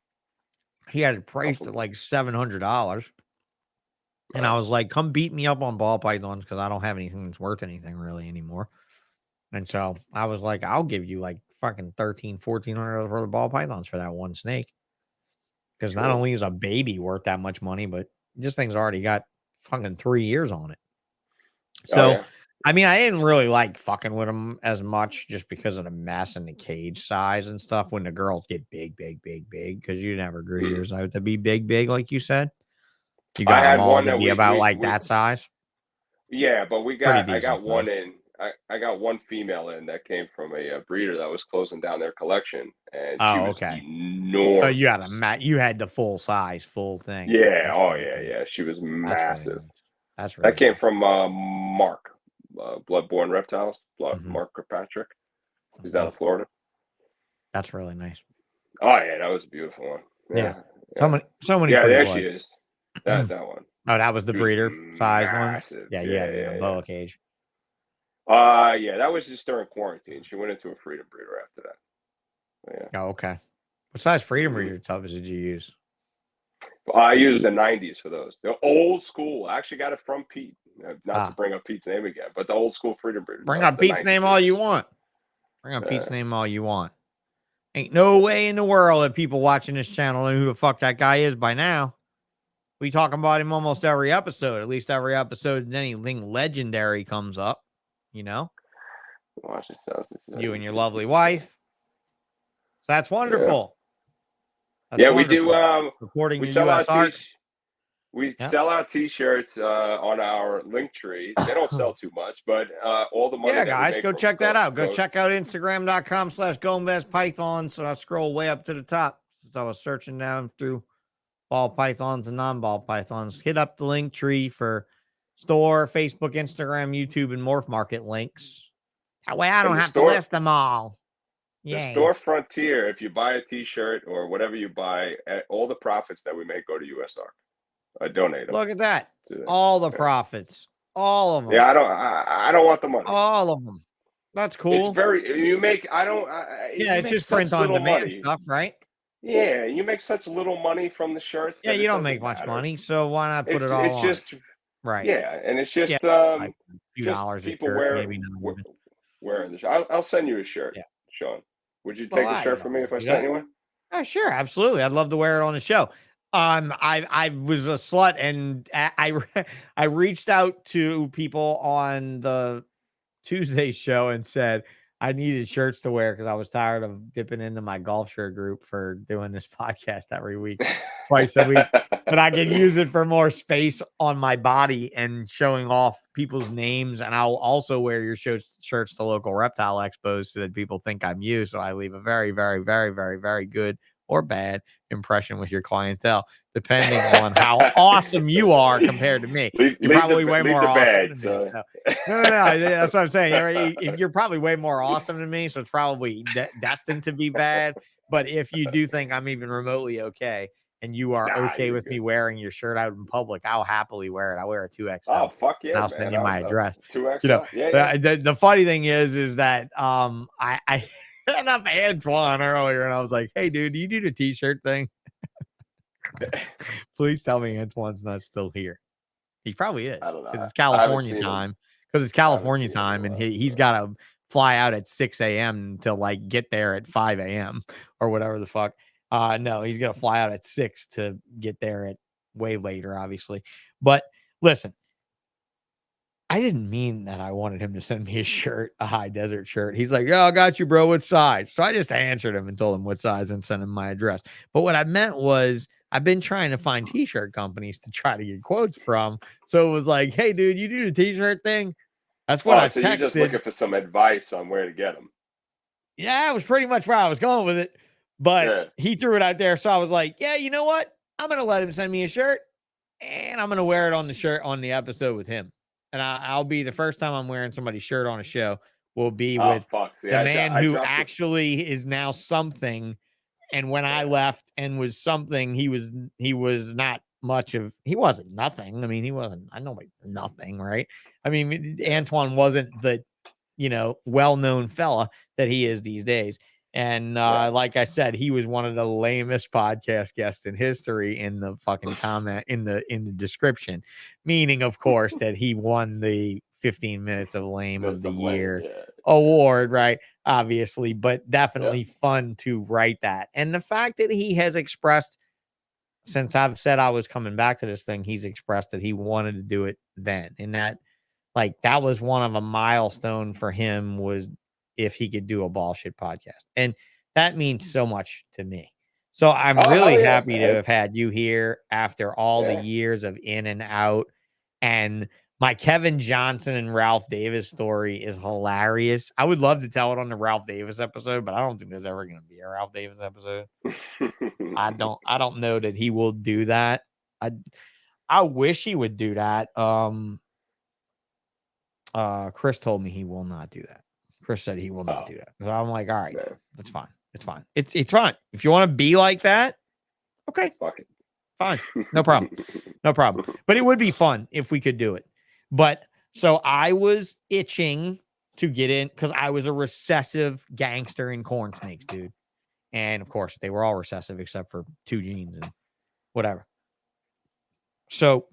He had it priced at like $700. And I was like, come beat me up on ball pythons because I don't have anything that's worth anything really anymore. And so I was like, I'll give you like fucking $1,400 worth of ball pythons for that one snake. Because not only is a baby worth that much money, but this thing's already got fucking 3 years on it. So, I mean, I didn't really like fucking with them as much just because of the mess and the cage size and stuff when the girls get big, because you never grew yours out to be big, like you said. You got them all to be about like that size. Yeah, but I got one in. I got one female in that came from a breeder that was closing down their collection, and she was enormous. So you had you had the full size, full thing. Yeah. Yeah. She was massive. That's really that came from Mark, Bloodborne Reptiles. Mark Kirkpatrick. He's down in Florida. That's really nice. Oh yeah, that was a beautiful one. Yeah. So many. Yeah, there she is. That one. Oh, that was the breeder size one. Yeah, yeah, boa cage. Yeah, that was just during quarantine. She went into a freedom breeder after that. Yeah. Oh, okay. What size freedom breeder tubs did you use? I used the 90s for those. The old school. I actually got it from Pete. Not to bring up Pete's name again, but the old school freedom breeder. Bring up Pete's name all you want. Bring up Pete's name all you want. Ain't no way in the world that people watching this channel know who the fuck that guy is by now. We talk about him almost every episode. At least every episode anything legendary comes up. You know? You and your lovely wife. So that's wonderful. That's wonderful. We do. Supporting we the sell US art. We sell out T-shirts on our link tree. They don't sell too much, but all the money. Yeah, guys, go check that out. Go check out Instagram.com/Gomez Python. So I scroll way up to the top. Since I was searching down through ball pythons and non-ball pythons. Hit up the link tree for store, Facebook, Instagram, YouTube, and MorphMarket links. That way I don't have to list them all. The store Frontier, if you buy a T-shirt or whatever you buy, all the profits that we make go to USR. I donate them. Look at that. All the profits. All of them. Yeah, I don't want the money. All of them. That's cool. It's very, you make, I don't. It's just print on demand stuff, right? Yeah, you make such little money from the shirts. Yeah, you don't make much money, so why not put it all on? It's just, right. Yeah, and it's just, a few dollars a shirt, maybe not wearing the shirt. I'll send you a shirt, Sean. Would you take a shirt from me if I sent you one? Oh, sure, absolutely. I'd love to wear it on the show. I was a slut, and I reached out to people on the Tuesday show and said I needed shirts to wear because I was tired of dipping into my golf shirt group for doing this podcast every week, twice a week. But I can use it for more space on my body and showing off people's names. And I'll also wear your shirts to local reptile expos so that people think I'm you. So I leave a very, very, very, very, very good or bad impression with your clientele, depending on how awesome you are compared to me. You're probably way more awesome than me. So. No, that's what I'm saying. You're probably way more awesome than me, so it's probably destined to be bad. But if you do think I'm even remotely okay, and you are okay with me wearing your shirt out in public, I'll happily wear it. I'll wear a 2XL. Oh, fuck yeah, and I'll send you my address. 2XL. You know, yeah. The funny thing is that I hit up Antoine earlier, and I was like, "Hey, dude, do you do the T-shirt thing?" Please tell me Antoine's not still here. He probably is because it's California time. Because it's California time, and he's got to fly out at 6 a.m. to like get there at 5 a.m. or whatever the fuck. No, he's gonna fly out at 6 to get there at way later, obviously. But listen, I didn't mean that I wanted him to send me a shirt, a high desert shirt. He's like, "Yeah, I got you, bro. What size?" So I just answered him and told him what size and sent him my address. But what I meant was I've been trying to find T-shirt companies to try to get quotes from. So it was like, "Hey, dude, you do the T-shirt thing?" That's what I texted. So you're just looking for some advice on where to get them. Yeah, it was pretty much where I was going with it. But he threw it out there. So I was like, yeah, you know what? I'm going to let him send me a shirt, and I'm going to wear it on the shirt on the episode with him. And I'll be the first time I'm wearing somebody's shirt on a show will be with the man who actually is now something. And when I left and was something, he was not much of, he wasn't nothing. I mean, he wasn't, I know nothing, right? I mean, Antoine wasn't the, well-known fella that he is these days. And like I said, he was one of the lamest podcast guests in history in the fucking comment in the description, meaning, of course, that he won the 15 minutes of lame of the year award, right? Obviously, but definitely fun to write that. And the fact that he has expressed, since I've said I was coming back to this thing, he's expressed that he wanted to do it then. And that, like, that was one of a milestone for him, was if he could do a bullshit podcast. And that means so much to me. So I'm really happy to have had you here after all the years of in and out. And my Kevin Johnson and Ralph Davis story is hilarious. I would love to tell it on the Ralph Davis episode, but I don't think there's ever going to be a Ralph Davis episode. I don't know that he will do that. I wish he would do that. Chris told me he will not do that. Chris said he will not do that. So I'm like, all right, that's fine. It's fine. It's fine. If you want to be like that, okay. Fuck it. Fine. No problem. No problem. But it would be fun if we could do it. But so I was itching to get in because I was a recessive gangster in Corn Snakes, dude. And of course, they were all recessive except for 2 genes and whatever. So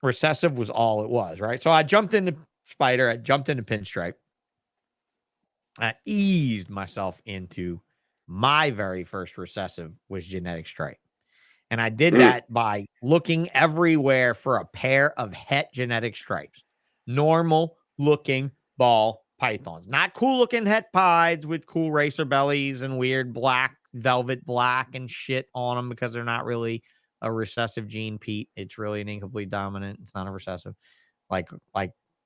recessive was all it was, right? So I jumped into Spider. I jumped into Pinstripe. I eased myself into my very first recessive was genetic stripe. And I did that by looking everywhere for a pair of het genetic stripes. Normal looking ball pythons. Not cool looking het pieds with cool racer bellies and weird black, velvet black and shit on them, because they're not really a recessive gene, Pete. It's really an incomplete dominant. It's not a recessive. Like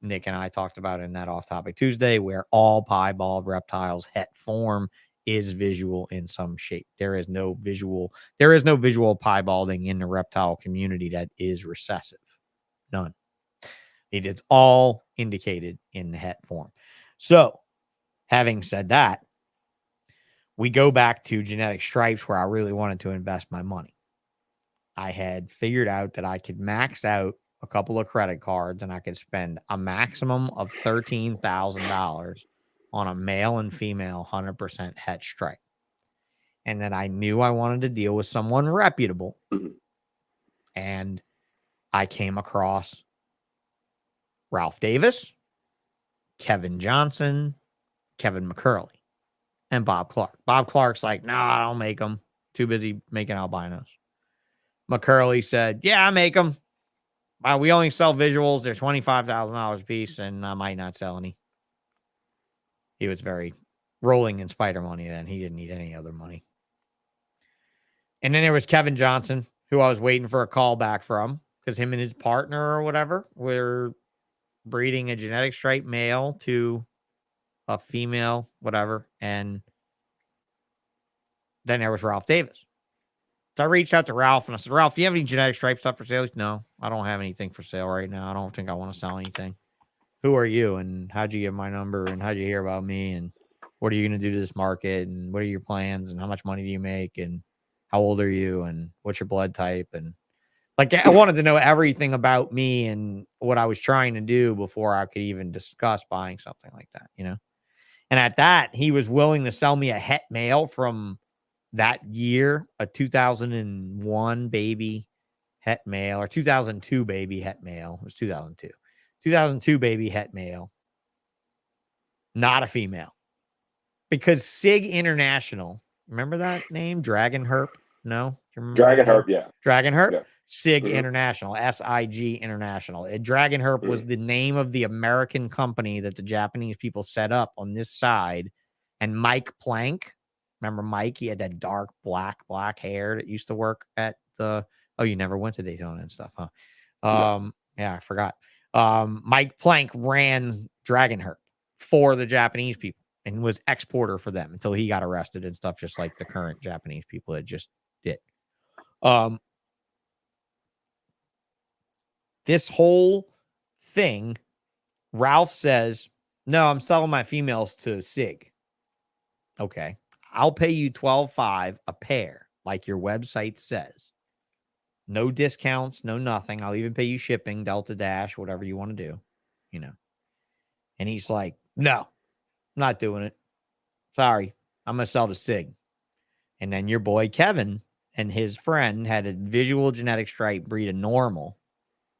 Nick and I talked about in that Off Topic Tuesday, where all piebald reptiles het form is visual in some shape. There is no visual piebalding in the reptile community that is recessive. None. It is all indicated in the het form. So, having said that, we go back to genetic stripes, where I really wanted to invest my money. I had figured out that I could max out a couple of credit cards and I could spend a maximum of $13,000 on a male and female 100% het stripe. And that I knew I wanted to deal with someone reputable. And I came across Ralph Davis, Kevin Johnson, Kevin McCurley, and Bob Clark. Bob Clark's like, no, I don't make them. Too busy making albinos. McCurley said, yeah, I make them. We only sell visuals. They're $25,000 a piece, and I might not sell any. He was very rolling in spider money then. He didn't need any other money. And then there was Kevin Johnson, who I was waiting for a call back from, because him and his partner or whatever were breeding a genetic stripe male to a female, whatever. And then there was Ralph Davis. So I reached out to Ralph and I said, Ralph, do you have any genetic stripe stuff for sale? He said, no, I don't have anything for sale right now. I don't think I want to sell anything. Who are you? And how'd you get my number? And how'd you hear about me? And what are you going to do to this market? And what are your plans? And how much money do you make? And how old are you? And what's your blood type? And like, I wanted to know everything about me and what I was trying to do before I could even discuss buying something like that, you know? And at that, he was willing to sell me a het male from that year, a 2001 baby het male, or 2002 baby het male. It was 2002. 2002 baby het male. Not a female. Because SIG International, remember that name? Dragon Herp? No? Dragon Herp, yeah. Dragon Herp? Yeah. SIG International, SIG International. Dragon Herp was the name of the American company that the Japanese people set up on this side. And Mike Plank, remember Mike? He had that dark black hair that used to work at the... Oh, you never went to Daytona and stuff, huh? No. Yeah, I forgot. Mike Plank ran Dragon Herp for the Japanese people and was exporter for them until he got arrested and stuff, just like the current Japanese people that just did. This whole thing, Ralph says, no, I'm selling my females to SIG. Okay. I'll pay you $12.5 a pair, like your website says. No discounts, no nothing. I'll even pay you shipping, Delta Dash, whatever you want to do, you know. And he's like, no, I'm not doing it. Sorry. I'm going to sell to SIG. And then your boy Kevin and his friend had a visual genetic stripe breed a normal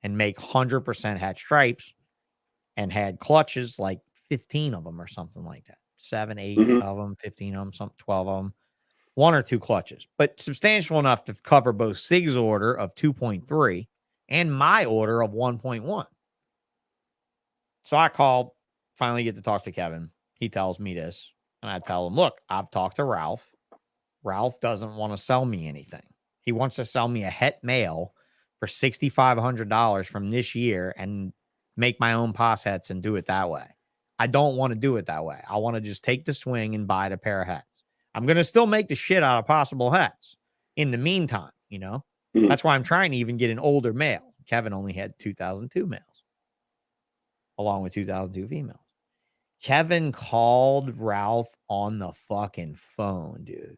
and make 100% hatch stripes and had clutches, like 15 of them or something like that. 7, 8 of them, 15 of them, some 12 of them. 1 or 2 clutches, but substantial enough to cover both SIG's order of 2.3 and my order of 1.1. So I call, finally get to talk to Kevin. He tells me this, and I tell him, look, I've talked to Ralph. Ralph doesn't want to sell me anything. He wants to sell me a het male for $6,500 from this year and make my own pos hets and do it that way. I don't want to do it that way. I want to just take the swing and buy the pair of hets. I'm going to still make the shit out of possible hets in the meantime, you know? That's why I'm trying to even get an older male. Kevin only had 2002 males, along with 2002 females. Kevin called Ralph on the fucking phone, dude.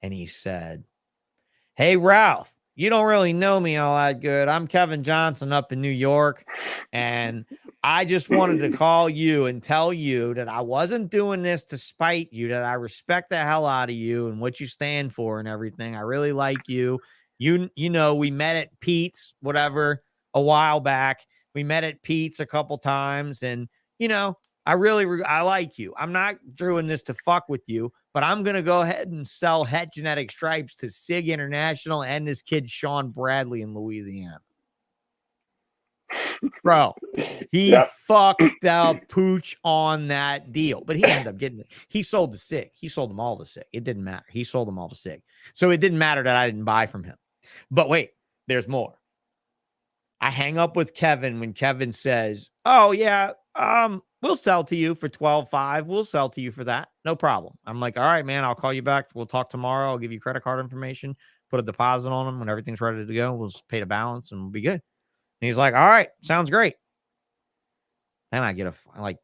And he said, hey, Ralph, you don't really know me all that good. I'm Kevin Johnson up in New York. And I just wanted to call you and tell you that I wasn't doing this to spite you, that I respect the hell out of you and what you stand for and everything. I really like you. You know, we met at Pete's, whatever, a while back. We met at Pete's a couple times. And, you know, I like you. I'm not doing this to fuck with you, but I'm going to go ahead and sell het genetic stripes to SIG International and this kid, Sean Bradley in Louisiana. Bro, he fucked up pooch on that deal, but he ended up getting it. He sold to SIG. He sold them all to SIG. It didn't matter. He sold them all to SIG. So it didn't matter that I didn't buy from him. But wait, there's more. I hang up with Kevin when Kevin says, oh, yeah, we'll sell to you for $12,500. We'll sell to you for that. No problem. I'm like, all right, man, I'll call you back. We'll talk tomorrow. I'll give you credit card information, put a deposit on them when everything's ready to go. We'll just pay the balance and we'll be good. And he's like, all right, sounds great. Then I get like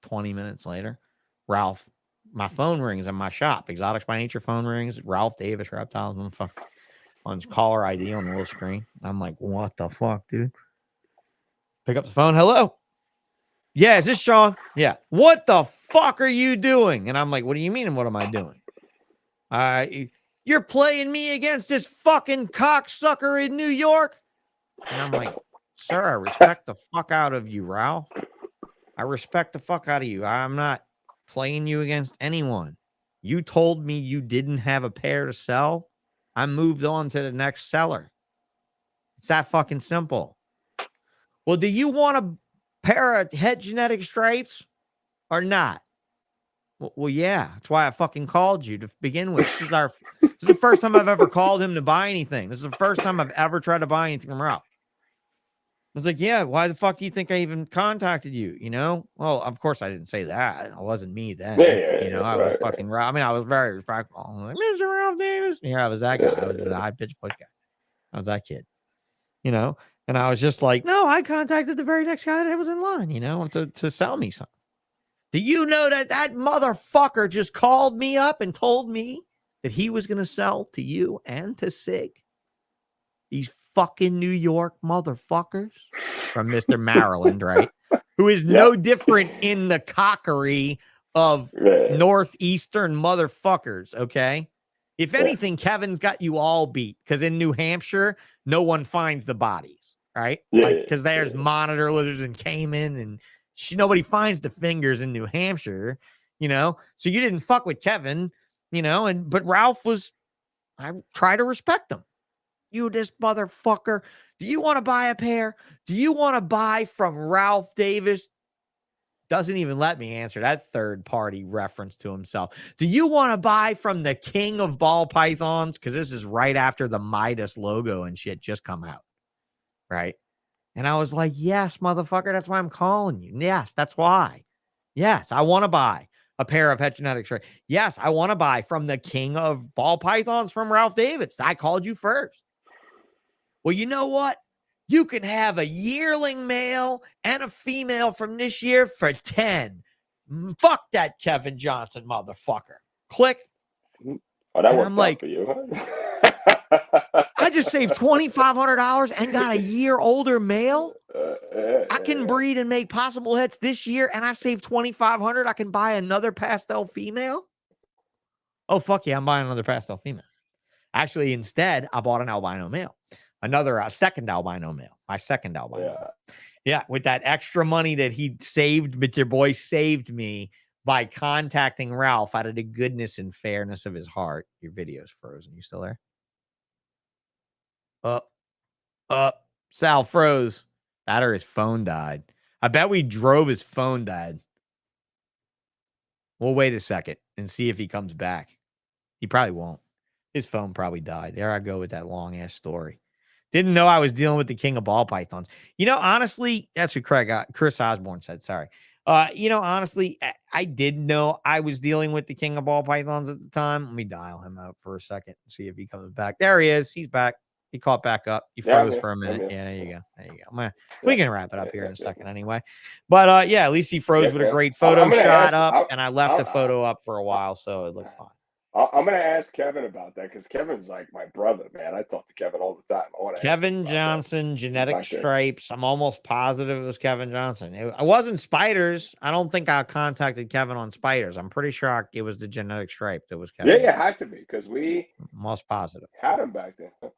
20 minutes later, Ralph, my phone rings in my shop. Exotics by Nature phone rings. Ralph Davis, Reptiles, on his caller ID on the little screen. I'm like, what the fuck, dude? Pick up the phone. Hello. Yeah, is this Sean? Yeah. What the fuck are you doing? And I'm like, what do you mean? And what am I doing? You're playing me against this fucking cocksucker in New York? And I'm like, sir, I respect the fuck out of you, Ralph. I respect the fuck out of you. I'm not playing you against anyone. You told me you didn't have a pair to sell. I moved on to the next seller. It's that fucking simple. Well, do you want a pair of het genetic stripes or not? Well, yeah. That's why I fucking called you to begin with. This is the first time I've ever called him to buy anything. This is the first time I've ever tried to buy anything from Ralph. I was like, yeah, why the fuck do you think I even contacted you? You know? Well, of course I didn't say that. It wasn't me then. I was fucking Ralph. I mean, I was very respectful. I'm like, Mr. Ralph Davis. Yeah, I was that guy. I was the high pitch push guy. I was that kid. You know? And I was just like, no, I contacted the very next guy that was in line, you know, to sell me something. Do you know that that motherfucker just called me up and told me that he was going to sell to you and to SIG? These fucking New York motherfuckers from Mr. Maryland, right? Who is no different in the cockery of Northeastern motherfuckers, okay? If anything, Kevin's got you all beat because in New Hampshire, no one finds the bodies, right? Because there's monitor lizards and caiman and nobody finds the fingers in New Hampshire, you know? So you didn't fuck with Kevin, you know? But Ralph I try to respect him. You this motherfucker. Do you want to buy a pair? Do you want to buy from Ralph Davis? Doesn't even let me answer that third party reference to himself. Do you want to buy from the king of ball pythons? Because this is right after the Midas logo and shit just come out. Right? And I was like, yes, motherfucker. That's why I'm calling you. Yes, that's why. Yes, I want to buy a pair of het genetics. Yes, I want to buy from the king of ball pythons from Ralph Davis. I called you first. Well, you know what? You can have a yearling male and a female from this year for 10. Fuck that Kevin Johnson motherfucker. Click. Oh, that worked out for you, huh? I just saved $2,500 and got a year older male. I can breed and make possible hets this year, and I saved $2,500. I can buy another pastel female. Oh, fuck yeah, I'm buying another pastel female. Actually, instead, I bought an albino male. Another second albino male. My second albino male. Yeah, with that extra money that he saved, but your boy saved me by contacting Ralph out of the goodness and fairness of his heart. Your video's frozen. You still there? Sal froze. That or his phone died. I bet we drove his phone died. We'll wait a second and see if he comes back. He probably won't. His phone probably died. There I go with that long-ass story. Didn't know I was dealing with the king of ball pythons. You know, honestly, that's what Chris Osborne said. Sorry. You know, honestly, I did know I was dealing with the king of ball pythons at the time. Let me dial him out for a second and see if he comes back. There he is. He's back. He caught back up. He froze for a minute. Yeah, there you go. There you go. We can wrap it up here in a second anyway. But yeah, at least he froze with a great photo shot up, and I left the photo up for a while, so it looked fine. I'm going to ask Kevin about that because Kevin's like my brother, man. I talk to Kevin all the time. I want to Kevin Johnson, genetic stripes. I'm almost positive it was Kevin Johnson. It wasn't spiders. I don't think I contacted Kevin on spiders. I'm pretty sure it was the genetic stripe that was Kevin. Yeah, it had to be because we most positive had him back then.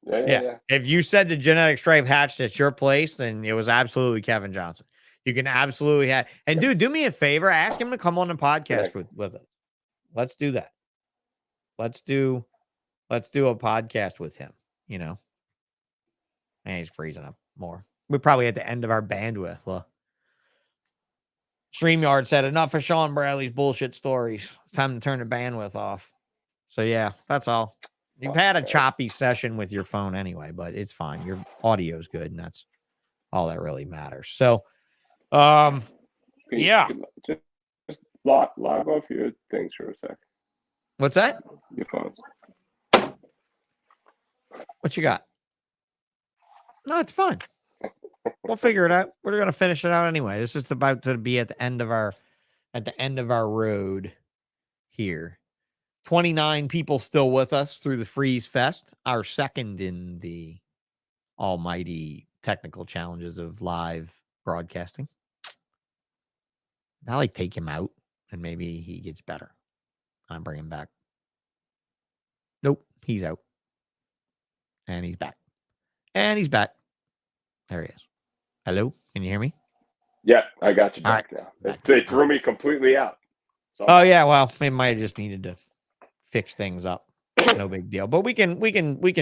Yeah. If you said the genetic stripe hatched at your place, then it was absolutely Kevin Johnson. You can absolutely have. And dude, do me a favor. Ask him to come on the podcast with us. Let's do that. Let's do a podcast with him, you know. And he's freezing up more. We're probably at the end of our bandwidth. Look. StreamYard said enough of Sean Bradley's bullshit stories. It's time to turn the bandwidth off. So yeah, that's all. You've had a choppy session with your phone anyway, but it's fine. Your audio's good, and that's all that really matters. So yeah. Just log off your things for a sec. What's that? Your phones. What you got? No, it's fine. We'll figure it out. We're gonna finish it out anyway. It's just about to be at the end of our road here. 29 people still with us through the Freeze Fest, our second in the almighty technical challenges of live broadcasting. I'll take him out and maybe he gets better. I bring him back. Nope, he's out. And he's back. And he's back. There he is. Hello, can you hear me? Yeah, I got you back now. They threw me completely out. So oh yeah, well, they might have just needed to fix things up. No big deal. But we can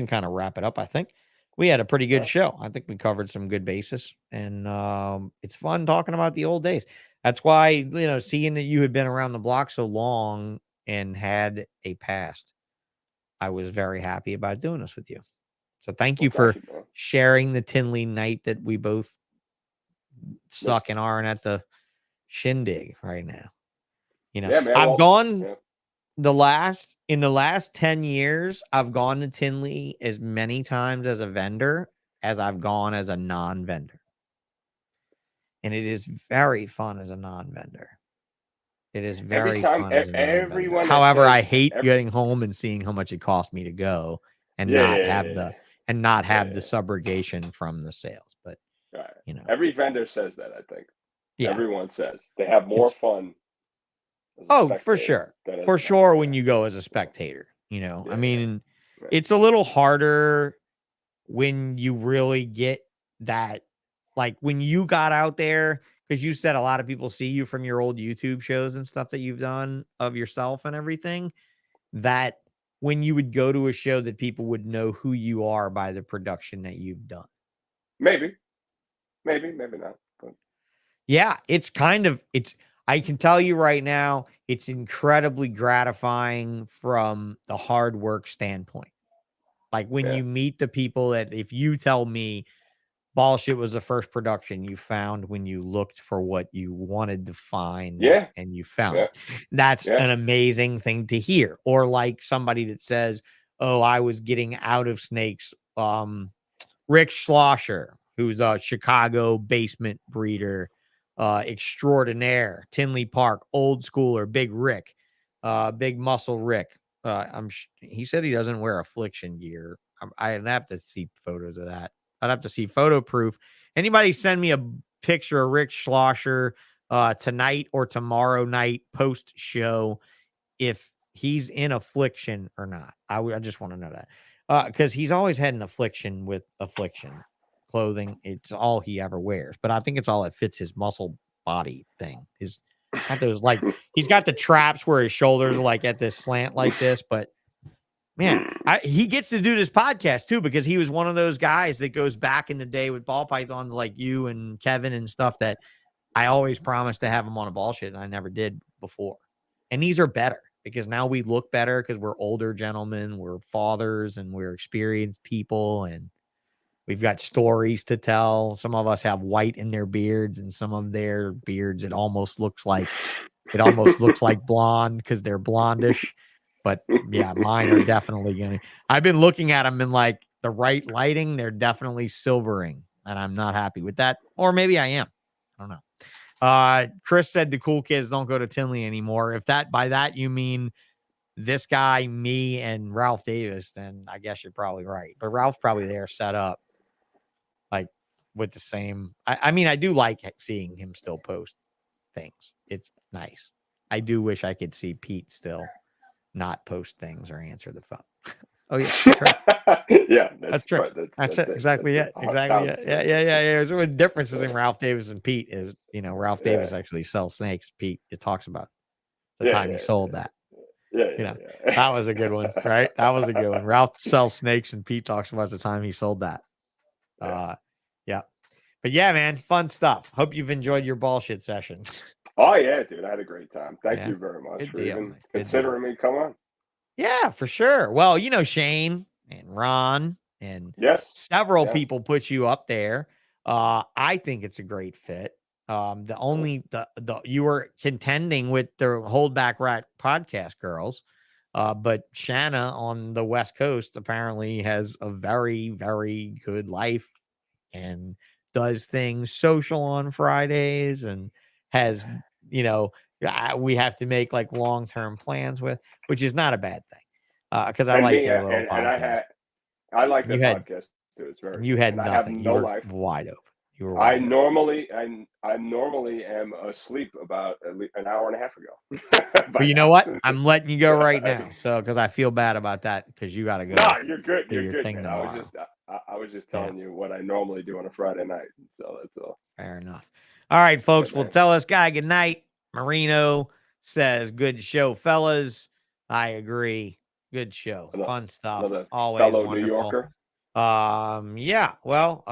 kind of wrap it up, I think. We had a pretty good show. I think we covered some good bases, and it's fun talking about the old days. That's why, you know, seeing that you had been around the block so long and had a past, I was very happy about doing this with you. So thank you for sharing the Tinley night that we both suck and aren't at the shindig right now. You know, yeah, man, I've gone in the last 10 years, I've gone to Tinley as many times as a vendor as I've gone as a non-vendor. And it is very fun as a non-vendor. It is very fun as a non-vendor. However, I hate getting home and seeing how much it cost me to go and not have the subrogation from the sales. But you know, every vendor says that, I think. Yeah. Everyone says they have more fun. Oh, for sure. For sure when you go as a spectator, you know. I mean, it's a little harder when you really get that, like when you got out there, because you said a lot of people see you from your old YouTube shows and stuff that you've done of yourself and everything, that when you would go to a show that people would know who you are by the production that you've done. Maybe not. But. Yeah, I can tell you right now, it's incredibly gratifying from the hard work standpoint. Like when you meet the people that, if you tell me Ballsh was the first production you found when you looked for what you wanted to find and you found it, that's an amazing thing to hear. Or like somebody that says, oh, I was getting out of snakes. Rick Schlosser, who's a Chicago basement breeder, extraordinaire, Tinley Park, old schooler, Big Rick, Big Muscle Rick. He said he doesn't wear affliction gear. I'd have to see photos of that. I'd have to see photo proof. Anybody send me a picture of Rick Schlosser tonight or tomorrow night post show if he's in affliction or not. I just want to know that. Because he's always had an affliction with affliction clothing. It's all he ever wears, but I think it's all that fits his muscle body thing. His got those like he's got the traps where his shoulders are like at this slant like this, but man, he gets to do this podcast too because he was one of those guys that goes back in the day with ball pythons like you and Kevin and stuff that I always promised to have him on a Ballsh and I never did before. And these are better because now we look better because we're older gentlemen, we're fathers, and we're experienced people, and we've got stories to tell. Some of us have white in their beards, and some of their beards it almost looks like blonde because they're blondish. But yeah, mine are definitely gonna. I've been looking at them in like the right lighting. They're definitely silvering, and I'm not happy with that. Or maybe I am. I don't know. Chris said the cool kids don't go to Tinley anymore. If by that you mean this guy, me, and Ralph Davis, then I guess you're probably right. But Ralph's probably there set up like with the same. I mean, I do like seeing him still post things. It's nice. I do wish I could see Pete still not post things or answer the phone. Oh yeah, that's right. Yeah, that's true. That's it. Exactly it. Exactly it. Yeah. So the difference between Ralph Davis and Pete is, Ralph Davis actually sells snakes. Pete, it talks about the time he sold that. That was a good one, right? That was a good one. Ralph sells snakes and Pete talks about the time he sold that. Yeah. But yeah, man, fun stuff. Hope you've enjoyed your bullshit session. Oh yeah, dude, I had a great time. Thank you very much for even considering me. Come on. Yeah, for sure. Well, Shane and Ron and several people put you up there. I think it's a great fit. You were contending with the Hold Back Rat podcast girls, but Shanna on the West Coast apparently has a very, very good life and does things social on Fridays and has, we have to make like long-term plans with, which is not a bad thing. Because I like their little podcast. I like the podcast too. It's very. You had nothing. You were wide open. You were. I normally am asleep about an hour and a half ago. But you know what? I'm letting you go right now. So because I feel bad about that because you got to go. No, you're good. You're good. Man. I was just telling you what I normally do on a Friday night. So that's all. Fair enough. All right, folks. We'll tell this guy good night. Marino says, "Good show, fellas." I agree. Good show. Fun stuff. Always fellow wonderful. New Yorker. Yeah. Well,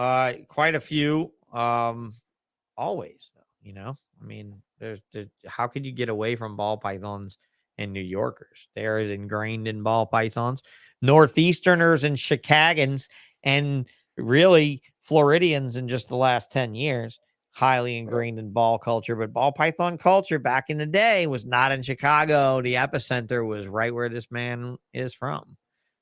quite a few. Always, though, I mean, there's how could you get away from ball pythons and New Yorkers? They're as ingrained in ball pythons, Northeasterners and Chicagans, and really Floridians in just the last 10 years. Highly ingrained in ball culture, but ball python culture back in the day was not in Chicago. The epicenter was right where this man is from.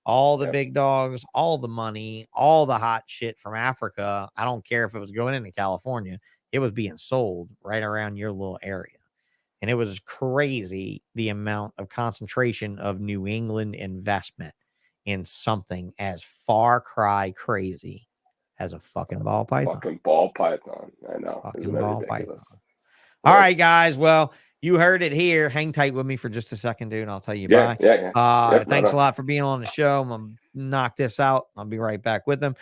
All the big dogs, all the money, all the hot shit from Africa. I don't care if it was going into California. It was being sold right around your little area. And it was crazy the amount of concentration of New England investment in something as far cry crazy as a fucking ball python. Fucking ball python. I know. Fucking ball python. All right, guys. Well, you heard it here. Hang tight with me for just a second, dude. And I'll tell you bye. Thanks a lot for being on the show. I'm going to knock this out. I'll be right back with them.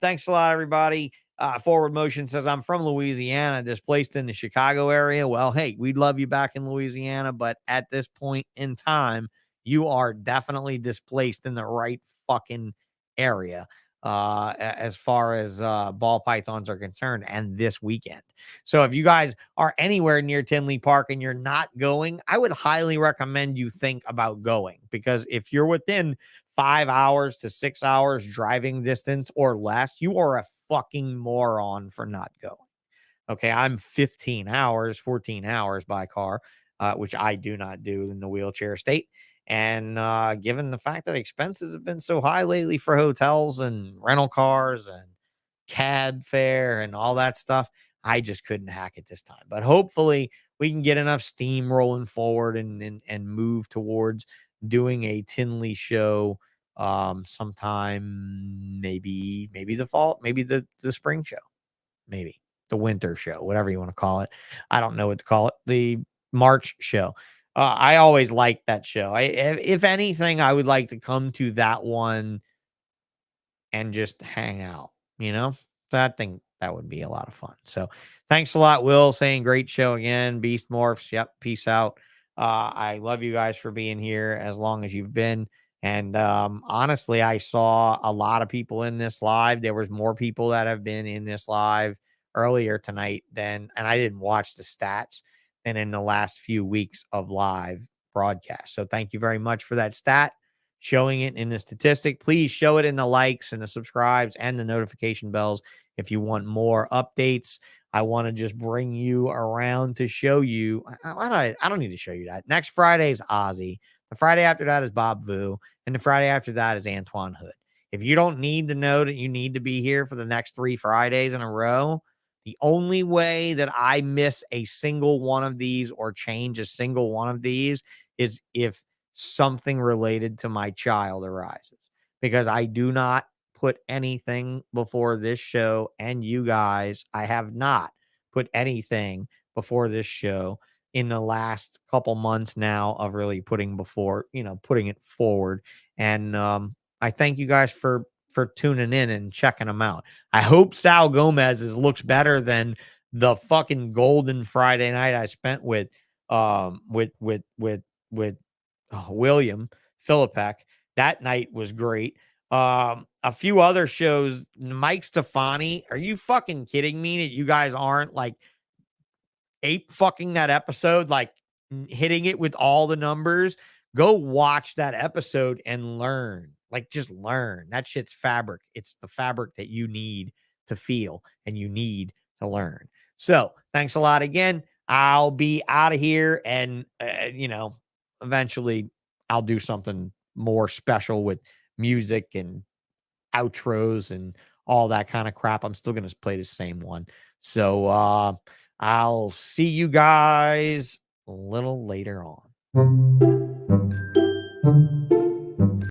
Thanks a lot, everybody. Forward Motion says, I'm from Louisiana, displaced in the Chicago area. Well, hey, we'd love you back in Louisiana, but at this point in time, you are definitely displaced in the right fucking area. As far as ball pythons are concerned, and this weekend. So if you guys are anywhere near Tinley Park and you're not going, I would highly recommend you think about going, because if you're within 5 hours to 6 hours driving distance or less, you are a fucking moron for not going. Okay, I'm 14 hours by car, which I do not do in the wheelchair state. And given the fact that expenses have been so high lately for hotels and rental cars and cab fare and all that stuff, I just couldn't hack it this time. But hopefully we can get enough steam rolling forward and move towards doing a Tinley show sometime, maybe the fall, maybe the spring show, maybe the winter show, whatever you want to call it. I don't know what to call it. The March show. I always liked that show. If anything, I would like to come to that one and just hang out, you know? So I think that would be a lot of fun. So thanks a lot, Will, saying great show again. Beast Morphs. Yep. Peace out. I love you guys for being here as long as you've been. And honestly, I saw a lot of people in this live. There was more people that have been in this live earlier tonight and I didn't watch the stats, than in the last few weeks of live broadcast. So thank you very much for that stat, showing it in the statistic. Please show it in the likes and the subscribes and the notification bells if you want more updates. I want to just bring you around to show you. I don't need to show you that. Next Friday is Ozzy. The Friday after that is Bob Vu. And the Friday after that is Antoine Hood. If you don't need to know that you need to be here for the next 3 Fridays in a row, the only way that I miss a single one of these or change a single one of these is if something related to my child arises, because I do not put anything before this show and you guys. I have not put anything before this show in the last couple months now of really putting it forward. And I thank you guys for tuning in and checking them out. I hope Sal Gomez looks better than the fucking golden Friday night I spent with William Philippek. That night was great. A few other shows, Mike Stefani. Are you fucking kidding me that you guys aren't like ape fucking that episode, like hitting it with all the numbers? Go watch that episode and learn. Like, just learn. That shit's fabric. It's the fabric that you need to feel and you need to learn. So thanks a lot again. I'll be out of here, and eventually I'll do something more special with music and outros and all that kind of crap. I'm still going to play the same one. So I'll see you guys a little later on.